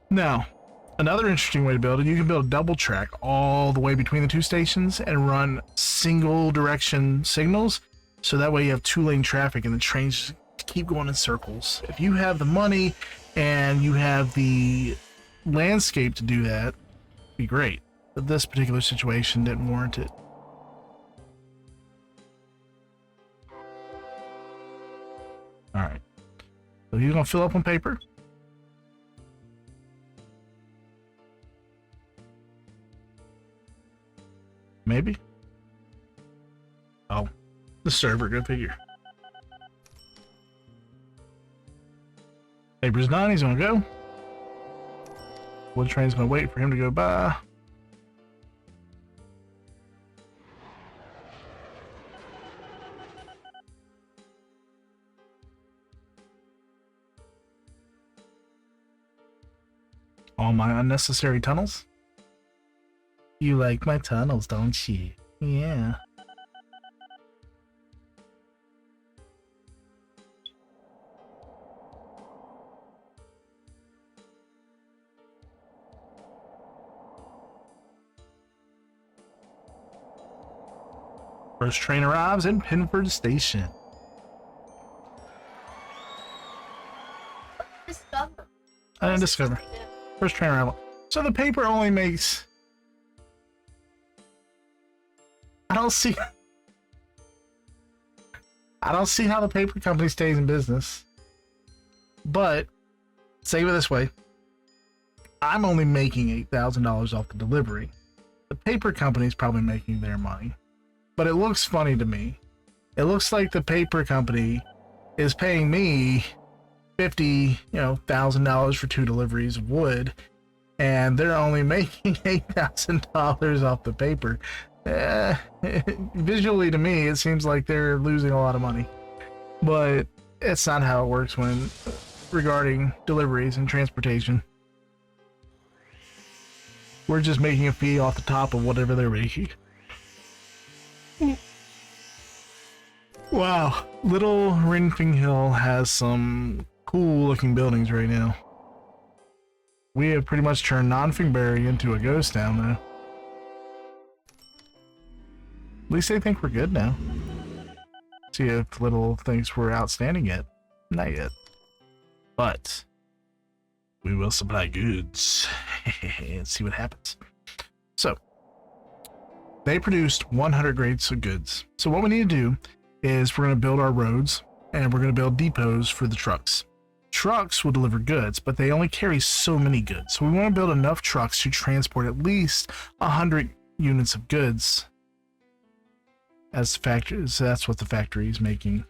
Now, another interesting way to build it, you can build a double track all the way between the two stations and run single direction signals. So that way you have two-lane traffic and the trains keep going in circles. If you have the money and you have the landscape to do that, it'd be great. But this particular situation didn't warrant it. Alright. So he's going to fill up on paper. Maybe? Oh. The server, good figure. Paper's done, he's gonna go. Wood train's gonna wait for him to go by. All my unnecessary tunnels? You like my tunnels, don't you? Yeah. First train arrives in Pinford Station. Discover. I didn't discover. First train arrival. So the paper only makes... I don't see how the paper company stays in business. But, say it this way. I'm only making $8,000 off the delivery. The paper company's probably making their money. But it looks funny to me. It looks like the paper company is paying me $50,000 for 2 deliveries of wood, and they're only making $8,000 off the paper. Visually to me, it seems like they're losing a lot of money, but it's not how it works when regarding deliveries and transportation. We're just making a fee off the top of whatever they're making. Wow, Little Rinfing Hill has some cool looking buildings right now. We have pretty much turned Non-Fingberry into a ghost town though. At least they think we're good now. See if Little thinks we're outstanding yet. Not yet. But we will supply goods and see what happens. So they produced 100 grades of goods. So what we need to do is we're going to build our roads and we're going to build depots for the trucks. Trucks will deliver goods, but they only carry so many goods. So we want to build enough trucks to transport at least 100 units of goods as factories. So that's what the factory is making.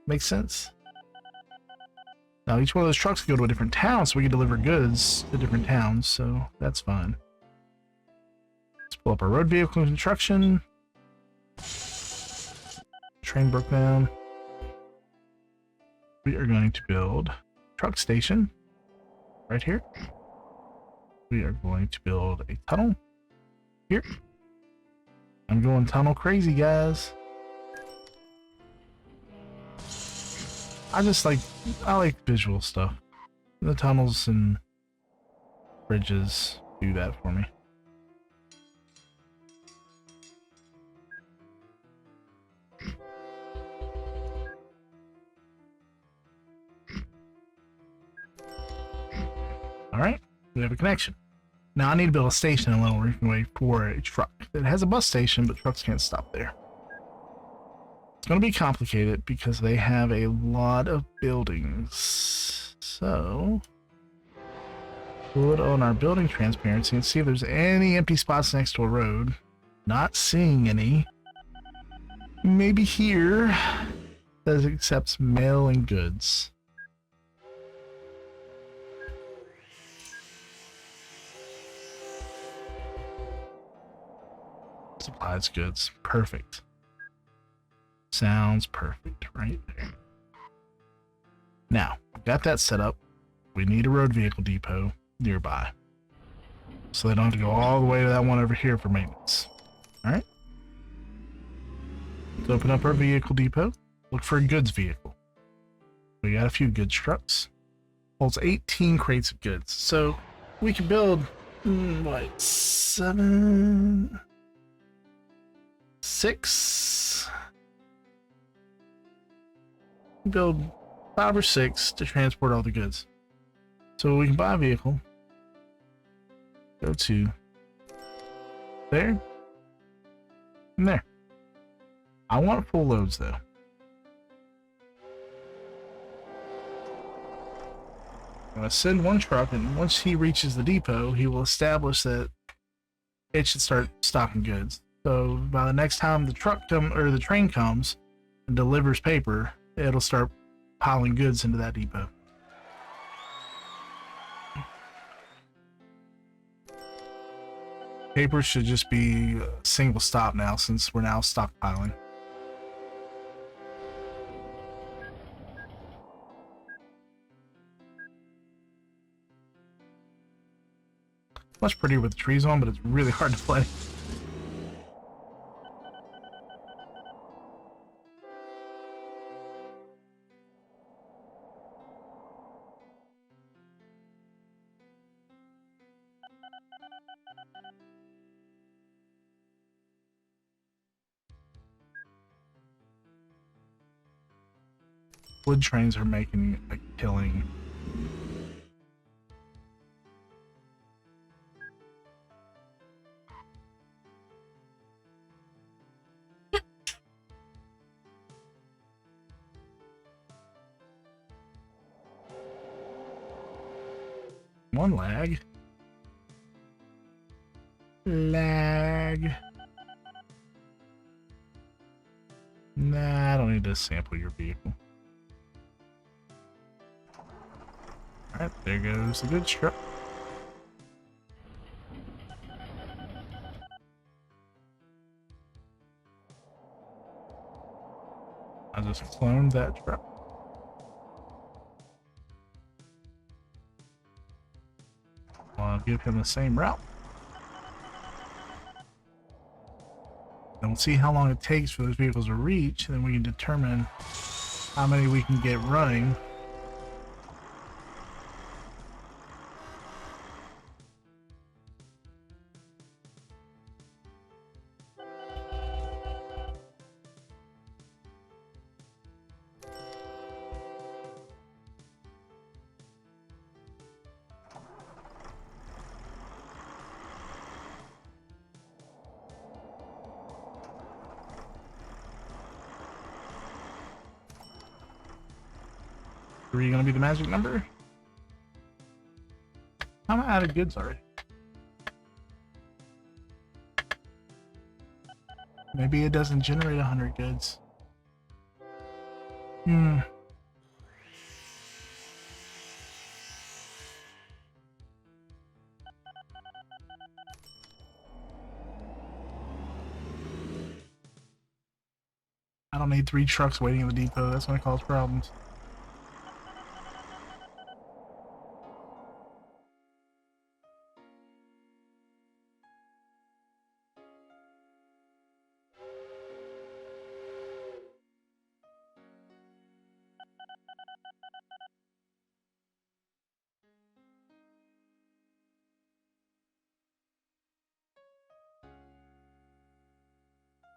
Makes sense? Now each one of those trucks can go to a different town, so we can deliver goods to different towns, so that's fine. Let's pull up our road vehicle construction. Train broke down. We are going to build truck station right here. We are going to build a tunnel here. I'm going tunnel crazy, guys. I like visual stuff. The tunnels and bridges do that for me. All right, we have a connection. Now I need to build a station in Little Greenway for a truck. It has a bus station, but trucks can't stop there. It's going to be complicated because they have a lot of buildings. So, put on our building transparency and see if there's any empty spots next to a road. Not seeing any. Maybe here that accepts mail and goods. Supplies goods. Perfect. Sounds perfect right there. Now, got that set up. We need a road vehicle depot nearby. So they don't have to go all the way to that one over here for maintenance. Alright. Let's open up our vehicle depot. Look for a goods vehicle. We got a few goods trucks. Holds 18 crates of goods. So we can build, what, 6? Build 5 or 6 to transport all the goods. So we can buy a vehicle. Go to there and there. I want full loads though. I'm going to send one truck, and once he reaches the depot, he will establish that it should start stocking goods. So by the next time the the train comes and delivers paper, it'll start piling goods into that depot. Paper should just be a single stop now, since we're now stockpiling. Much prettier with the trees on, but it's really hard to play. Wood trains are making a killing. One lag. Lag. Nah, I don't need to sample your vehicle. Alright, there goes the goods truck. I just cloned that truck. I'll give him the same route. And we'll see how long it takes for those vehicles to reach, and then we can determine how many we can get running. Three gonna be the magic number? I'm out of goods already. Maybe it doesn't generate 100 goods. I don't need 3 trucks waiting in the depot. That's gonna cause problems.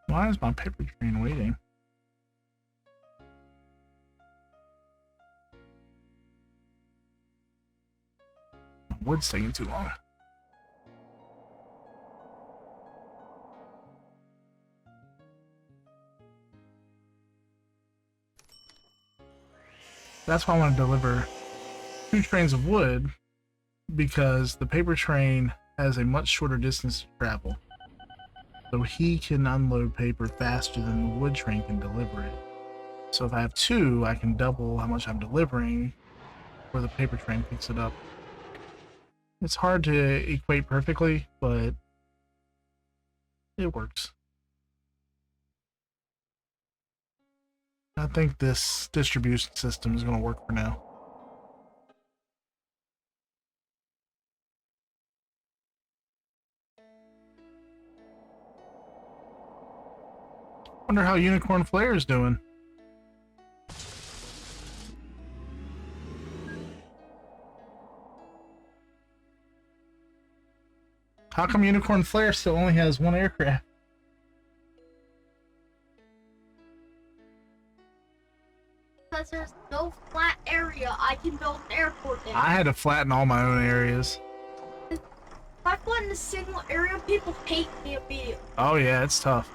Why is my paper train waiting? My wood's taking too long. That's why I want to deliver 2 trains of wood, because the paper train has a much shorter distance to travel. So he can unload paper faster than the wood train can deliver it. So if I have 2, I can double how much I'm delivering where the paper train picks it up. It's hard to equate perfectly, but it works. I think this distribution system is going to work for now. Wonder how Unicorn Flare is doing. How come Unicorn Flare still only has 1 aircraft? Because there's no flat area I can build an airport in. I had to flatten all my own areas. If I flatten a single area, people hate me immediately. Oh yeah, it's tough.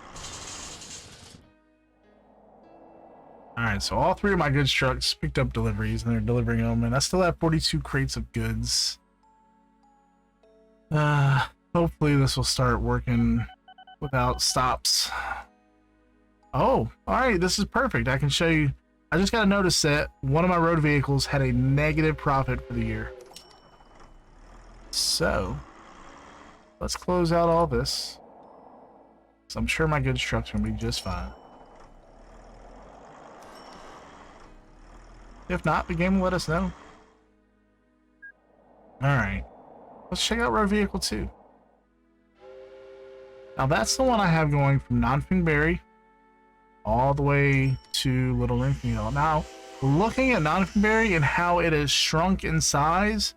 Alright, so all 3 of my goods trucks picked up deliveries and they're delivering them, and I still have 42 crates of goods. Hopefully this will start working without stops. Oh, alright, this is perfect. I can show you. I just gotta notice that one of my road vehicles had a negative profit for the year. So, let's close out all this. So I'm sure my goods trucks are gonna be just fine. If not, the game will let us know. Alright. Let's check out road vehicle 2. Now that's the one I have going from Nonfingberry all the way to Little Ringfield. Now, looking at Nonfingberry and how it has shrunk in size,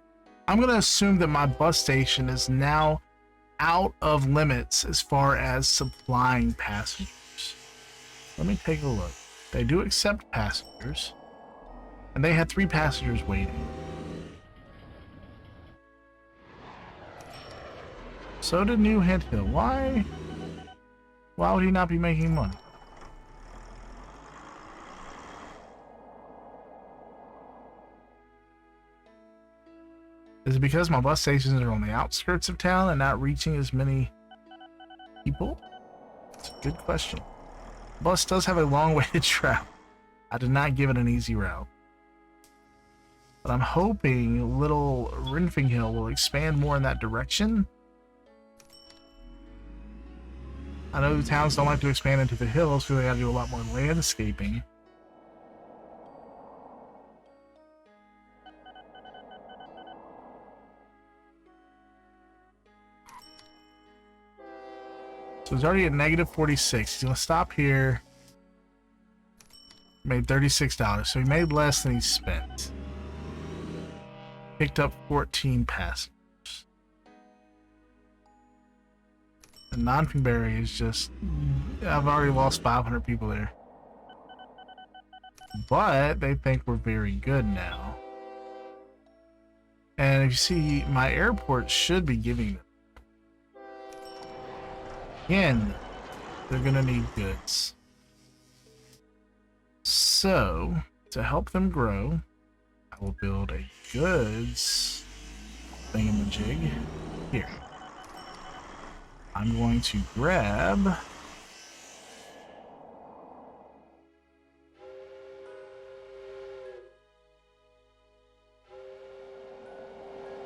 I'm going to assume that my bus station is now out of limits as far as supplying passengers. Let me take a look. They do accept passengers, and they had 3 passengers waiting. So did New Hint Hill. Why would he not be making money? Is it because my bus stations are on the outskirts of town and not reaching as many people? That's a good question. The bus does have a long way to travel. I did not give it an easy route. But I'm hoping Little Rinfing Hill will expand more in that direction. I know the towns don't like to expand into the hills, so they gotta do a lot more landscaping. So he's already at negative 46. He's gonna stop here. Made $36, so he made less than he spent. Picked up 14 passengers. And Nonfingberry is just... I've already lost 500 people there. But they think we're very good now. And if you see, my airport should be giving them. Again, they're gonna need goods. So, to help them grow, I will build a goods thingamajig here. I'm going to grab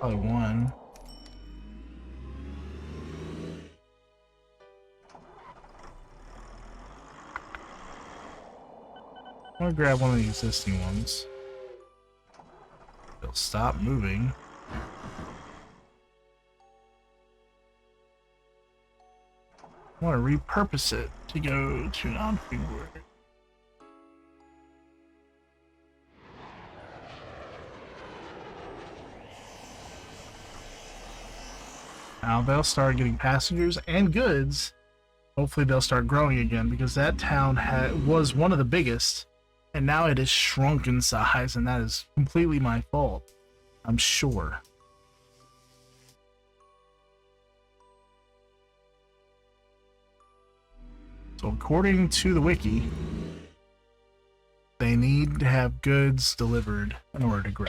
probably one. I'm gonna grab one of the existing ones. They'll stop moving. I want to repurpose it to go to Nonfingberry. Now they'll start getting passengers and goods. Hopefully they'll start growing again, because that town was one of the biggest, and now it has shrunk in size, and that is completely my fault, I'm sure. So according to the wiki, they need to have goods delivered in order to grow.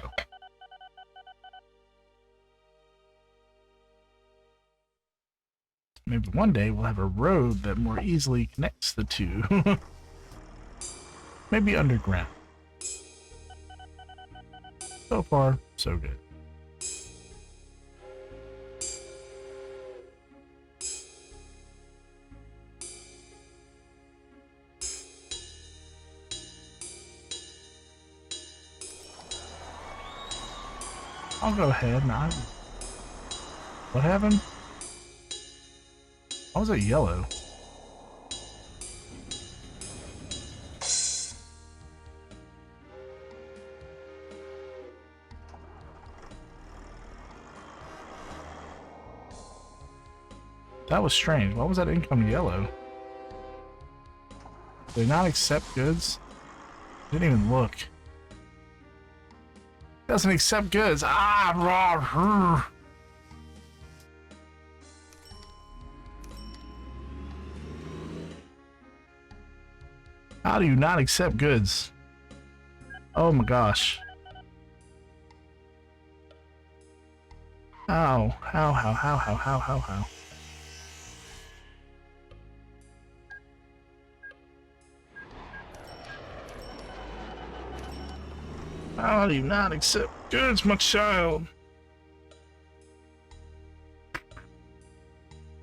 Maybe one day we'll have a road that more easily connects the two. Maybe underground. So far, so good. I'll go ahead and what happened? Why was it yellow? That was strange. Why was that income yellow? Did they not accept goods? Didn't even look. Doesn't accept goods. Ah, rah. How do you not accept goods? Oh my gosh. How? How? How do you not accept goods, my child?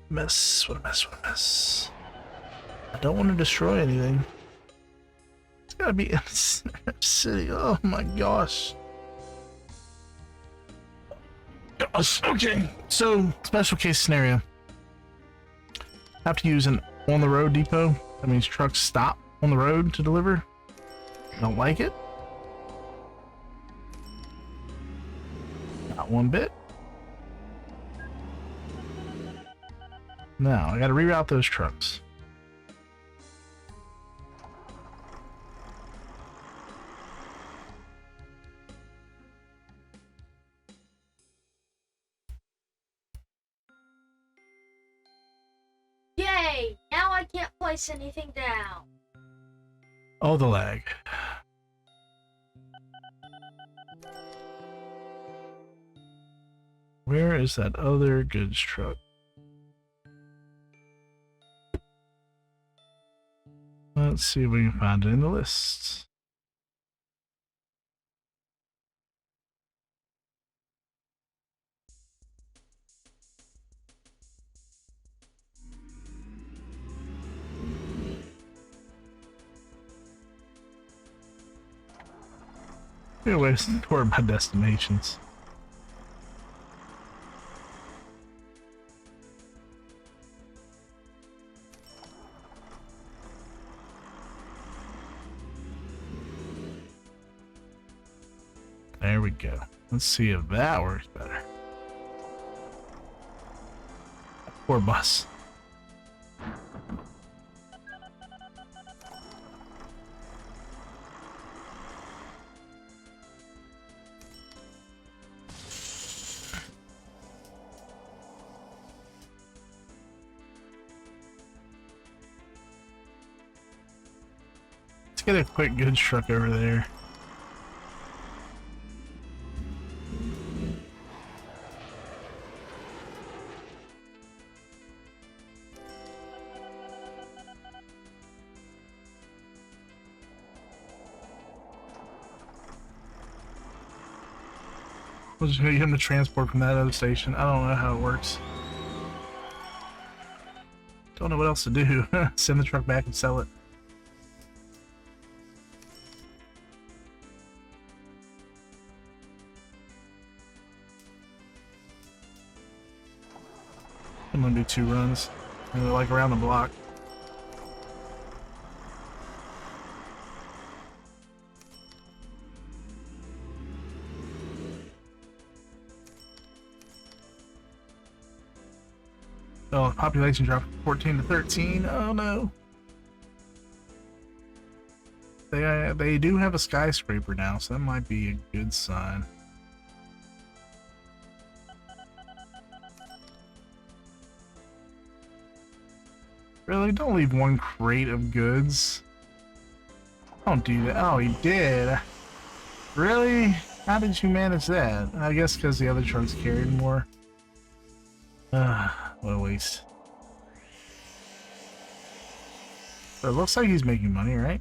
Mess, what a mess, what a mess. I don't want to destroy anything. It's gotta be in the city. Oh my gosh. Gosh, okay. So, special case scenario. Have to use an on-the-road depot. That means trucks stop on the road to deliver. Don't like it. Not one bit. Now, I gotta reroute those trucks. Yay! Now I can't place anything down. Oh, the lag. Where is that other goods truck? Let's see if we can find it in the lists. Anyways, toward my destinations. There we go. Let's see if that works better. Poor bus. Let's get a quick goods truck over there. We'll just get him to transport from that other station. I don't know how it works. Don't know what else to do. Send the truck back and sell it. I'm gonna do 2 runs. And they're like around the block. Oh, population dropped from 14 to 13. Oh no. They do have a skyscraper now, so that might be a good sign. Really? Don't leave one crate of goods. Don't do that. Oh, he did. Really? How did you manage that? I guess because the other trucks carried more. What a waste. But it looks like he's making money, right?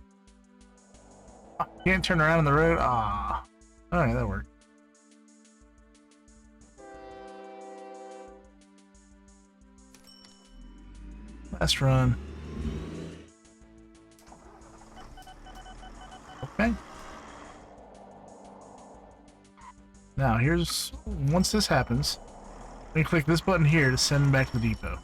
Oh, can't turn around on the road? Ah. Alright, that worked. Last run. Okay. Now, here's... Once this happens, let me click this button here to send him back to the depot.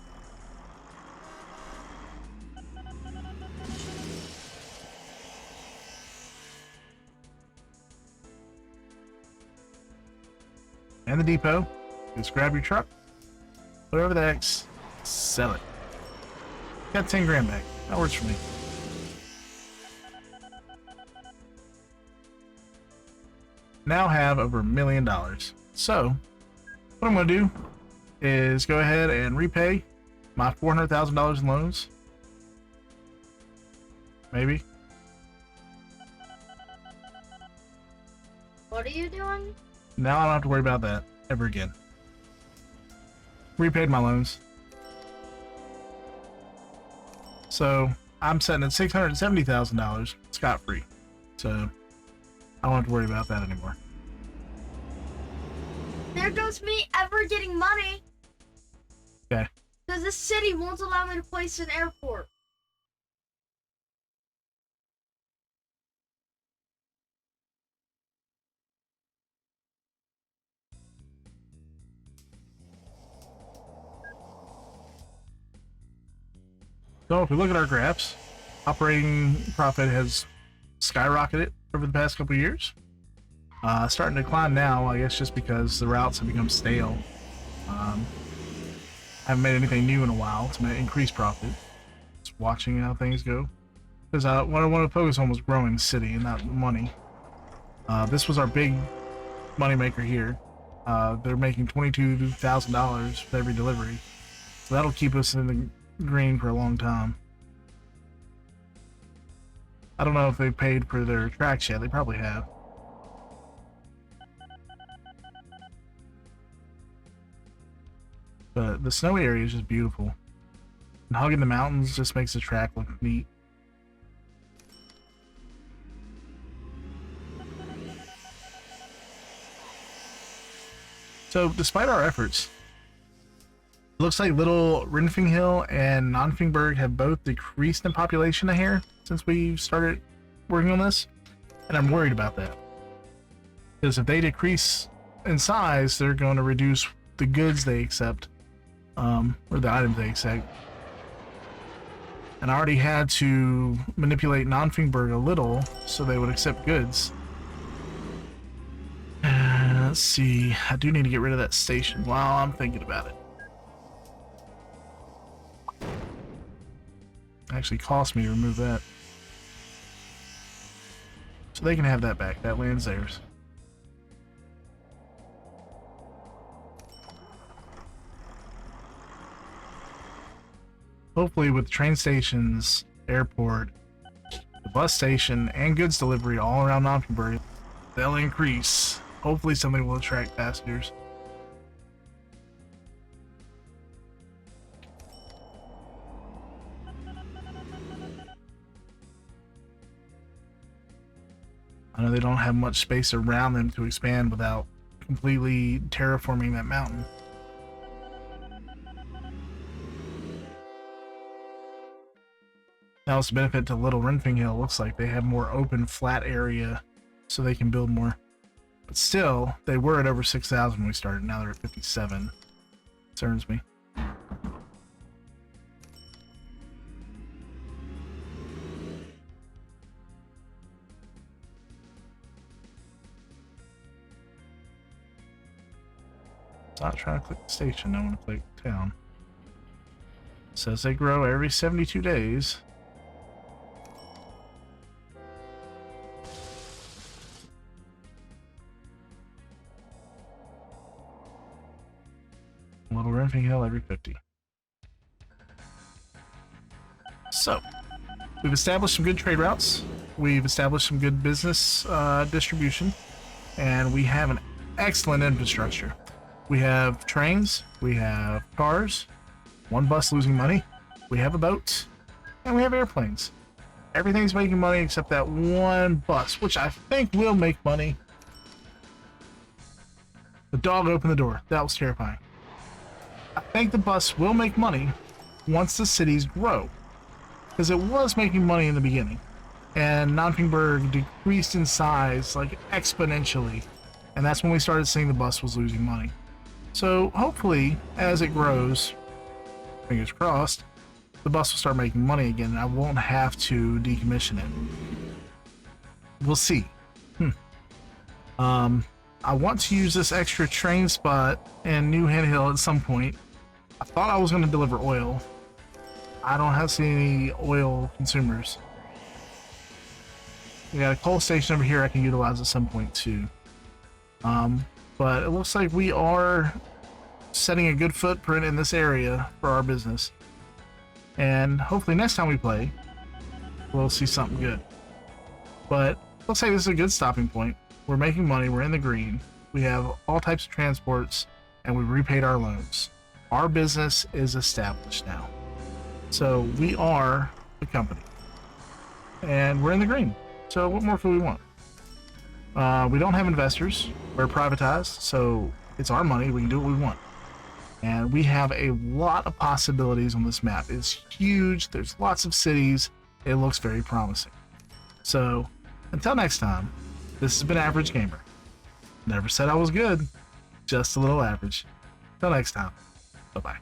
And the depot. Just grab your truck, put over the X, sell it. Got 10 grand back. That works for me. Now have over $1 million. So, what I'm going to do is go ahead and repay my $400,000 in loans. Maybe. What are you doing? Now I don't have to worry about that ever again. Repaid my loans. So I'm sitting at $670,000 scot-free. So I don't have to worry about that anymore. There goes me ever getting money. Okay. Because this city won't allow me to place an airport. So if we look at our graphs, operating profit has skyrocketed over the past couple of years. Starting to decline now, I guess just because the routes have become stale. Haven't made anything new in a while to increase profit. Just watching how things go. Because what I wanted to focus on was growing the city and not money. This was our big moneymaker here. They're making $22,000 for every delivery. So that'll keep us in the green for a long time. I don't know if they paid for their tracks yet. They probably have. But the snowy area is just beautiful. And hugging the mountains just makes the track look neat. So, despite our efforts, it looks like Little Renfing Hill and Nonfingberg have both decreased in population a hair since we started working on this, and I'm worried about that. Because if they decrease in size, they're going to reduce the goods they accept, or the items they accept. And I already had to manipulate Nonfingberg a little so they would accept goods. Let's see, I do need to get rid of that station while I'm thinking about it. Actually cost me to remove that. So they can have that back. That land's theirs. Hopefully with train stations, airport, the bus station, and goods delivery all around Nonfingberg, they'll increase. Hopefully something will attract passengers. I know they don't have much space around them to expand without completely terraforming that mountain. Now it's a benefit to Little Renfing Hill. Looks like they have more open, flat area so they can build more. But still, they were at over 6,000 when we started. Now they're at 57. Concerns me. Not trying to click the station, I want to click town. It says they grow every 72 days. Little Renfing Hill every 50. So, we've established some good trade routes. we've established some good business distribution, and we have an excellent infrastructure. We have trains, we have cars, one bus losing money, we have a boat, and we have airplanes. Everything's making money except that one bus, which I think will make money. The dog opened the door. That was terrifying. I think the bus will make money once the cities grow, because it was making money in the beginning, and Nonfingberg decreased in size like exponentially, and that's when we started seeing the bus was losing money. So hopefully, as it grows, fingers crossed, the bus will start making money again, and I won't have to decommission it. We'll see. I want to use this extra train spot in New Hen Hill at some point. I thought I was going to deliver oil. I don't have seen any oil consumers. We got a coal station over here I can utilize at some point too. But it looks like we are setting a good footprint in this area for our business. And hopefully next time we play, we'll see something good. But let's say this is a good stopping point. We're making money, we're in the green, we have all types of transports, and we've repaid our loans. Our business is established now. So we are the company. And we're in the green. So what more could we want? We don't have investors. We're privatized, so it's our money. We can do what we want. And we have a lot of possibilities on this map. It's huge. There's lots of cities. It looks very promising. So until next time, this has been Average Gamer. Never said I was good, just a little average. Till next time, bye-bye.